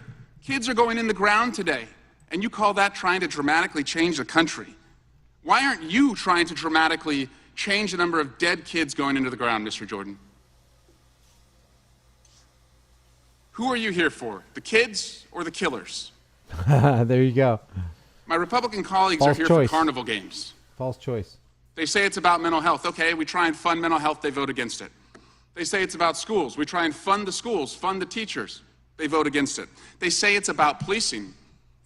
S9: Kids are going in the ground today, and you call that trying to dramatically change the country. Why aren't you trying to dramatically change the number of dead kids going into the ground, Mr. Jordan? Who are you here for, the kids or the killers?
S1: There you go.
S9: My Republican colleagues
S1: False
S9: are here
S1: choice.
S9: for carnival games.
S1: False choice.
S9: They say it's about mental health. Okay, we try and fund mental health, they vote against it. They say it's about schools. We try and fund the schools, fund the teachers. They vote against it. They say it's about policing.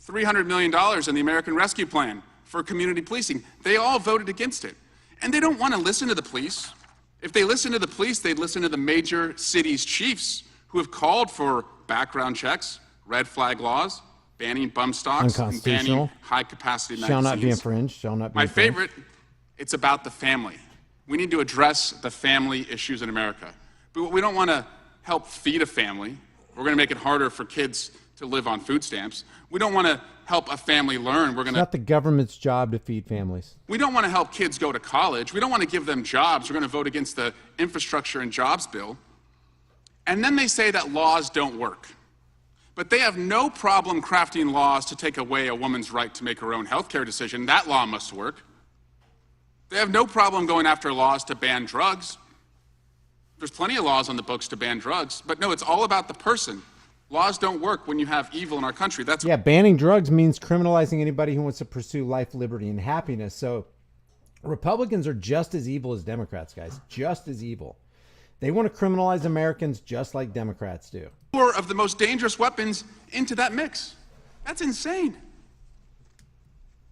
S9: $300 million in the American Rescue Plan for community policing. They all voted against it. And they don't want to listen to the police. If they listen to the police, they'd listen to the major cities' chiefs who have called for background checks, red flag laws, banning bump stocks, and banning high-capacity magazines.
S1: Shall not be infringed. Shall not be
S9: My
S1: infringed.
S9: favorite, it's about the family. We need to address the family issues in America. But we don't want to help feed a family. We're going to make it harder for kids to live on food stamps. We don't want to help a family learn. We're going
S1: It's
S9: to.
S1: not the government's job to feed families.
S9: We don't want to help kids go to college. We don't want to give them jobs. We're going to vote against the infrastructure and jobs bill. And then they say that laws don't work. But they have no problem crafting laws to take away a woman's right to make her own health care decision. That law must work. They have no problem going after laws to ban drugs. There's plenty of laws on the books to ban drugs. But no, it's all about the person. Laws don't work when you have evil in our country. That's
S1: Yeah, banning drugs means criminalizing anybody who wants to pursue life, liberty, and happiness. So Republicans are just as evil as Democrats, guys. Just as evil. They want to criminalize Americans just like Democrats do.
S9: more of the most dangerous weapons into that mix. That's insane.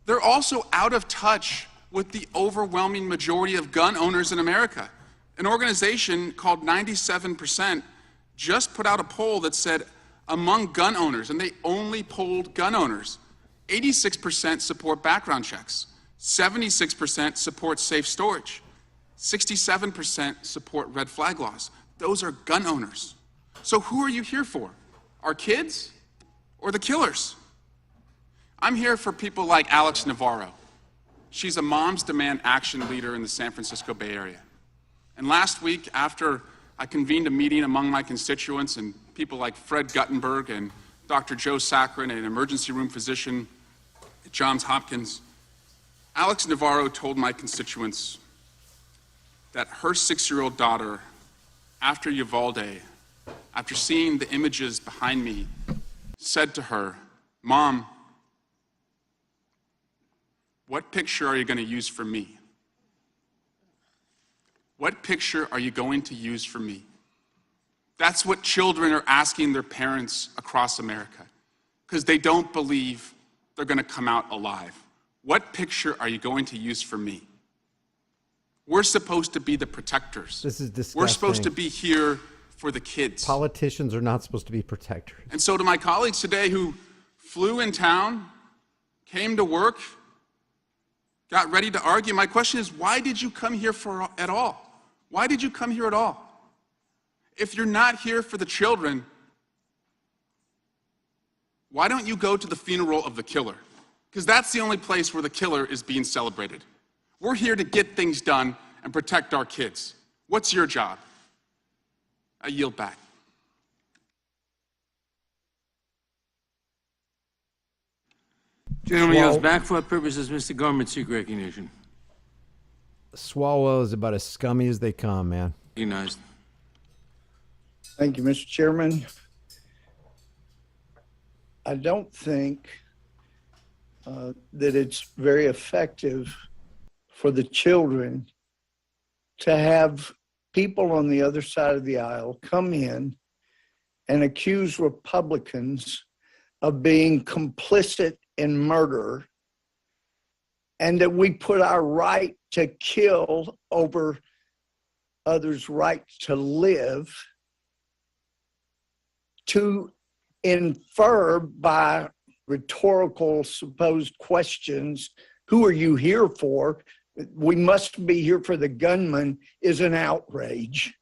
S9: They're also out of touch with the overwhelming majority of gun owners in America. An organization called 97% just put out a poll that said among gun owners, and they only polled gun owners, 86% support background checks, 76% support safe storage, 67% support red flag laws. Those are gun owners. So who are you here for? Our kids or the killers? I'm here for people like Alex Navarro. She's a Moms Demand Action leader in the San Francisco Bay Area. And last week, after I convened a meeting among my constituents and people like Fred Guttenberg and Dr. Joe Saccharin, an emergency room physician at Johns Hopkins, Alex Navarro told my constituents that her 6-year-old daughter, after Uvalde, after seeing the images behind me, said to her, "Mom, what picture are you going to use for me? What picture are you going to use for me?" That's what children are asking their parents across America, because they don't believe they're going to come out alive. What picture are you going to use for me? We're supposed to be the protectors.
S1: This is disgusting.
S9: We're supposed to be here for the kids.
S1: Politicians are not supposed to be protectors.
S9: And so to my colleagues today who flew in town, came to work, got ready to argue, my question is, why did you come here at all? Why did you come here at all? If you're not here for the children, why don't you go to the funeral of the killer? Because that's the only place where the killer is being celebrated. We're here to get things done and protect our kids. What's your job? I yield back.
S20: Gentleman yields back. For what purposes, Mr. Gorman, seek recognition?
S1: Swalwell is about as scummy as they come, man.
S20: Recognized.
S10: Thank you, Mr. Chairman. I don't think that it's very effective for the children to have people on the other side of the aisle come in and accuse Republicans of being complicit in murder, and that we put our right to kill over others' right to live, to infer by rhetorical supposed questions, who are you here for? We must be here for the gunman, is an outrage.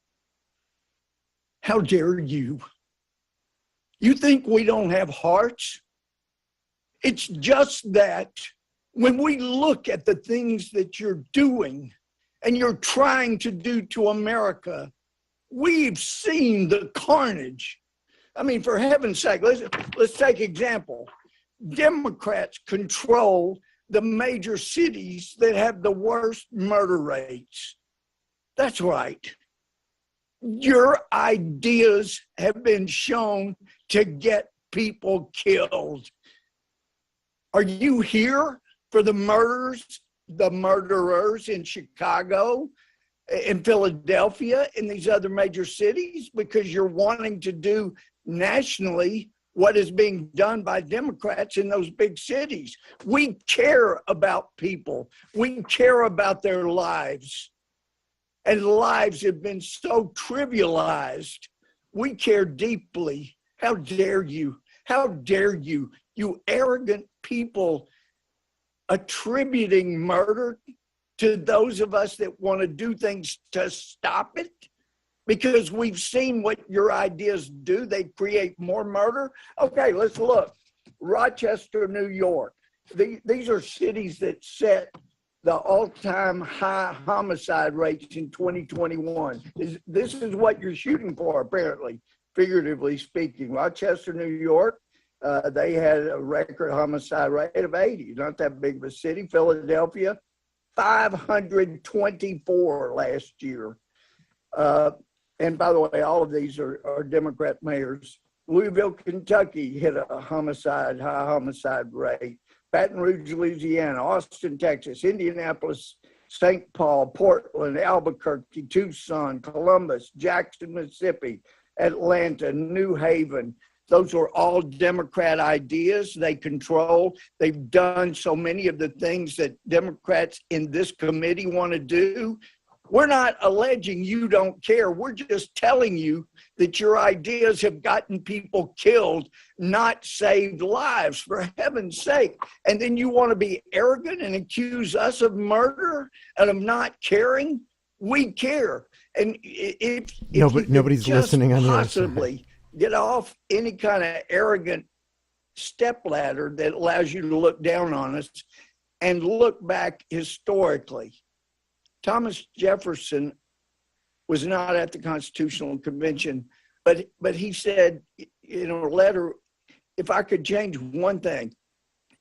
S10: How dare you? You think we don't have hearts? It's just that when we look at the things that you're doing and you're trying to do to America, we've seen the carnage. I mean, for heaven's sake, let's take example. Democrats control the major cities that have the worst murder rates. That's right. Your ideas have been shown to get people killed. Are you here for the murderers in Chicago, in Philadelphia, in these other major cities, because you're wanting to do nationally what is being done by Democrats in those big cities? We care about people. We care about their lives. And lives have been so trivialized. We care deeply. How dare you? How dare you, you arrogant people, attributing murder to those of us that want to do things to stop it? Because we've seen what your ideas do. They create more murder. Okay, let's look. Rochester, New York. These are cities that set the all-time high homicide rates in 2021. This is what you're shooting for, apparently, figuratively speaking. Rochester, New York, they had a record homicide rate of 80. Not that big of a city. Philadelphia, 524 last year. And by the way, all of these are Democrat mayors. Louisville, Kentucky hit a high homicide rate. Baton Rouge, Louisiana, Austin, Texas, Indianapolis, St. Paul, Portland, Albuquerque, Tucson, Columbus, Jackson, Mississippi, Atlanta, New Haven. Those are all Democrat ideas. They control. They've done so many of the things that Democrats in this committee want to do. We're not alleging you don't care. We're just telling you that your ideas have gotten people killed, not saved lives, for heaven's sake. And then you want to be arrogant and accuse us of murder and of not caring? We care. And if
S1: nobody's listening on
S10: possibly get off any kind of arrogant stepladder that allows you to look down on us and look back historically. Thomas Jefferson was not at the Constitutional Convention, but he said in a letter, if I could change one thing,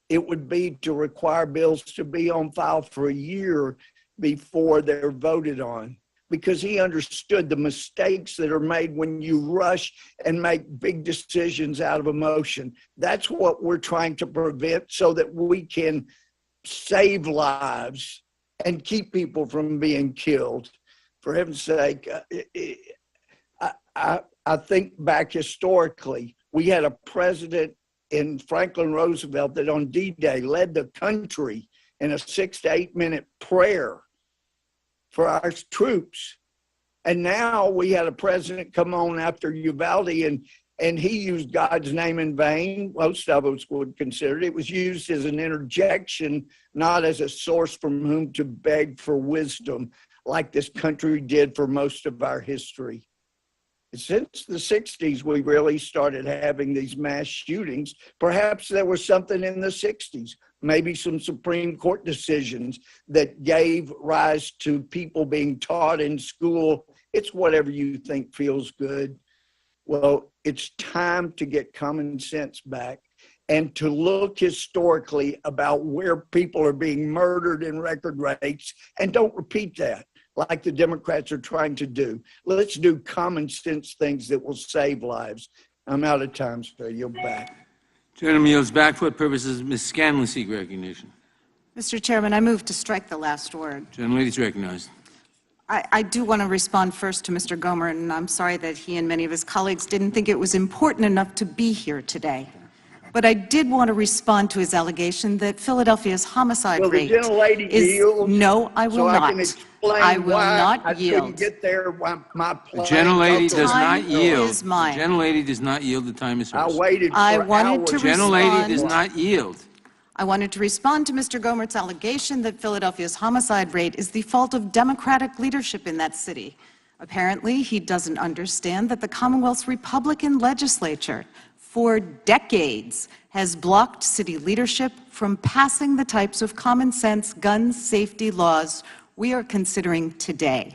S10: it would be to require bills to be on file for a year before they're voted on, because he understood the mistakes that are made when you rush and make big decisions out of emotion. That's what we're trying to prevent so that we can save lives and keep people from being killed. For heaven's sake, I think back historically, we had a president in Franklin Roosevelt that on D-Day led the country in a 6 to 8 minute prayer for our troops. And now we had a president come on after Uvalde, and he used God's name in vain. Most of us would consider it. It was used as an interjection, not as a source from whom to beg for wisdom, like this country did for most of our history. Since the 60s, we really started having these mass shootings. Perhaps there was something in the 60s, maybe some Supreme Court decisions that gave rise to people being taught in school, it's whatever you think feels good. Well, it's time to get common sense back and to look historically about where people are being murdered in record rates, and don't repeat that like the Democrats are trying to do. Let's do common sense things that will save lives. I'm out of time, so you're back.
S20: Gentleman yields back. For what purposes Ms. Scanlon seek recognition?
S13: Mr. Chairman, I move to strike the last word.
S20: Gentlelady is recognized.
S13: I do want to respond first to Mr. Gomer, and I'm sorry that he and many of his colleagues didn't think it was important enough to be here today. But I did want to respond to his allegation that Philadelphia's homicide rate
S10: the gentlelady
S13: is...
S10: yield
S13: No, I will
S10: so
S13: not.
S10: I can explain
S13: I will
S10: why
S13: not
S10: I
S13: yield.
S10: couldn't get there. My
S20: The gentlelady does not yield.
S13: is mine.
S20: The gentlelady does not yield. The time is hers.
S10: I waited for
S13: I wanted to
S20: The gentlelady
S13: respond.
S20: does not yield.
S13: I wanted to respond to Mr. Gomert's allegation that Philadelphia's homicide rate is the fault of Democratic leadership in that city. Apparently, he doesn't understand that the Commonwealth's Republican legislature for decades has blocked city leadership from passing the types of common sense gun safety laws we are considering today.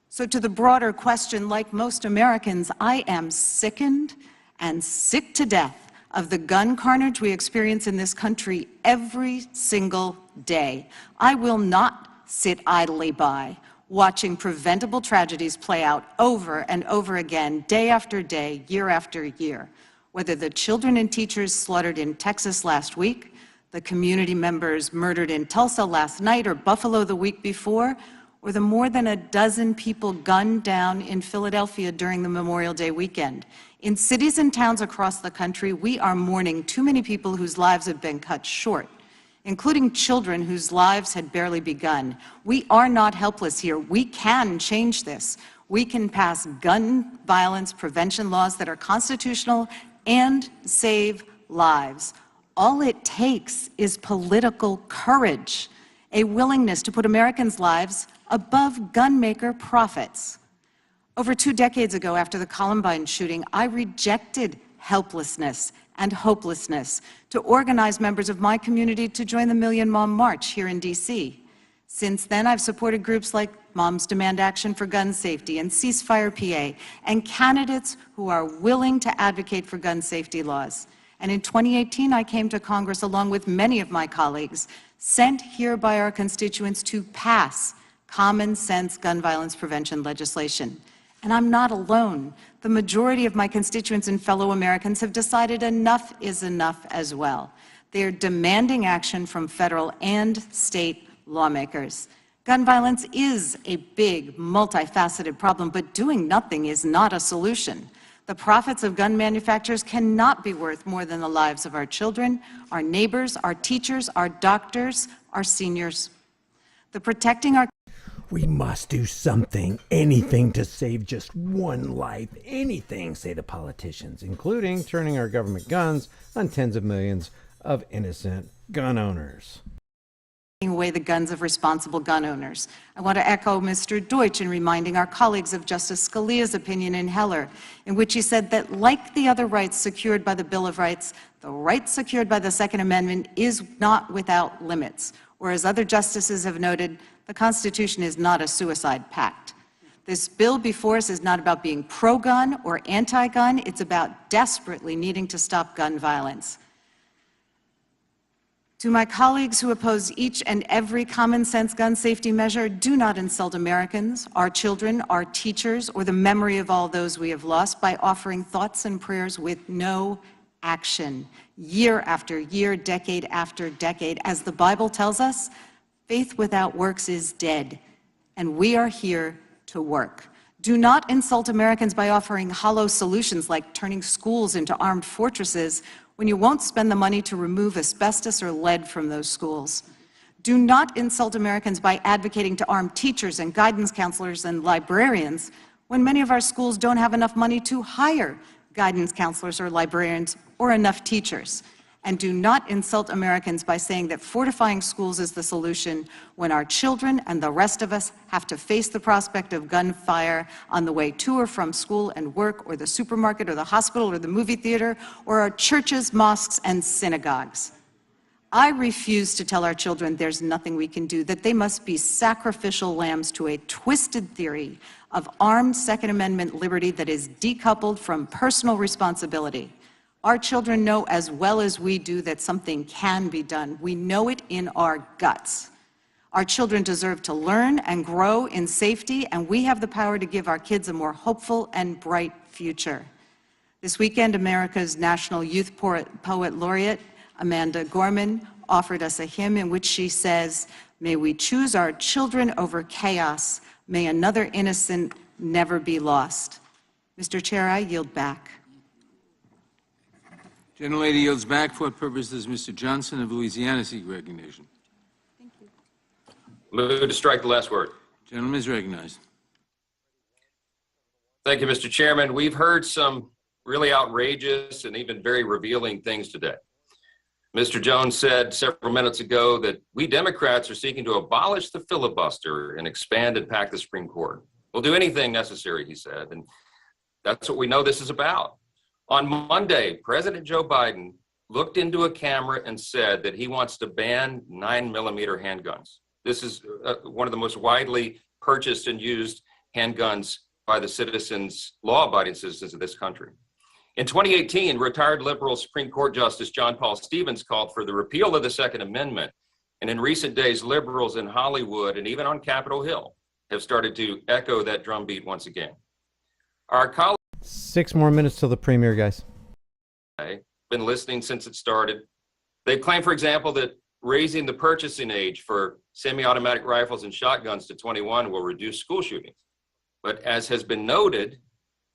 S13: So to the broader question, like most Americans, I am sickened and sick to death of the gun carnage we experience in this country every single day. I will not sit idly by watching preventable tragedies play out over and over again, day after day, year after year. Whether the children and teachers slaughtered in Texas last week, the community members murdered in Tulsa last night or Buffalo the week before, or the more than a dozen people gunned down in Philadelphia during the Memorial Day weekend. In cities and towns across the country, we are mourning too many people whose lives have been cut short, including children whose lives had barely begun. We are not helpless here. We can change this. We can pass gun violence prevention laws that are constitutional and save lives. All it takes is political courage, a willingness to put Americans' lives above gun maker profits. Over 2 decades ago, after the Columbine shooting, I rejected helplessness and hopelessness to organize members of my community to join the Million Mom March here in D.C. Since then, I've supported groups like Moms Demand Action for Gun Safety and Ceasefire PA, and candidates who are willing to advocate for gun safety laws. And in 2018, I came to Congress along with many of my colleagues, sent here by our constituents to pass common sense gun violence prevention legislation. And I'm not alone. The majority of my constituents and fellow Americans have decided enough is enough as well. They are demanding action from federal and state lawmakers. Gun violence is a big, multifaceted problem, but doing nothing is not a solution. The profits of gun manufacturers cannot be worth more than the lives of our children, our neighbors, our teachers, our doctors, our seniors.
S1: We must do something, anything to save just one life, anything, say the politicians, including turning our government guns on tens of millions of innocent gun owners.
S13: Away the guns of responsible gun owners. I want to echo Mr. Deutsch in reminding our colleagues of Justice Scalia's opinion in Heller, in which he said that like the other rights secured by the Bill of Rights, the right secured by the Second Amendment is not without limits. Or as other justices have noted, the Constitution is not a suicide pact. This bill before us is not about being pro-gun or anti-gun. It's about desperately needing to stop gun violence. To my colleagues who oppose each and every common sense gun safety measure, do not insult Americans, our children, our teachers, or the memory of all those we have lost by offering thoughts and prayers with no action. Year after year, decade after decade, as the Bible tells us, faith without works is dead, and we are here to work. Do not insult Americans by offering hollow solutions like turning schools into armed fortresses when you won't spend the money to remove asbestos or lead from those schools. Do not insult Americans by advocating to arm teachers and guidance counselors and librarians when many of our schools don't have enough money to hire guidance counselors or librarians or enough teachers. And do not insult Americans by saying that fortifying schools is the solution when our children and the rest of us have to face the prospect of gunfire on the way to or from school and work, or the supermarket, or the hospital, or the movie theater, or our churches, mosques, and synagogues. I refuse to tell our children there's nothing we can do, that they must be sacrificial lambs to a twisted theory of armed Second Amendment liberty that is decoupled from personal responsibility. Our children know as well as we do that something can be done. We know it in our guts. Our children deserve to learn and grow in safety, and we have the power to give our kids a more hopeful and bright future. This weekend, America's National Youth Poet Laureate, Amanda Gorman, offered us a hymn in which she says, "May we choose our children over chaos. May another innocent never be lost." Mr. Chair, I yield back.
S20: Gentlelady yields back. For what purpose does Mr. Johnson of Louisiana seek recognition?
S13: Thank you.
S14: Move to strike the last word.
S20: Gentleman is recognized.
S14: Thank you, Mr. Chairman. We've heard some really outrageous and even very revealing things today. Mr. Jones said several minutes ago that we Democrats are seeking to abolish the filibuster and expand and pack the Supreme Court. We'll do anything necessary, he said, and that's what we know this is about. On Monday, President Joe Biden looked into a camera and said that he wants to ban 9mm handguns. This is one of the most widely purchased and used handguns by the citizens, law-abiding citizens of this country. In 2018, retired liberal Supreme Court Justice John Paul Stevens called for the repeal of the Second Amendment. And in recent days, liberals in Hollywood and even on Capitol Hill have started to echo that drumbeat once again. Our colleagues
S1: 6 more minutes till the premiere, guys.
S14: been listening since it started. They've claimed, for example, that raising the purchasing age for semi-automatic rifles and shotguns to 21 will reduce school shootings. But as has been noted,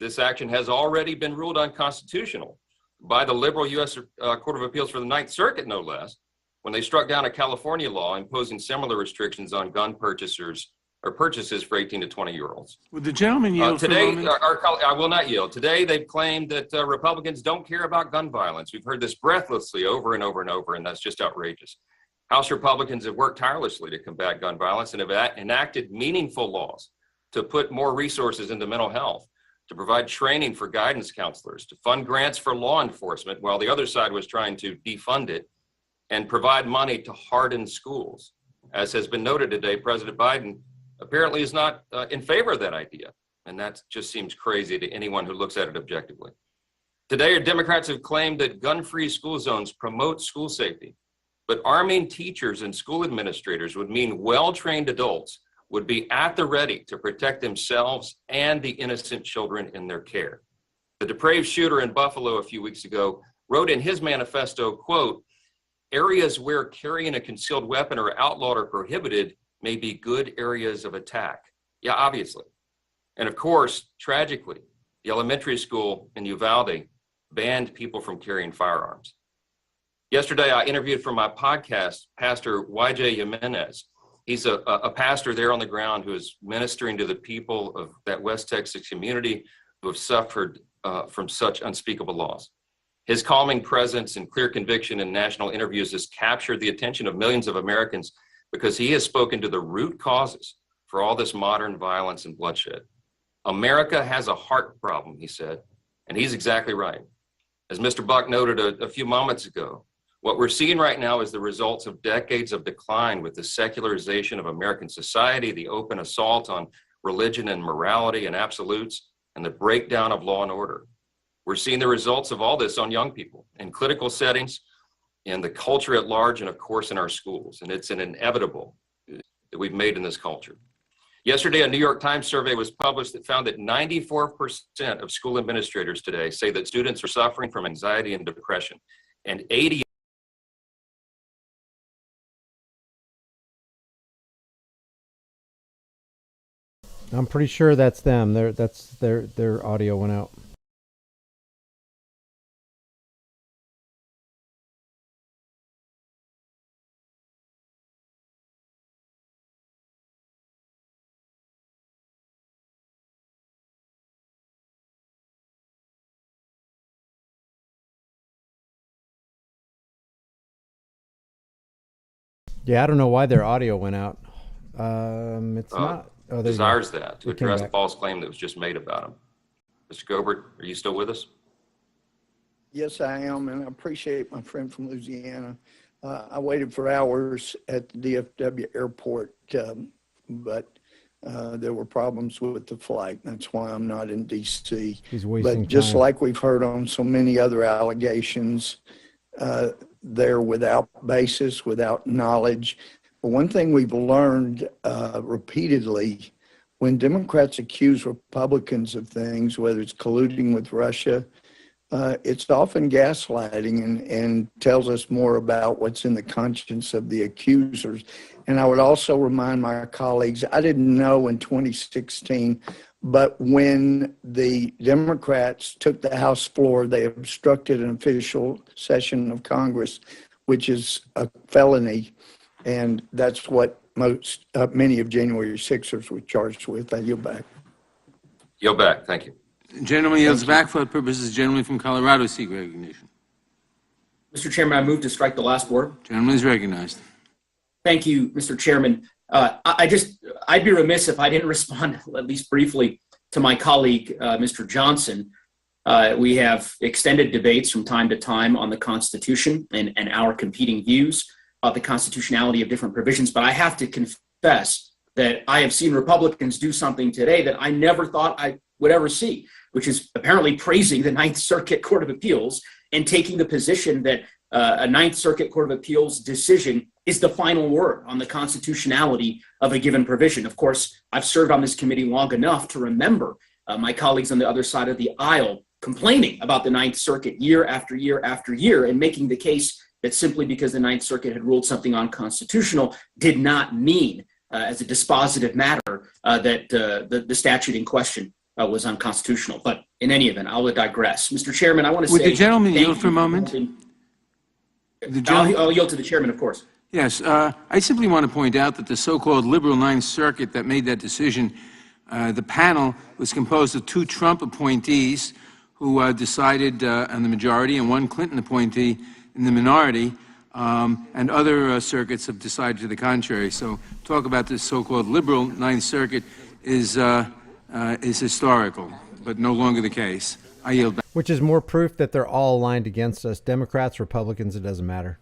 S14: this action has already been ruled unconstitutional by the liberal U.S. Court of Appeals for the Ninth Circuit, no less, when they struck down a California law imposing similar restrictions on gun purchases for 18 to 20-year-olds.
S20: Would the gentleman yield
S14: today,
S20: for a moment?
S14: I will not yield. Today, they've claimed that Republicans don't care about gun violence. We've heard this breathlessly over and over and over, and that's just outrageous. House Republicans have worked tirelessly to combat gun violence and have enacted meaningful laws to put more resources into mental health, to provide training for guidance counselors, to fund grants for law enforcement while the other side was trying to defund it, and provide money to harden schools. As has been noted today, President Biden apparently is not in favor of that idea. And that just seems crazy to anyone who looks at it objectively. Today, Democrats have claimed that gun-free school zones promote school safety, but arming teachers and school administrators would mean well-trained adults would be at the ready to protect themselves and the innocent children in their care. The depraved shooter in Buffalo a few weeks ago wrote in his manifesto, quote, "Areas where carrying a concealed weapon or outlawed or prohibited may be good areas of attack." Yeah, obviously. And of course, tragically, the elementary school in Uvalde banned people from carrying firearms. Yesterday, I interviewed for my podcast, Pastor YJ Jimenez. He's a pastor there on the ground who is ministering to the people of that West Texas community who have suffered from such unspeakable loss. His calming presence and clear conviction in national interviews has captured the attention of millions of Americans because he has spoken to the root causes for all this modern violence and bloodshed. America has a heart problem, he said, and he's exactly right. As Mr. Buck noted a few moments ago, what we're seeing right now is the results of decades of decline with the secularization of American society, the open assault on religion and morality and absolutes, and the breakdown of law and order. We're seeing the results of all this on young people in clinical settings, in the culture at large, and of course in our schools. And it's an inevitable that we've made in this culture. Yesterday, a New York Times survey was published that found that 94% of school administrators today say that students are suffering from anxiety and depression, and 80
S1: I'm pretty sure that's them. Their audio went out. Yeah, I don't know why their audio went out. It's not. Oh, there
S14: desires that to
S1: It came
S14: address the
S1: back.
S14: false claim that was just made about him. Mr. Gobert, are you still with us?
S10: Yes, I am, and I appreciate my friend from Louisiana. I waited for hours at the DFW airport, but there were problems with the flight. That's why I'm not in D.C.
S1: He's wasting
S10: But just
S1: time.
S10: like we've heard on so many other allegations, they're without basis, without knowledge. But one thing we've learned repeatedly, when Democrats accuse Republicans of things, whether it's colluding with Russia, it's often gaslighting and tells us more about what's in the conscience of the accusers. And I would also remind my colleagues, I didn't know in 2016, but when the Democrats took the House floor, they obstructed an official session of Congress, which is a felony. And that's what many of January 6ers were charged with. I yield back.
S14: Yield back. Thank you.
S20: Gentleman yields back for the purposes. Gentleman from Colorado seek recognition.
S15: Mr. Chairman, I move to strike the last word.
S20: Gentleman is recognized.
S15: Thank you, Mr. Chairman. I'd be remiss if I didn't respond, at least briefly, to my colleague, Mr. Johnson. We have extended debates from time to time on the Constitution and our competing views of the constitutionality of different provisions, but I have to confess that I have seen Republicans do something today that I never thought I would ever see, which is apparently praising the Ninth Circuit Court of Appeals and taking the position that a Ninth Circuit Court of Appeals decision is the final word on the constitutionality of a given provision. Of course, I've served on this committee long enough to remember my colleagues on the other side of the aisle complaining about the Ninth Circuit year after year after year and making the case that simply because the Ninth Circuit had ruled something unconstitutional did not mean, as a dispositive matter, that the statute in question was unconstitutional. But in any event, I'll digress. Mr. Chairman, I want to say—
S20: Would the gentleman yield for a moment?
S15: I'll yield to the chairman, of course.
S20: Yes, I simply want to point out that the so-called liberal Ninth Circuit that made that decision, the panel was composed of 2 Trump appointees who decided on the majority and 1 Clinton appointee in the minority, and other circuits have decided to the contrary. So talk about this so-called liberal Ninth Circuit is historical, but no longer the case. I yield back.
S1: Which is more proof that they're all aligned against us. Democrats, Republicans, it doesn't matter.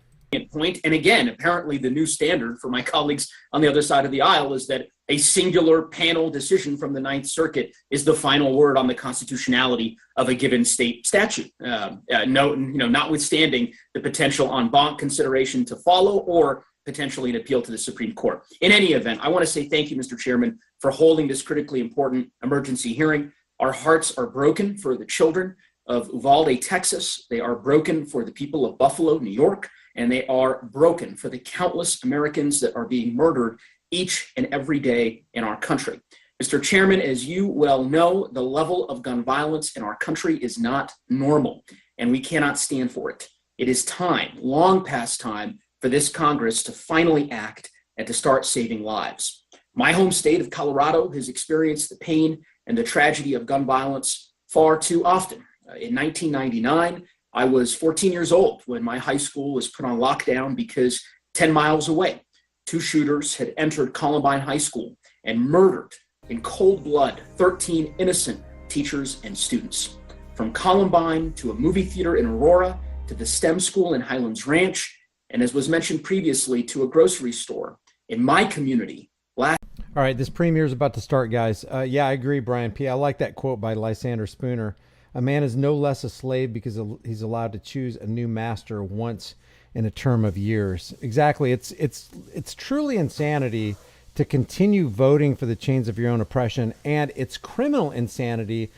S15: Point. And again, apparently the new standard for my colleagues on the other side of the aisle is that a singular panel decision from the Ninth Circuit is the final word on the constitutionality of a given state statute. Notwithstanding the potential en banc consideration to follow or potentially an appeal to the Supreme Court. In any event, I want to say thank you, Mr. Chairman, for holding this critically important emergency hearing. Our hearts are broken for the children of Uvalde, Texas. They are broken for the people of Buffalo, New York. And they are broken for the countless Americans that are being murdered each and every day in our country. Mr. Chairman, as you well know, the level of gun violence in our country is not normal, and we cannot stand for it. It is time, long past time, for this Congress to finally act and to start saving lives. My home state of Colorado has experienced the pain and the tragedy of gun violence far too often. In 1999, I was 14 years old when my high school was put on lockdown because 10 miles away, 2 shooters had entered Columbine High School and murdered in cold blood 13 innocent teachers and students. From Columbine to a movie theater in Aurora to the STEM school in Highlands Ranch, and as was mentioned previously, to a grocery store in my community.
S1: All right, this premiere is about to start, guys. Yeah, I agree, Brian P. I like that quote by Lysander Spooner. A man is no less a slave because he's allowed to choose a new master once in a term of years. Exactly. It's truly insanity to continue voting for the chains of your own oppression, and it's criminal insanity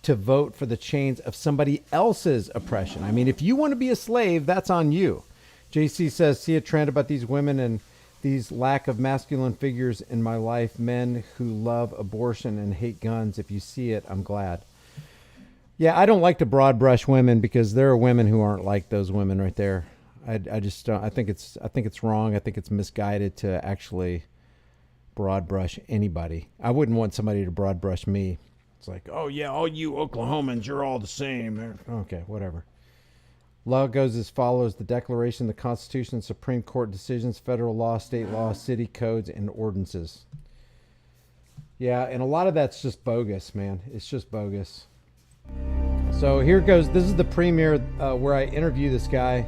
S1: to vote for the chains of somebody else's oppression. I mean, if you want to be a slave, that's on you. JC says, see a trend about these women and these lack of masculine figures in my life, men who love abortion and hate guns. If you see it, I'm glad. Yeah, I don't like to broad brush women because there are women who aren't like those women right there. I just don't. I think it's wrong. I think it's misguided to actually broad brush anybody. I wouldn't want somebody to broad brush me. It's like, oh yeah, all you Oklahomans, you're all the same. Okay, whatever. Law goes as follows: the Declaration, the Constitution, Supreme Court decisions, federal law, state law, city codes, and ordinances. Yeah, and a lot of that's just bogus, man. It's just bogus. So here goes. This is the premiere where I interview this guy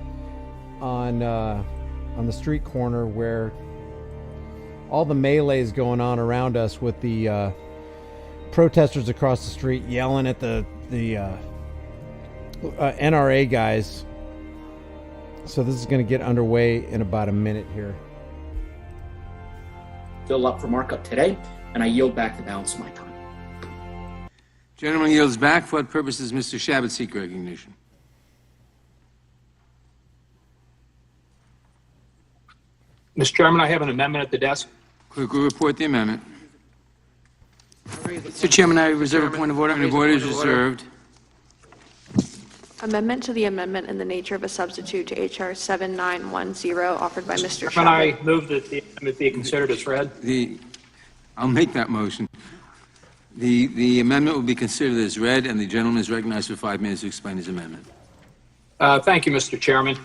S1: on the street corner where all the melee's going on around us with the protesters across the street yelling at the NRA guys. So this is going to get underway in about a minute here.
S15: Fill up for markup today, and I yield back the balance of my time.
S20: Gentleman yields back. For what purpose does Mr. Shabbat seek recognition?
S16: Mr. Chairman, I have an amendment at the desk.
S20: Clerk will report the amendment.
S11: Mr. Chairman, I reserve a point of order.
S20: Point of order is reserved.
S22: Amendment to the amendment in the nature of a substitute to H.R. 7910, offered by Mr.
S16: Chairman, I
S22: Shabbat.
S16: move that the amendment be considered as read.
S20: I'll make that motion. The amendment will be considered as read, and the gentleman is recognized for 5 minutes to explain his amendment.
S16: Thank you, Mr. Chairman.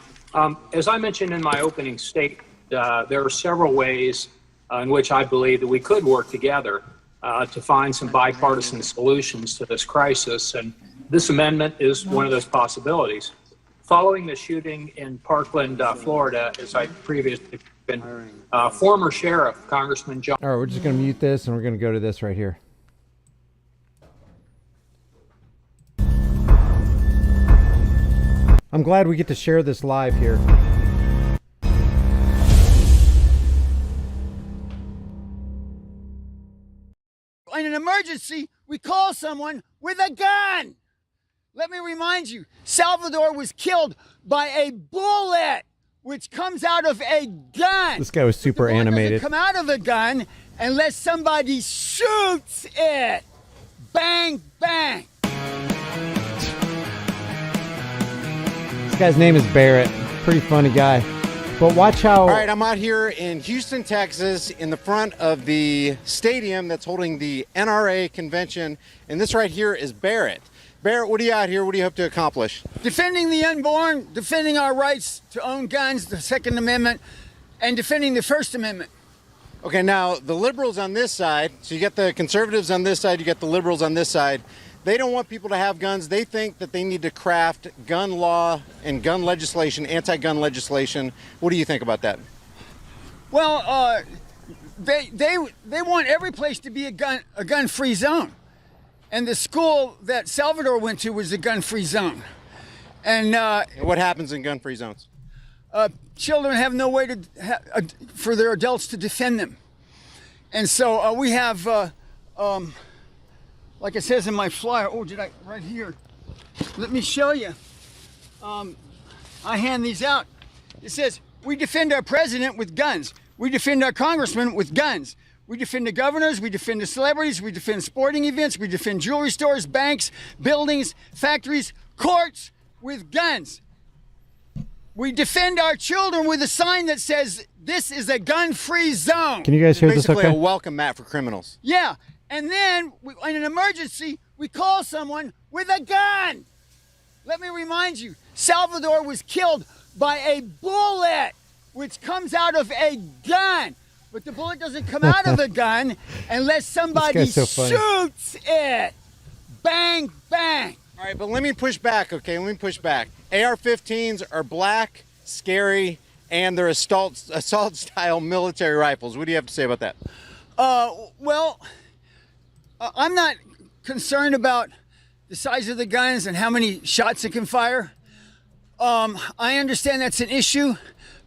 S16: As I mentioned in my opening statement, there are several ways in which I believe that we could work together to find some bipartisan solutions to this crisis, and this amendment is one of those possibilities. Following the shooting in Parkland, Florida, as I previously been, former Sheriff Congressman John.
S1: All right, we're just going to mute this, and we're going to go to this right here. I'm glad we get to share this live here.
S23: In an emergency, we call someone with a gun. Let me remind you, Salvador was killed by a bullet, which comes out of a gun.
S1: This guy was super animated.
S23: Come out of a gun unless somebody shoots it. Bang, bang.
S1: This guy's name is Barrett. Pretty funny guy. But watch how...
S24: All right, I'm out here in Houston, Texas, in the front of the stadium that's holding the NRA convention. And this right here is Barrett. Barrett, what are you out here? What do you hope to accomplish?
S23: Defending the unborn, defending our rights to own guns, the Second Amendment, and defending the First Amendment.
S24: Okay, now the liberals on this side, so you got the conservatives on this side, you got the liberals on this side. They don't want people to have guns. They think that they need to craft gun law and gun legislation, anti-gun legislation. What do you think about that?
S23: Well, they want every place to be a gun-free zone, and the school that Salvador went to was a gun-free zone. And
S24: what happens in gun-free zones?
S23: Children have no way to for their adults to defend them, and so we have. Like it says in my flyer, right here. Let me show you. I hand these out. It says, we defend our president with guns. We defend our congressmen with guns. We defend the governors, we defend the celebrities, we defend sporting events, we defend jewelry stores, banks, buildings, factories, courts with guns. We defend our children with a sign that says, this is a gun-free zone.
S1: Can you guys hear this okay?
S24: Basically a welcome mat for criminals.
S23: Yeah. And then, in an emergency, we call someone with a gun. Let me remind you, Salvador was killed by a bullet, which comes out of a gun. But the bullet doesn't come out of a gun unless somebody shoots it. Bang, bang.
S24: All right, but let me push back, okay? Let me push back. AR-15s are black, scary, and they're assault-style military rifles. What do you have to say about that?
S23: Well... I'm not concerned about the size of the guns and how many shots it can fire. I understand that's an issue,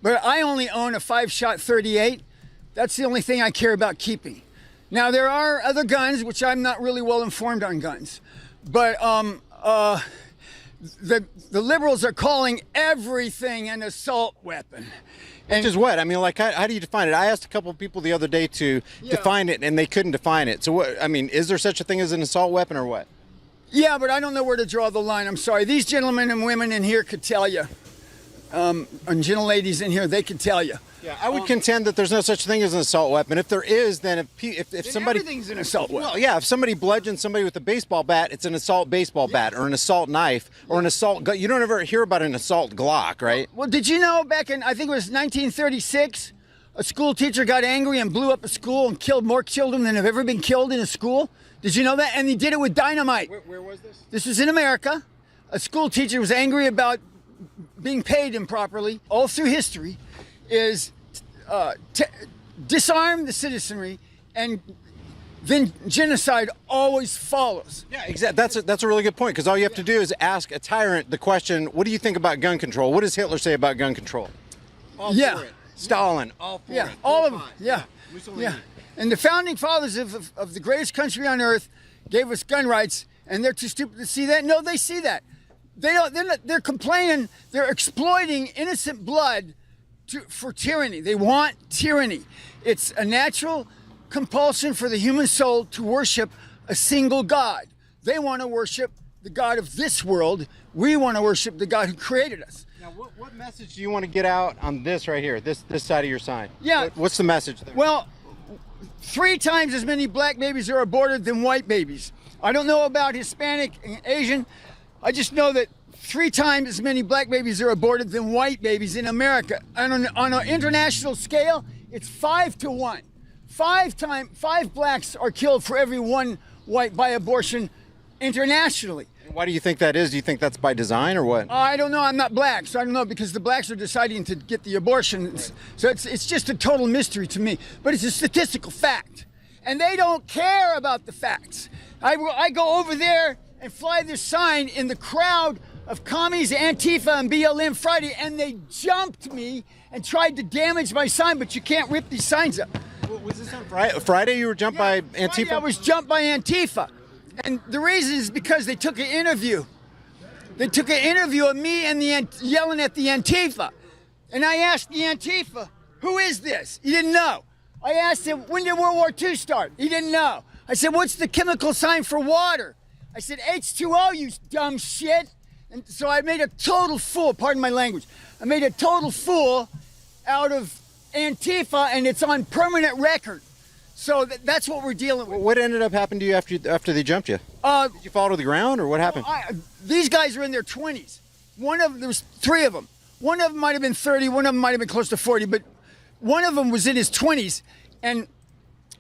S23: but I only own a 5-shot 38. That's the only thing I care about keeping. Now, there are other guns, which I'm not really well informed on guns, but the liberals are calling everything an assault weapon.
S24: Which is what? I mean, like, how do you define it? I asked a couple of people the other day to define it, and they couldn't define it. So, what? I mean, is there such a thing as an assault weapon or what?
S23: Yeah, but I don't know where to draw the line. I'm sorry. These gentlemen and women in here could tell you. and gentle ladies in here, they can tell you.
S24: Yeah, I would contend that there's no such thing as an assault weapon. If there is, then if somebody,
S23: everything's an assault weapon.
S24: Well, yeah, if somebody bludgeons somebody with a baseball bat, it's an assault baseball bat or an assault knife or an assault gun. You don't ever hear about an assault Glock, right?
S23: Well, did you know back in, I think it was 1936, a school teacher got angry and blew up a school and killed more children than have ever been killed in a school? Did you know that? And he did it with dynamite.
S24: Where was this?
S23: This was in America. A school teacher was angry about being paid improperly. All through history is disarm the citizenry, and then genocide always follows.
S24: Yeah, exactly. That's a really good point, because all you have to do is ask a tyrant the question, what do you think about gun control? What does Hitler say about gun control? All for it. Stalin, all for it.
S23: All of them. Yeah. Yeah. And the founding fathers of the greatest country on earth gave us gun rights, and they're too stupid to see that? No, they see that. They don't. They're complaining. They're exploiting innocent blood for tyranny. They want tyranny. It's a natural compulsion for the human soul to worship a single God. They want to worship the God of this world. We want to worship the God who created us.
S24: Now, what message do you want to get out on this right here, this side of your sign?
S23: Yeah.
S24: What's the message there?
S23: Well, 3 times as many black babies are aborted than white babies. I don't know about Hispanic and Asian. I just know that 3 times as many black babies are aborted than white babies in America. And on an international scale, it's 5 to 1. 5 blacks are killed for every 1 white by abortion internationally.
S24: Why do you think that is? Do you think that's by design or what?
S23: I don't know. I'm not black, so I don't know, because the blacks are deciding to get the abortions. Right. So it's just a total mystery to me. But it's a statistical fact. And they don't care about the facts. I go over there and fly this sign in the crowd of commies, Antifa, and BLM Friday, and they jumped me and tried to damage my sign, but you can't rip these signs up.
S24: Was this on Friday you were jumped by Antifa?
S23: Friday I was jumped by Antifa. And the reason is because they took an interview. They took an interview of me and yelling at the Antifa. And I asked the Antifa, who is this? He didn't know. I asked him, when did World War II start? He didn't know. I said, what's the chemical sign for water? I said, H2O, you dumb shit. And so I made a total fool, pardon my language. I made a total fool out of Antifa, and it's on permanent record. So that's what we're dealing with.
S24: What ended up happening to you after they jumped you? Did you fall to the ground, or what happened?
S23: These guys are in their 20s. There was 3 of them. One of them might have been 30, one of them might have been close to 40, but one of them was in his 20s, and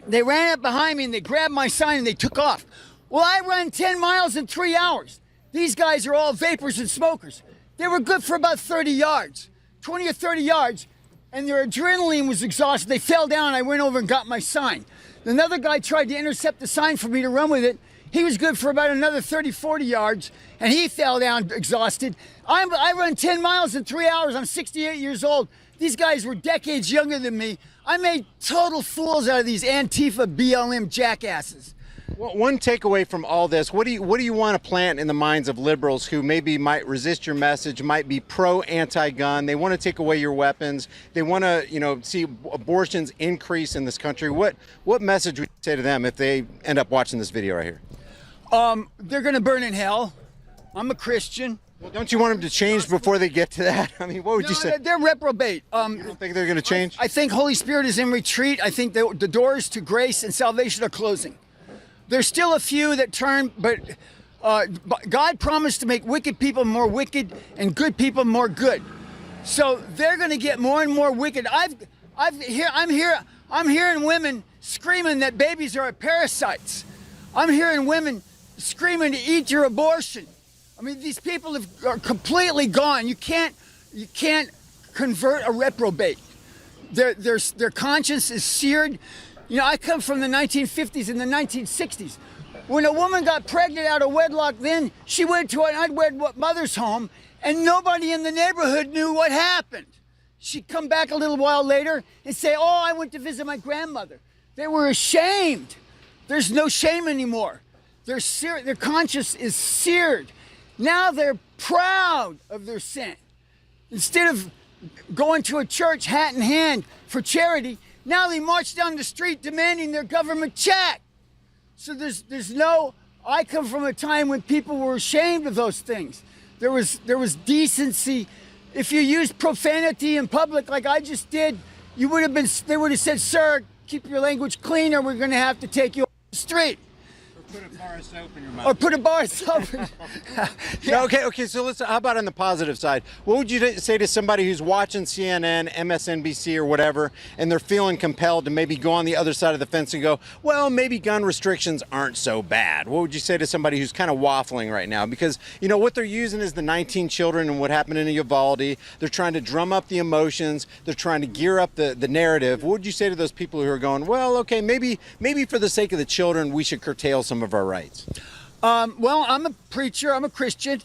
S23: they ran up behind me and they grabbed my sign and they took off. Well, I ran 10 miles in 3 hours. These guys are all vapors and smokers. They were good for about 30 yards, 20 or 30 yards, and their adrenaline was exhausted. They fell down. I went over and got my sign. Another guy tried to intercept the sign for me to run with it. He was good for about another 30, 40 yards, and he fell down exhausted. I run 10 miles in 3 hours. I'm 68 years old. These guys were decades younger than me. I made total fools out of these Antifa BLM jackasses.
S24: Well, one takeaway from all this, what do you want to plant in the minds of liberals who maybe might resist your message, might be pro-anti-gun, they want to take away your weapons, they want to, see abortions increase in this country? What message would you say to them if they end up watching this video right here?
S23: They're going to burn in hell. I'm a Christian.
S24: Well, don't you want them to change before they get to that? I mean, what would you say?
S23: They're reprobate.
S24: You don't think they're going to change?
S23: I think Holy Spirit is in retreat. I think the doors to grace and salvation are closing. There's still a few that turn, but God promised to make wicked people more wicked and good people more good. So they're going to get more and more wicked. I'm hearing women screaming that babies are parasites. I'm hearing women screaming to eat your abortion. I mean, these people are completely gone. You can't convert a reprobate. Their conscience is seared. I come from the 1950s and the 1960s. When a woman got pregnant out of wedlock then, she went to an unwed mother's home, and nobody in the neighborhood knew what happened. She'd come back a little while later and say, oh, I went to visit my grandmother. They were ashamed. There's no shame anymore. Their conscience is seared. Now they're proud of their sin. Instead of going to a church hat in hand for charity, now they march down the street demanding their government check. So I come from a time when people were ashamed of those things. There was decency if you used profanity in public like I just did, you would have been. They would have said, "Sir, keep your language clean, or we're going to have to take you off the street."
S24: Put a bar of soap in your mouth.
S23: Or put a bar of soap in.
S24: Yeah. Okay, so how about on the positive side? What would you say to somebody who's watching CNN, MSNBC, or whatever, and they're feeling compelled to maybe go on the other side of the fence and go, well, maybe gun restrictions aren't so bad? What would you say to somebody who's kind of waffling right now? Because, you know, what they're using is the 19 children and what happened in Uvalde. They're trying to drum up the emotions. They're trying to gear up the narrative. What would you say to those people who are going, well, okay, maybe for the sake of the children, we should curtail some of our rights?
S23: Well, I'm a preacher. I'm a Christian.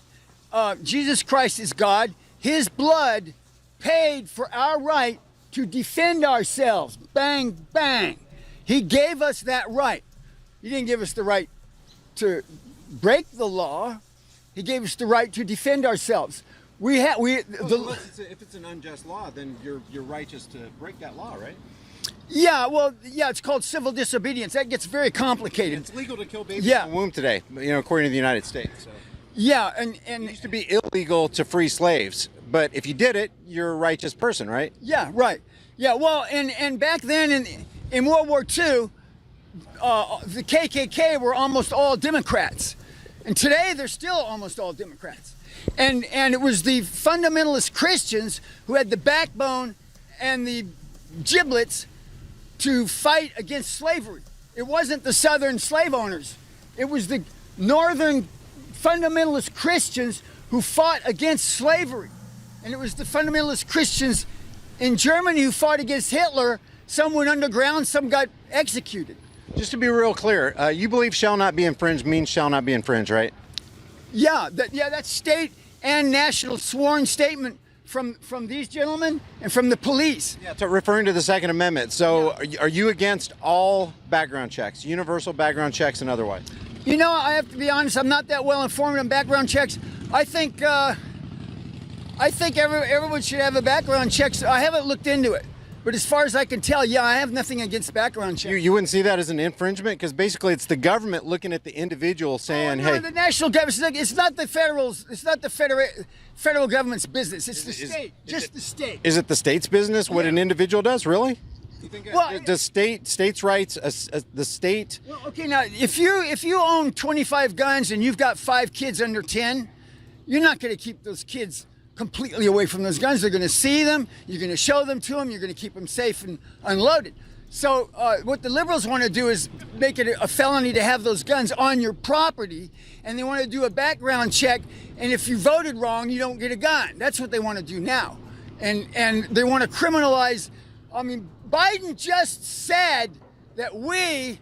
S23: Jesus Christ is God. His blood paid for our right to defend ourselves. Bang, bang. He gave us that right. He didn't give us the right to break the law. He gave us the right to defend ourselves.
S24: If it's an unjust law, then you're righteous to break that law, right?
S23: Yeah, well, yeah, it's called civil disobedience. That gets very complicated.
S24: It's legal to kill babies in the womb today, you know, according to the United States. So.
S23: Yeah, and
S24: it used to be illegal to free slaves, but if you did it, you're a righteous person, right?
S23: Yeah, right. Yeah, well, and back then in World War II, the KKK were almost all Democrats, and today they're still almost all Democrats. And it was the fundamentalist Christians who had the backbone and the giblets to fight against slavery. It wasn't the Southern slave owners. It was the Northern fundamentalist Christians who fought against slavery. And it was the fundamentalist Christians in Germany who fought against Hitler. Some went underground, some got executed.
S24: Just to be real clear, you believe shall not be infringed means shall not be infringed, right?
S23: Yeah, that's state and national sworn statement from these gentlemen and from the police.
S24: Yeah, so referring to the Second Amendment. So are you against all background checks, universal background checks and otherwise?
S23: You know, I have to be honest, I'm not that well informed on background checks. I think everyone should have a background check. So I haven't looked into it. But as far as I can tell, yeah, I have nothing against background checks.
S24: You wouldn't see that as an infringement? Because basically it's the government looking at the individual saying, hey.
S23: The national government, it's not the federal government's business. It's the state, just the state.
S24: Is it the state's business what an individual does, really? You think does states' rights, the state?
S23: Well, okay, now, if you own 25 guns and you've got 5 kids under 10, you're not going to keep those kids completely away from those guns. They're going to see them, you're going to show them to them, you're going to keep them safe and unloaded. So what the liberals want to do is make it a felony to have those guns on your property, and they want to do a background check, and if you voted wrong, you don't get a gun. That's what they want to do now. And they want to criminalize. I mean, Biden just said that we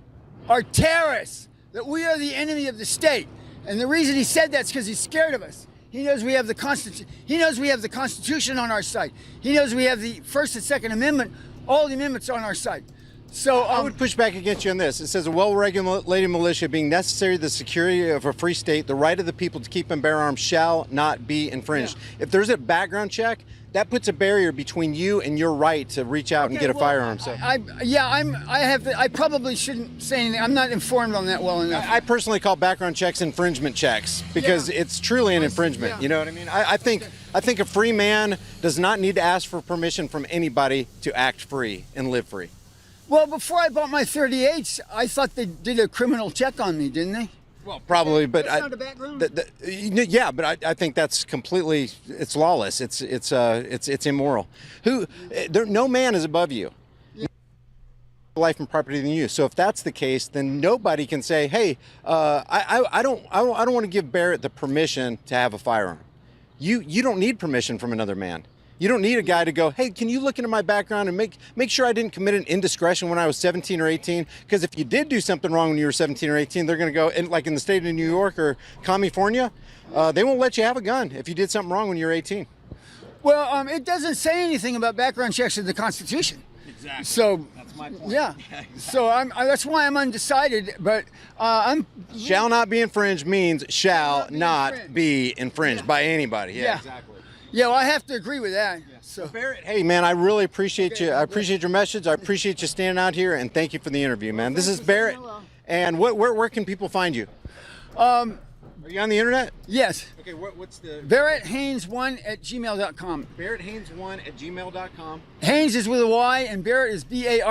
S23: are terrorists, that we are the enemy of the state. And the reason he said that is because he's scared of us. He knows we have the Constitution. He knows we have the Constitution on our side. He knows we have the First and Second Amendment, all the amendments on our side. So
S24: I would push back against you on this. It says a well-regulated militia being necessary to the security of a free state, the right of the people to keep and bear arms shall not be infringed. Yeah. If there's a background check, that puts a barrier between you and your right to reach out and get a firearm. So
S23: I probably shouldn't say anything. I'm not informed on that well enough.
S24: I personally call background checks infringement checks because it's truly an infringement. Yeah. You know what I mean? I think a free man does not need to ask for permission from anybody to act free and live free.
S23: Well, before I bought my 38s, I thought they did a criminal check on me, didn't they?
S24: Well, probably, but
S23: that's not a background?
S24: Yeah, but I think that's completely, it's lawless. It's immoral. No man is above you. Yeah. Life and property than you. So if that's the case, then nobody can say, hey, I don't want to give Barrett the permission to have a firearm. You don't need permission from another man. You don't need a guy to go, hey, can you look into my background and make sure I didn't commit an indiscretion when I was 17 or 18? Because if you did do something wrong when you were 17 or 18, they're going to go, like in the state of New York or California, they won't let you have a gun if you did something wrong when you were 18.
S23: Well, it doesn't say anything about background checks in the Constitution.
S24: Exactly.
S23: So
S24: that's my point.
S23: Yeah. Exactly. So that's why I'm undecided. But
S24: shall not be infringed means shall not be infringed by anybody. Yeah. Exactly.
S23: Yeah, well, I have to agree with that. Yeah. So
S24: Barrett, hey man, I really appreciate you. I appreciate your message. I appreciate you standing out here, and thank you for the interview, man. This is Barrett. And where can people find you? Are you on the internet?
S23: Yes.
S24: Okay, what's the...
S23: BarrettHaynes1@gmail.com.
S24: BarrettHaynes1@gmail.com.
S23: Haynes is with a Y, and Barrett is Barrett.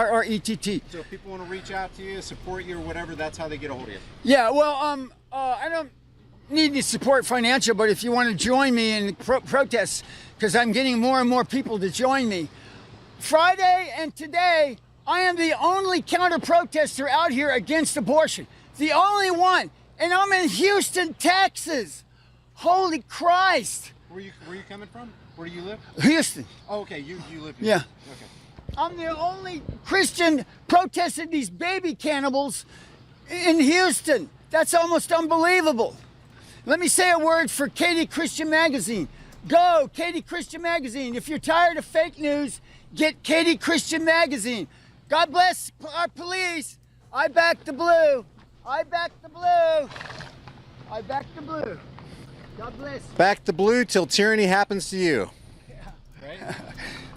S24: So if people want to reach out to you, support you, or whatever, that's how they get a hold of you.
S23: Yeah, well, I don't need any support financial, but if you want to join me in protests, because I'm getting more and more people to join me. Friday and today, I am the only counter-protester out here against abortion. The only one. And I'm in Houston, Texas. Holy Christ.
S24: Where you coming from? Where do you live?
S23: Houston.
S24: Oh, okay, you live here.
S23: Yeah.
S24: Okay.
S23: I'm the only Christian protesting these baby cannibals in Houston. That's almost unbelievable. Let me say a word for Katie Christian Magazine. Go, Katie Christian Magazine. If you're tired of fake news, get Katie Christian Magazine. God bless our police. I back the blue. I back the blue. I back the blue. God bless.
S24: Back the blue till tyranny happens to you.
S23: Right?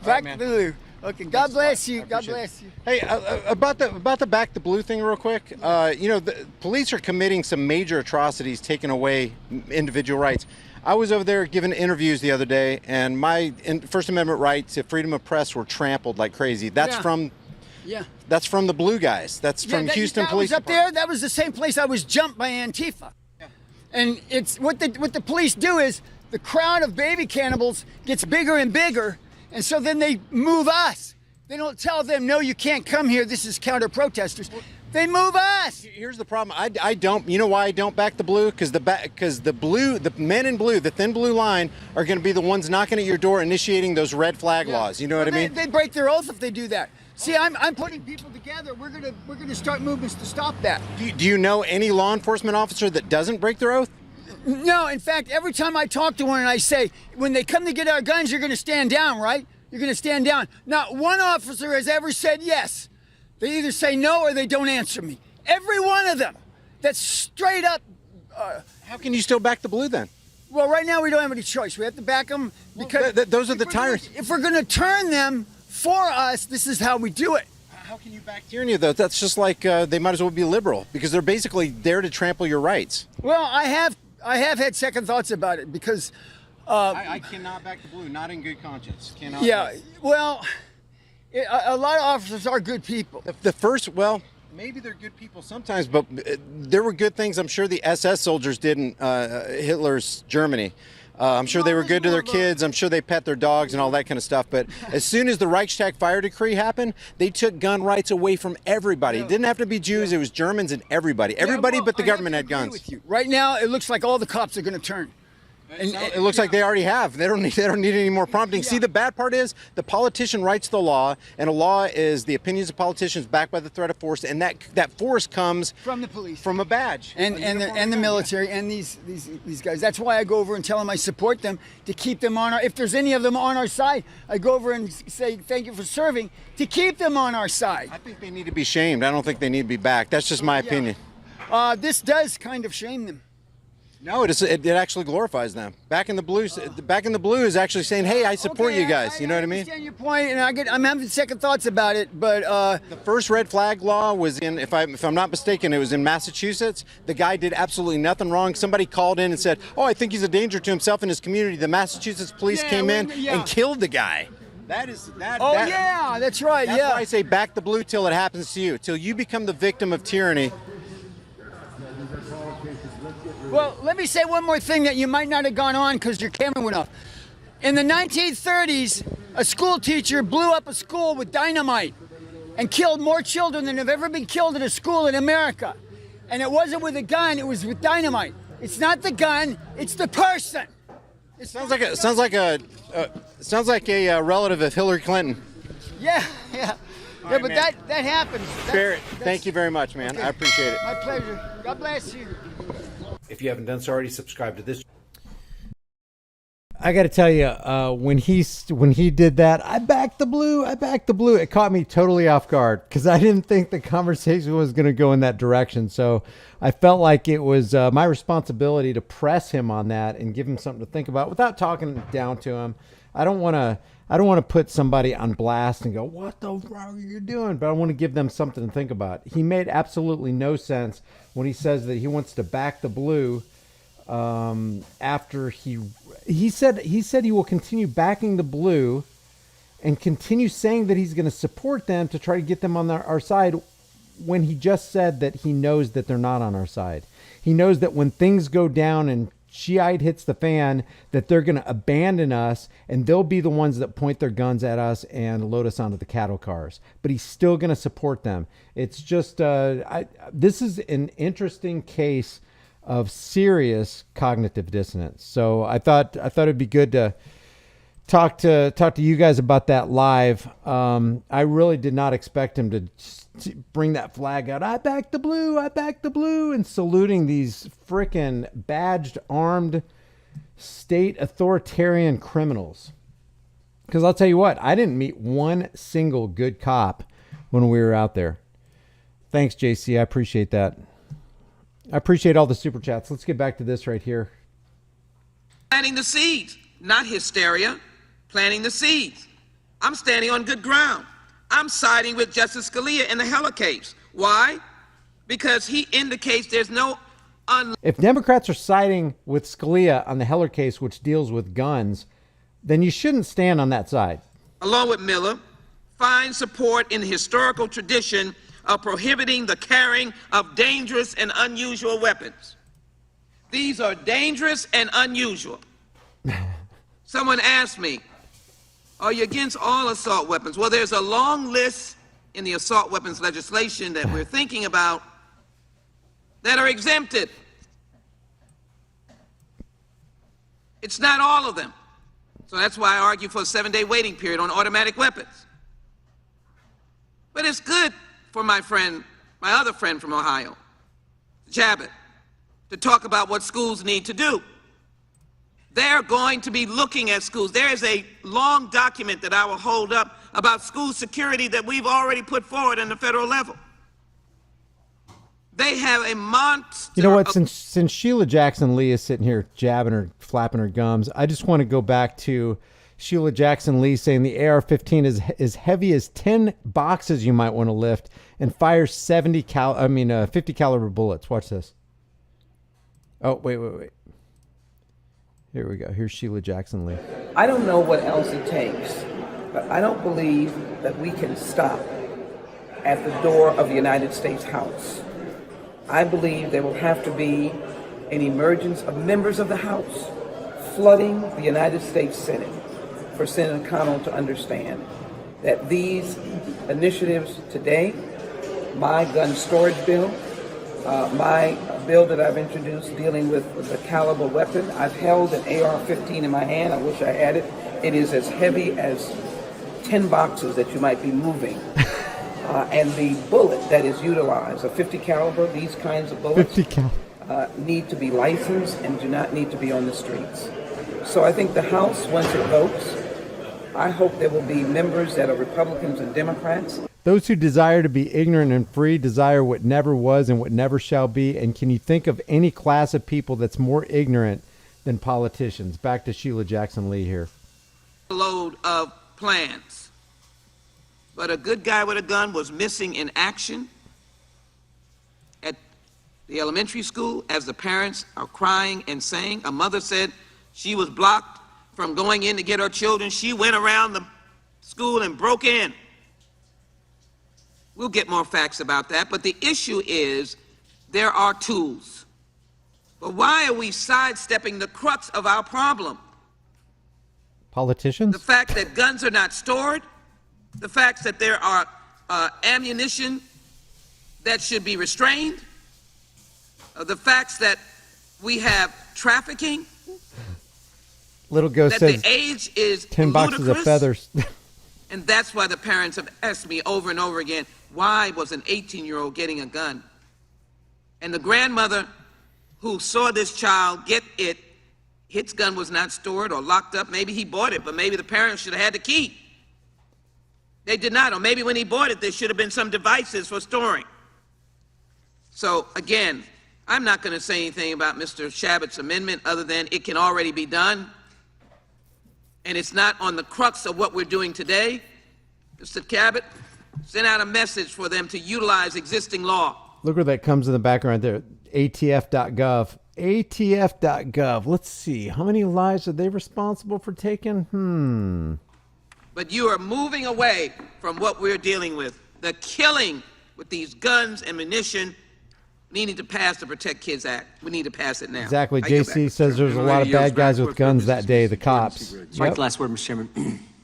S23: Back the blue. Okay, God bless you. God bless you.
S24: Hey, about the back the blue thing real quick. The police are committing some major atrocities, taking away individual rights. I was over there giving interviews the other day, and my First Amendment rights to freedom of press were trampled like crazy. That's from the blue guys. That's from Houston Police.
S23: Up there, that was the same place I was jumped by Antifa. Yeah. And it's what the police do is the crowd of baby cannibals gets bigger and bigger, and so then they move us. They don't tell them, no, you can't come here. This is counter protesters. They move us.
S24: Here's the problem. I don't. You know why I don't back the blue? Because the men in blue, the thin blue line, are going to be the ones knocking at your door, initiating those red flag laws. You know what I mean?
S23: They break their oath if they do that. See, I'm putting people together. We're gonna start movements to stop that.
S24: Do you know any law enforcement officer that doesn't break their oath?
S23: No. In fact, every time I talk to one and I say, when they come to get our guns, you're gonna stand down, right? You're gonna stand down. Not one officer has ever said yes. They either say no or they don't answer me. Every one of them. That's straight up.
S24: How can you still back the blue then?
S23: Well, right now we don't have any choice. We have to back them because
S24: those are the tyrants.
S23: If we're gonna turn them for us, this is how we do it.
S24: How can you back tyranny though? That's just like they might as well be liberal because they're basically there to trample your rights.
S23: Well, I have had second thoughts about it because
S24: I cannot back the blue, not in good conscience. Cannot.
S23: Yeah, well, a lot of officers are good people.
S24: Maybe they're good people sometimes, but there were good things I'm sure the SS soldiers did in Hitler's Germany. I'm sure they were good to their kids. I'm sure they pet their dogs and all that kind of stuff. But as soon as the Reichstag fire decree happened, they took gun rights away from everybody. It didn't have to be Jews. It was Germans and everybody. Everybody but the government had guns.
S23: Right now, it looks like all the cops are going to turn.
S24: And it looks like they already have. They don't need any more prompting. See, the bad part is the politician writes the law, and a law is the opinions of politicians backed by the threat of force, and that force comes
S23: from the police,
S24: from a badge,
S23: and the military, and these guys. That's why I go over and tell them I support them to keep them on our. If there's any of them on our side, I go over and say thank you for serving to keep them on our side.
S24: I think they need to be shamed. I don't think they need to be backed. That's just my opinion.
S23: This does kind of shame them.
S24: No, it actually glorifies them. Back in the blue is actually saying, "Hey, I support you guys." You know what I mean?
S23: I understand your point, and I'm having second thoughts about it. But
S24: the first red flag law was in, if I'm not mistaken, it was in Massachusetts. The guy did absolutely nothing wrong. Somebody called in and said, "Oh, I think he's a danger to himself and his community." The Massachusetts police came in and killed the guy. That's right.
S23: That's
S24: why I say back the blue till it happens to you, till you become the victim of tyranny.
S23: Well, let me say one more thing that you might not have gone on because your camera went off. In the 1930s, a school teacher blew up a school with dynamite and killed more children than have ever been killed at a school in America. And it wasn't with a gun, it was with dynamite. It's not the gun, it's the person.
S24: It sounds like a relative of Hillary Clinton.
S23: Yeah. But that happens.
S24: Barrett, thank you very much, man.
S23: Okay.
S24: I appreciate it.
S23: My pleasure. God bless you.
S1: If you haven't done so already, subscribe to this. I got to tell you, when he did that, I backed the blue. It caught me totally off guard because I didn't think the conversation was going to go in that direction. So I felt like it was my responsibility to press him on that and give him something to think about without talking down to him. I don't want to put somebody on blast and go, "What the fuck are you doing?" But I want to give them something to think about. He made absolutely no sense when he says that he wants to back the blue after he said he will continue backing the blue and continue saying that he's going to support them to try to get them on our side, when he just said that he knows that they're not on our side. He knows that when things go down and Shiite hits the fan, that they're going to abandon us and they'll be the ones that point their guns at us and load us onto the cattle cars. But he's still going to support them. It's just, this is an interesting case of serious cognitive dissonance. So I thought it'd be good to talk to you guys about that live. I really did not expect him to bring that flag out. I back the blue, and saluting these frickin' badged, armed state authoritarian criminals. Because I'll tell you what, I didn't meet one single good cop when we were out there. Thanks, JC. I appreciate that. I appreciate all the super chats. Let's get back to this right here.
S6: Planting the seeds, not hysteria. Planting the seeds. I'm standing on good ground. I'm siding with Justice Scalia in the Heller case. Why? Because he indicates there's no
S1: If Democrats are siding with Scalia on the Heller case, which deals with guns, then you shouldn't stand on that side.
S6: Along with Miller, find support in the historical tradition of prohibiting the carrying of dangerous and unusual weapons. These are dangerous and unusual. Someone asked me, are you against all assault weapons? Well, there's a long list in the assault weapons legislation that we're thinking about that are exempted. It's not all of them. So that's why I argue for a 7-day waiting period on automatic weapons. But it's good for my other friend from Ohio, Chabot, to talk about what schools need to do. They're going to be looking at schools. There is a long document that I will hold up about school security that we've already put forward on the federal level. They have a monster.
S1: You know what? Since Sheila Jackson Lee is sitting here jabbing her, flapping her gums, I just want to go back to Sheila Jackson Lee saying the AR-15 is as heavy as 10 boxes you might want to lift and fires 50 caliber bullets. Watch this. Oh, wait. Here we go. Here's Sheila Jackson Lee.
S17: I don't know what else it takes, but I don't believe that we can stop at the door of the United States House. I believe there will have to be an emergence of members of the House flooding the United States Senate for Senator Connell to understand that these initiatives today, my gun storage bill, my bill that I've introduced dealing with the caliber weapon. I've held an AR-15 in my hand. I wish I had it. It is as heavy as 10 boxes that you might be moving. And the bullet that is utilized, a 50 caliber, these kinds of bullets need to be licensed and do not need to be on the streets. So I think the House, once it votes, I hope there will be members that are Republicans and Democrats.
S1: Those who desire to be ignorant and free desire what never was and what never shall be. And can you think of any class of people that's more ignorant than politicians? Back to Sheila Jackson Lee here.
S6: Load of plans. But a good guy with a gun was missing in action at the elementary school as the parents are crying and saying. A mother said she was blocked from going in to get her children. She went around the school and broke in. We'll get more facts about that, but the issue is there are tools. But why are we sidestepping the crux of our problem?
S1: Politicians?
S6: The fact that guns are not stored, the fact that there are ammunition that should be restrained, the facts that we have trafficking,
S1: Little Ghost
S6: that
S1: says
S6: the age is
S1: 10 boxes of feathers.
S6: And that's why the parents have asked me over and over again, why was an 18-year-old getting a gun? And the grandmother who saw this child get it, his gun was not stored or locked up. Maybe he bought it, but maybe the parents should have had the key. They did not, or maybe when he bought it, there should have been some devices for storing. So again, I'm not going to say anything about Mr. Chabot's amendment other than it can already be done. And it's not on the crux of what we're doing today. Mr. Chabot sent out a message for them to utilize existing law.
S1: Look where that comes in the background there. ATF.gov. ATF.gov. Let's see. How many lives are they responsible for taking?
S6: But you are moving away from what we're dealing with. The killing with these guns and munition needing to pass the Protect Kids Act. We need to pass it now.
S1: Exactly. JC says there's a lot of bad guys with guns that day, the cops.
S4: Mike, the last word, Mr. Chairman.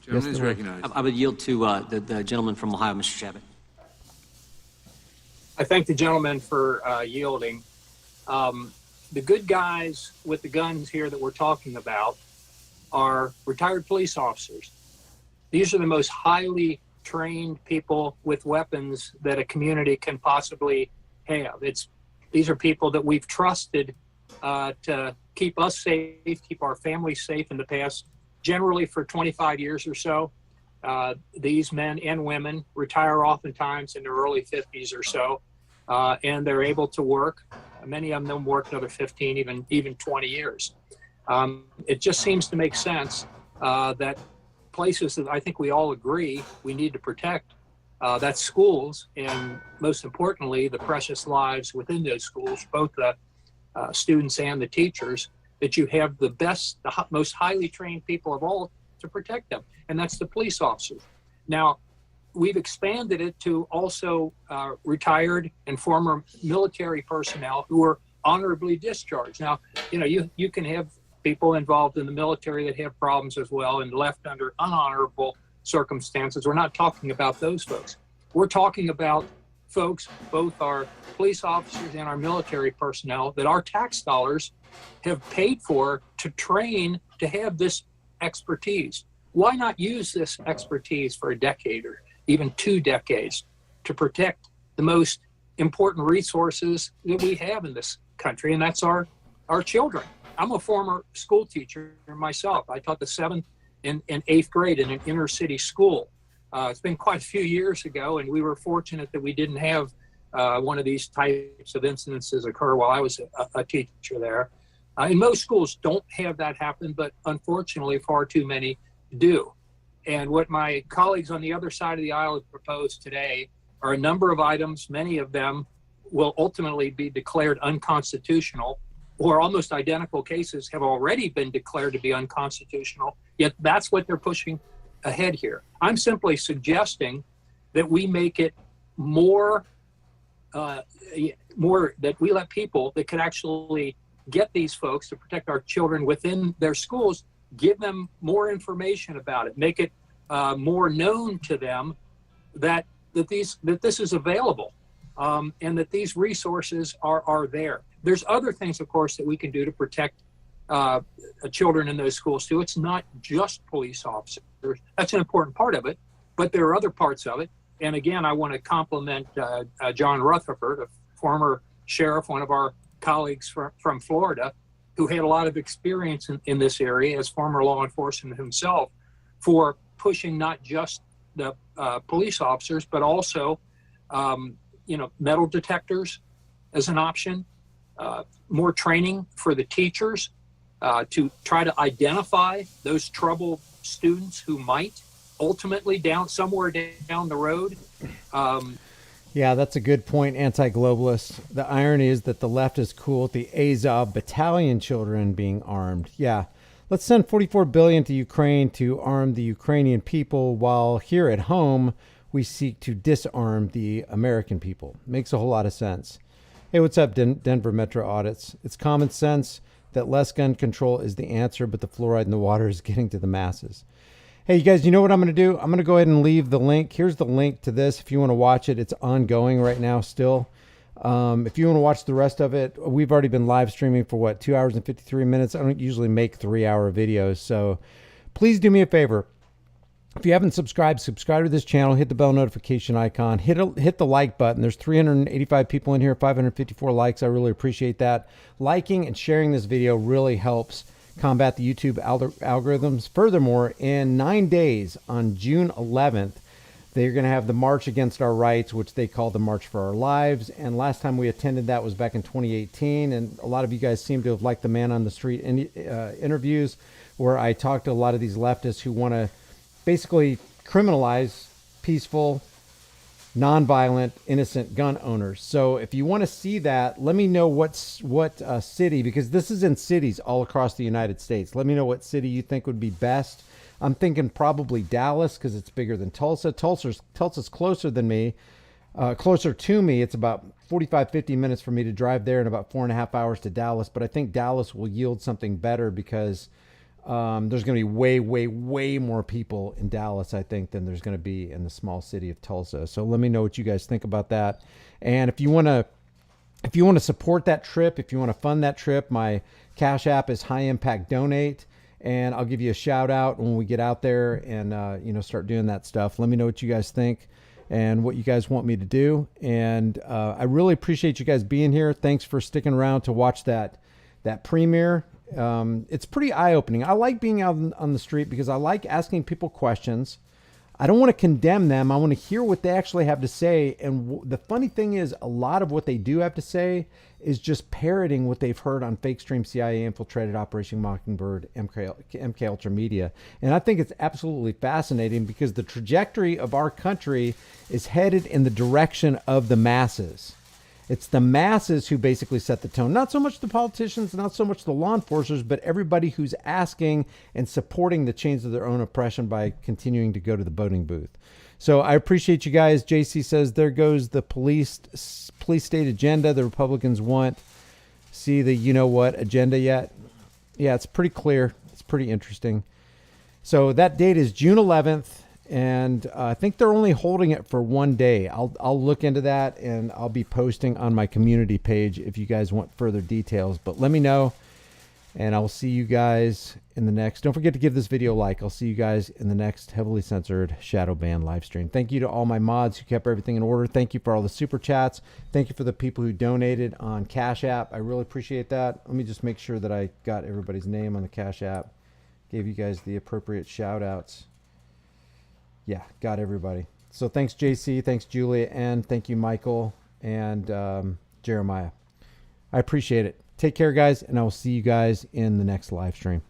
S20: Gentleman is recognized.
S4: I would yield to the gentleman from Ohio, Mr. Chabot.
S16: I thank the gentleman for yielding. The good guys with the guns here that we're talking about are retired police officers. These are the most highly trained people with weapons that a community can possibly have. These are people that we've trusted to keep us safe, keep our families safe in the past, generally for 25 years or so. These men and women retire oftentimes in their early 50s or so, and they're able to work. Many of them work another 15, even 20 years. It just seems to make sense that places that I think we all agree we need to protect, that's schools, and most importantly, the precious lives within those schools, both the students and the teachers, that you have the best, the most highly trained people of all to protect them, and that's the police officers. Now, we've expanded it to also retired and former military personnel who are honorably discharged. Now, you can have people involved in the military that have problems as well and left under unhonorable circumstances. We're not talking about those folks. We're talking about folks, both our police officers and our military personnel, that our tax dollars have paid for to train to have this expertise. Why not use this expertise for a decade or even 2 decades to protect the most important resources that we have in this country, and that's our children. I'm a former school teacher myself. I taught the 7th and 8th grade in an inner city school. It's been quite a few years ago, and we were fortunate that we didn't have one of these types of incidences occur while I was a teacher there. And most schools don't have that happen, but unfortunately far too many do. And what my colleagues on the other side of the aisle have proposed today are a number of items. Many of them will ultimately be declared unconstitutional, or almost identical cases have already been declared to be unconstitutional, yet that's what they're pushing ahead here. I'm simply suggesting that we make it more that we let people that could actually get these folks to protect our children within their schools, give them more information about it, make it more known to them that this is available, and that these resources are there. There's other things, of course, that we can do to protect children in those schools too. It's not just police officers. That's an important part of it, but there are other parts of it. And again, I want to compliment John Rutherford, a former sheriff, one of our colleagues from Florida, who had a lot of experience in this area as former law enforcement himself, for pushing not just the police officers, but also, metal detectors as an option, more training for the teachers to try to identify those troubled students who might ultimately somewhere down the road.
S1: Yeah, that's a good point, anti-globalist. The irony is that the left is cool with the Azov battalion children being armed. Yeah, let's send $44 billion to Ukraine to arm the Ukrainian people, while here at home we seek to disarm the American people. Makes a whole lot of sense. Hey, what's up, Denver Metro Audits? It's common sense that less gun control is the answer, but the fluoride in the water is getting to the masses. Hey, you guys, you know what I'm going to do? I'm going to go ahead and leave the link. Here's the link to this if you want to watch it. It's ongoing right now still. If you want to watch the rest of it, we've already been live streaming for 2 hours and 53 minutes. I don't usually make 3-hour videos, so please do me a favor. If you haven't subscribed to this channel, hit the bell notification icon, hit the like button. There's 385 people in here, 554 likes. I really appreciate that. Liking and sharing this video really helps combat the YouTube algorithms. Furthermore, in 9 days, on June 11th, they're going to have the March Against Our Rights, which they call the March for Our Lives. And last time we attended that was back in 2018. And a lot of you guys seem to have liked the Man on the Street interviews, where I talked to a lot of these leftists who want to basically criminalize peaceful nonviolent, innocent gun owners. So if you want to see that, let me know what city, because this is in cities all across the United States. Let me know what city you think would be best. I'm thinking probably Dallas because it's bigger than Tulsa. Tulsa's closer than me, closer to me. It's about 45, 50 minutes for me to drive there and about 4.5 hours to Dallas. But I think Dallas will yield something better because there's going to be way, way, way more people in Dallas, I think, than there's going to be in the small city of Tulsa. So let me know what you guys think about that. And if you want to support that trip, if you want to fund that trip, my Cash App is High Impact Donate. And I'll give you a shout out when we get out there and, start doing that stuff. Let me know what you guys think and what you guys want me to do. And I really appreciate you guys being here. Thanks for sticking around to watch that premiere. It's pretty eye-opening. I like being out on the street because I like asking people questions. I don't want to condemn them. I want to hear what they actually have to say. And the funny thing is, a lot of what they do have to say is just parroting what they've heard on Fake Stream, CIA Infiltrated, Operation Mockingbird, MK Ultra Media. And I think it's absolutely fascinating because the trajectory of our country is headed in the direction of the masses. It's the masses who basically set the tone. Not so much the politicians, not so much the law enforcers, but everybody who's asking and supporting the chains of their own oppression by continuing to go to the voting booth. So I appreciate you guys. JC says, there goes the police state agenda the Republicans want. See the you-know-what agenda yet? Yeah, it's pretty clear. It's pretty interesting. So that date is June 11th. And I think they're only holding it for one day. I'll look into that and I'll be posting on my community page if you guys want further details. But let me know, and I'll see you guys in the next. Don't forget to give this video a like. I'll see you guys in the next heavily censored shadow ban live stream. Thank you to all my mods who kept everything in order. Thank you for all the super chats. Thank you for the people who donated on Cash App. I really appreciate that. Let me just make sure that I got everybody's name on the Cash App. Gave you guys the appropriate shout outs. Yeah, got everybody. So thanks, JC. Thanks, Julia. And thank you, Michael and Jeremiah. I appreciate it. Take care, guys, and I will see you guys in the next live stream.